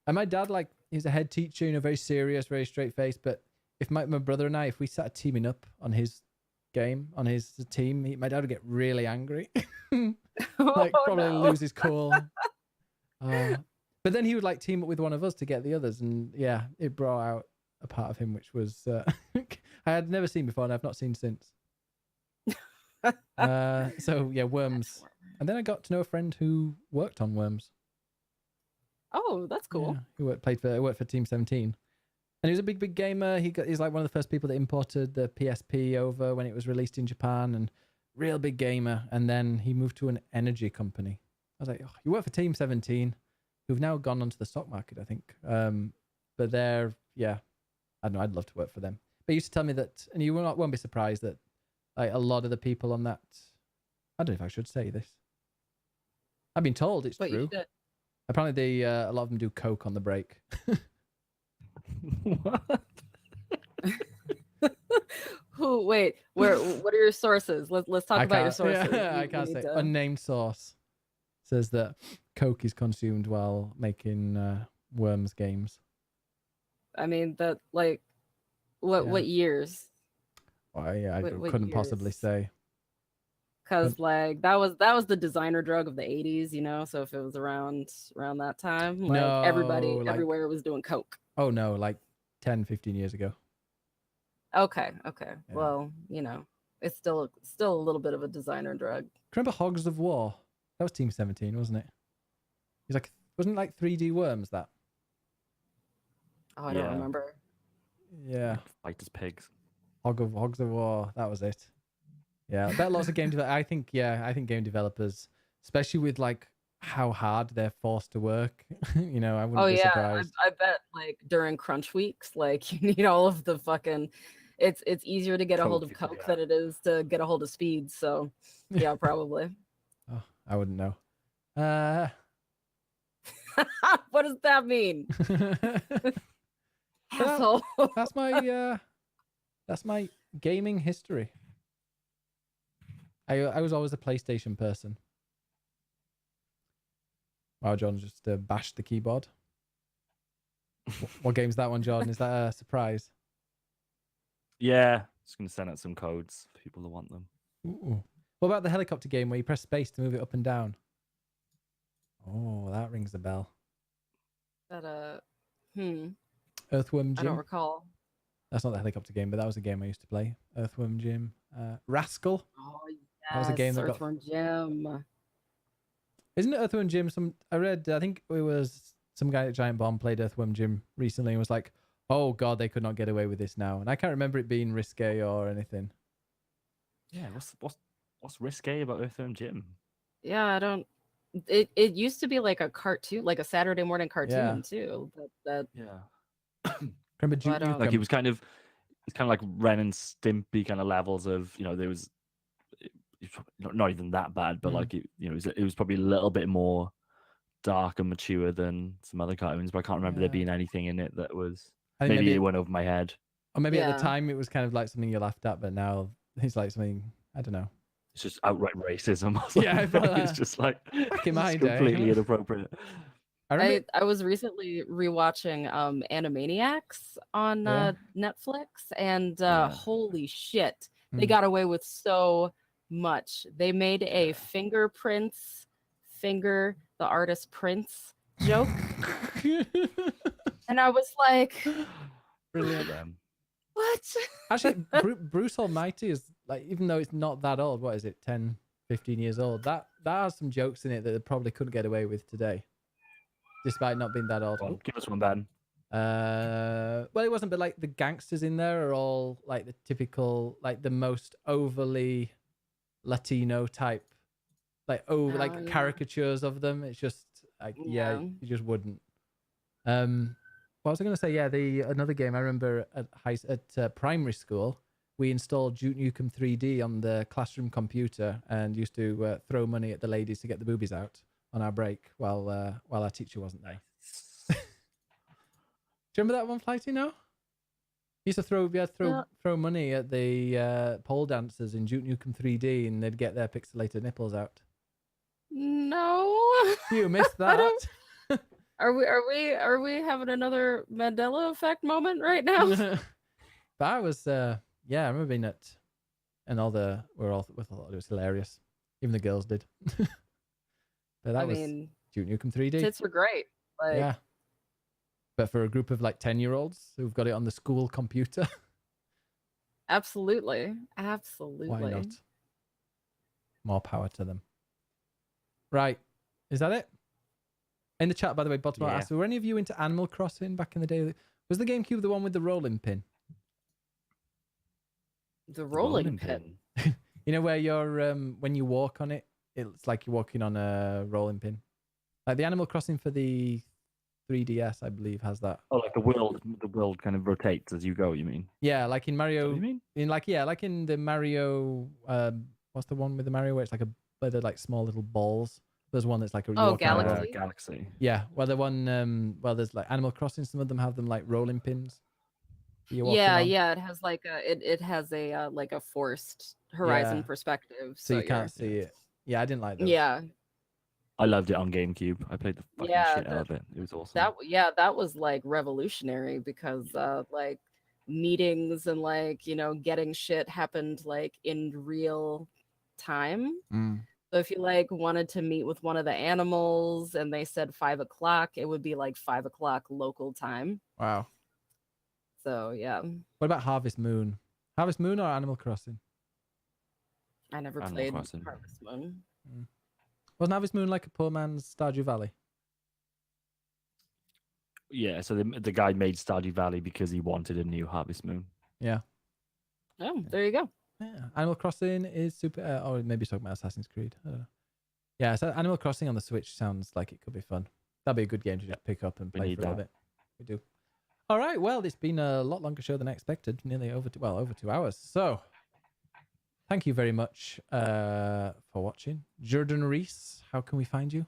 And my dad, like, he's a head teacher, you know, very serious, very straight faced. But if my brother and I, if we started teaming up on his game, on his team, my dad would get really angry. Like, probably lose his cool. But then he would like team up with one of us to get the others, and yeah, it brought out a part of him which was I had never seen before, and I've not seen since. So yeah, Worms, and then I got to know a friend who worked on Worms. Oh, that's cool. Yeah, he worked for Team 17, and he was a big gamer. He's like one of the first people that imported the PSP over when it was released in Japan, and real big gamer. And then he moved to an energy company. I was like, oh, you work for Team 17. Who've now gone onto the stock market, I think. But they're, yeah, I don't know, I'd love to work for them. But he used to tell me that, and you won't be surprised that like a lot of the people on that, I don't know if I should say this. I've been told it's But true. you should. Apparently, a lot of them do coke on the break. What? Who? Wait. Where? What are your sources? Let's talk about your sources. Yeah, You- I you can't need say. to- Unnamed source says that coke is consumed while making Worms games. I mean that like, what years? Oh, yeah, I What couldn't possibly years? say. Because like that was the designer drug of the 80s, you know. So if it was around that time, like No, everybody like- everywhere was doing coke. Oh no, like 10, 15 years ago. Okay. Yeah. Well, you know, it's still a little bit of a designer drug. Remember Hogs of War? That was Team 17, wasn't it? He's like, wasn't it like 3D Worms that? Oh, I don't Yeah. remember. Yeah, Fight as pigs. Hogs of War. That was it. Yeah, I bet lots of game developers. I think game developers, especially with like how hard they're forced to work. You know, I wouldn't Oh be yeah, surprised. I bet like during crunch weeks, like you need all of the fucking. It's easier to get a hold of Coke, coke yeah. than it is to get a hold of speed. So yeah, probably. Oh, I wouldn't know. What does that mean, asshole? that's my gaming history. I was always a PlayStation person. Wow, John just bashed the keyboard. What game's that one, Jordan? Is that a surprise? Yeah, just gonna send out some codes for people that want them. Ooh. What about the helicopter game where you press space to move it up and down? Oh, that rings a bell. That Earthworm I don't Jim. recall. That's not the helicopter game, but that was a game I used to play. Earthworm Jim. Rascal. Oh yes, That was a game that got- Earthworm Jim. Isn't it Earthworm Jim? I think it was some guy at Giant Bomb played Earthworm Jim recently and was like, oh god, they could not get away with this now. And I can't remember it being risque or anything. Yeah, what's risque about Earthworm Jim? Yeah, I don't. It used to be like a cartoon, like a Saturday morning cartoon too. That Yeah, Remember But, Duke like Nukem? it was kind of like Ren and Stimpy kind of levels of, you know, there was not even that bad, but Mm. like it was probably a little bit more dark and mature than some other cartoons. But I can't remember there Yeah. being anything in it that was I think maybe it went over my head. or maybe at Yeah. the time it was kind of like something you laughed at, but now it's like something, I don't know. It's just outright racism. Or Yeah, something. but, It's just like back in my it's day. completely inappropriate. I remember. I was recently rewatching Animaniacs on Yeah. Netflix, and Yeah. holy shit, they Mm. got away with so much. They made a Finger the artist Prince joke, and I was like, Brilliant. Them. What? Actually, Bruce Almighty is like, even though it's not that old, what is it, 10, 15 years old? That has some jokes in it that they probably couldn't get away with today, despite not being that old. Go on, give us one, Ben. Well, it wasn't, but like the gangsters in there are all like the typical, like the most overly Latino type, like Yeah. caricatures of them. It's just like, Yeah. you just wouldn't. What was I going to say? Yeah, another game I remember at primary school, we installed Duke Nukem 3D on the classroom computer and used to throw money at the ladies to get the boobies out on our break while our teacher wasn't there. Do you remember that one, Flighty? No. We used to throw money at the pole dancers in Duke Nukem 3D, and they'd get their pixelated nipples out. No. You missed I that. don't- Are we having another Mandela effect moment right now? But I was, I remember being at, and it was hilarious. Even the girls did. But that was Duke Nukem 3D. Tits were great. Like, Yeah. But for a group of like 10-year-olds who've got it on the school computer. Absolutely. Why not? More power to them. Right. Is that it? In the chat, by the way, Bottom asked, were any of you into Animal Crossing back in the day? Was the GameCube the one with the rolling pin? The rolling pin. You know where you're when you walk on it, it's like you're walking on a rolling pin. Like the Animal Crossing for the 3DS, I believe, has that. Oh, like the world kind of rotates as you go, you mean? Yeah, like in Mario. What do you mean? Like in the Mario. What's the one with the Mario where it's like where they're like small little balls? There's one that's like a Galaxy. Galaxy. Yeah, well, the one there's like Animal Crossing. Some of them have them like rolling pins. Yeah, it has like it has a like a forced horizon perspective, so you can't see it. Yeah, I didn't like those. Yeah, I loved it on GameCube. I played the fucking shit out of it. It was awesome. That was like revolutionary because like meetings and like getting shit happened like in real time. So if you like wanted to meet with one of the animals and they said 5 o'clock, it would be like 5 o'clock local time. Wow. So yeah. What about Harvest Moon? Harvest Moon or Animal Crossing? I never Animal played Crossing. Harvest Moon. Wasn't Harvest Moon like a poor man's Stardew Valley? Yeah, so the guy made Stardew Valley because he wanted a new Harvest Moon. Yeah. Oh, there you go. Yeah. Animal Crossing is super. Or maybe talking about Assassin's Creed. I don't know. Yeah, so Animal Crossing on the Switch sounds like it could be fun. That'd be a good game to just pick up and play for a bit. We do. All right. Well, it's been a lot longer show than I expected. Nearly over 2 hours. So, thank you very much for watching. Jordan Reese, how can we find you?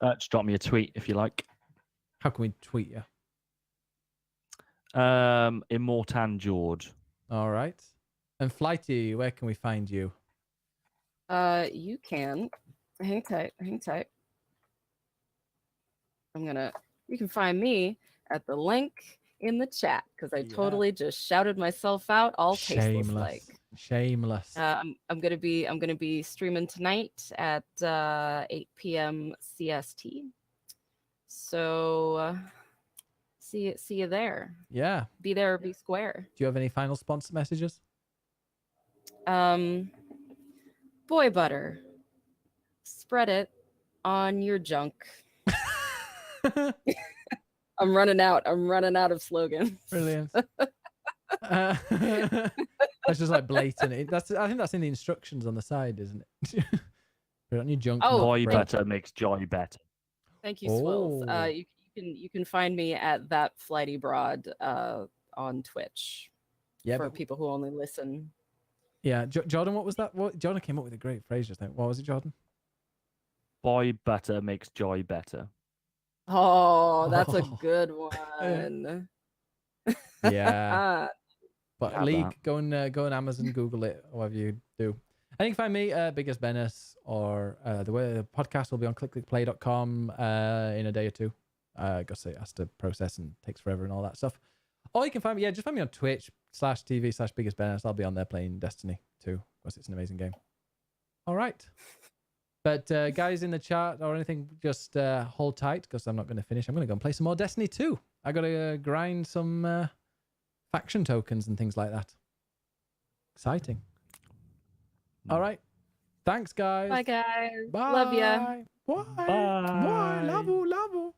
Just drop me a tweet if you like. How can we tweet you? Immortan George. All right. And Flighty, where can we find you? You can hang tight. You can find me at the link in the chat because I totally just shouted myself out all tasteless like. Shameless. I'm gonna be streaming tonight at 8 p.m. CST. So see you there. Yeah. Be there or be square. Do you have any final sponsor messages? Boy butter. Spread it on your junk. I'm running out of slogans. Brilliant. That's just like blatant. I think that's in the instructions on the side, isn't it? Put it on your junk. Boy butter makes joy better. Thank you, Swills. You can find me at that Flighty Broad on Twitch. Yeah, for people who only listen. Yeah, Jordan, what was that? Jordan came up with a great phrase just now. What was it, Jordan? Boy butter makes joy better. Oh, that's a good one. Yeah. But League, go on Amazon, Google it, whatever you do. And you can find me, BiggusBennus, or the podcast will be on clickclickplay.com in a day or two. Because it has to process and takes forever and all that stuff. Or you can find me, just find me on Twitch.tv/BiggusBennus. I'll be on there playing Destiny 2, because it's an amazing game. All right. But guys in the chat or anything, just hold tight, because I'm not going to finish. I'm going to go and play some more Destiny 2. I got to grind some faction tokens and things like that. Exciting. All right. Thanks, guys. Bye, guys. Bye. Love ya. Bye. Bye. Bye. Love you. Love you.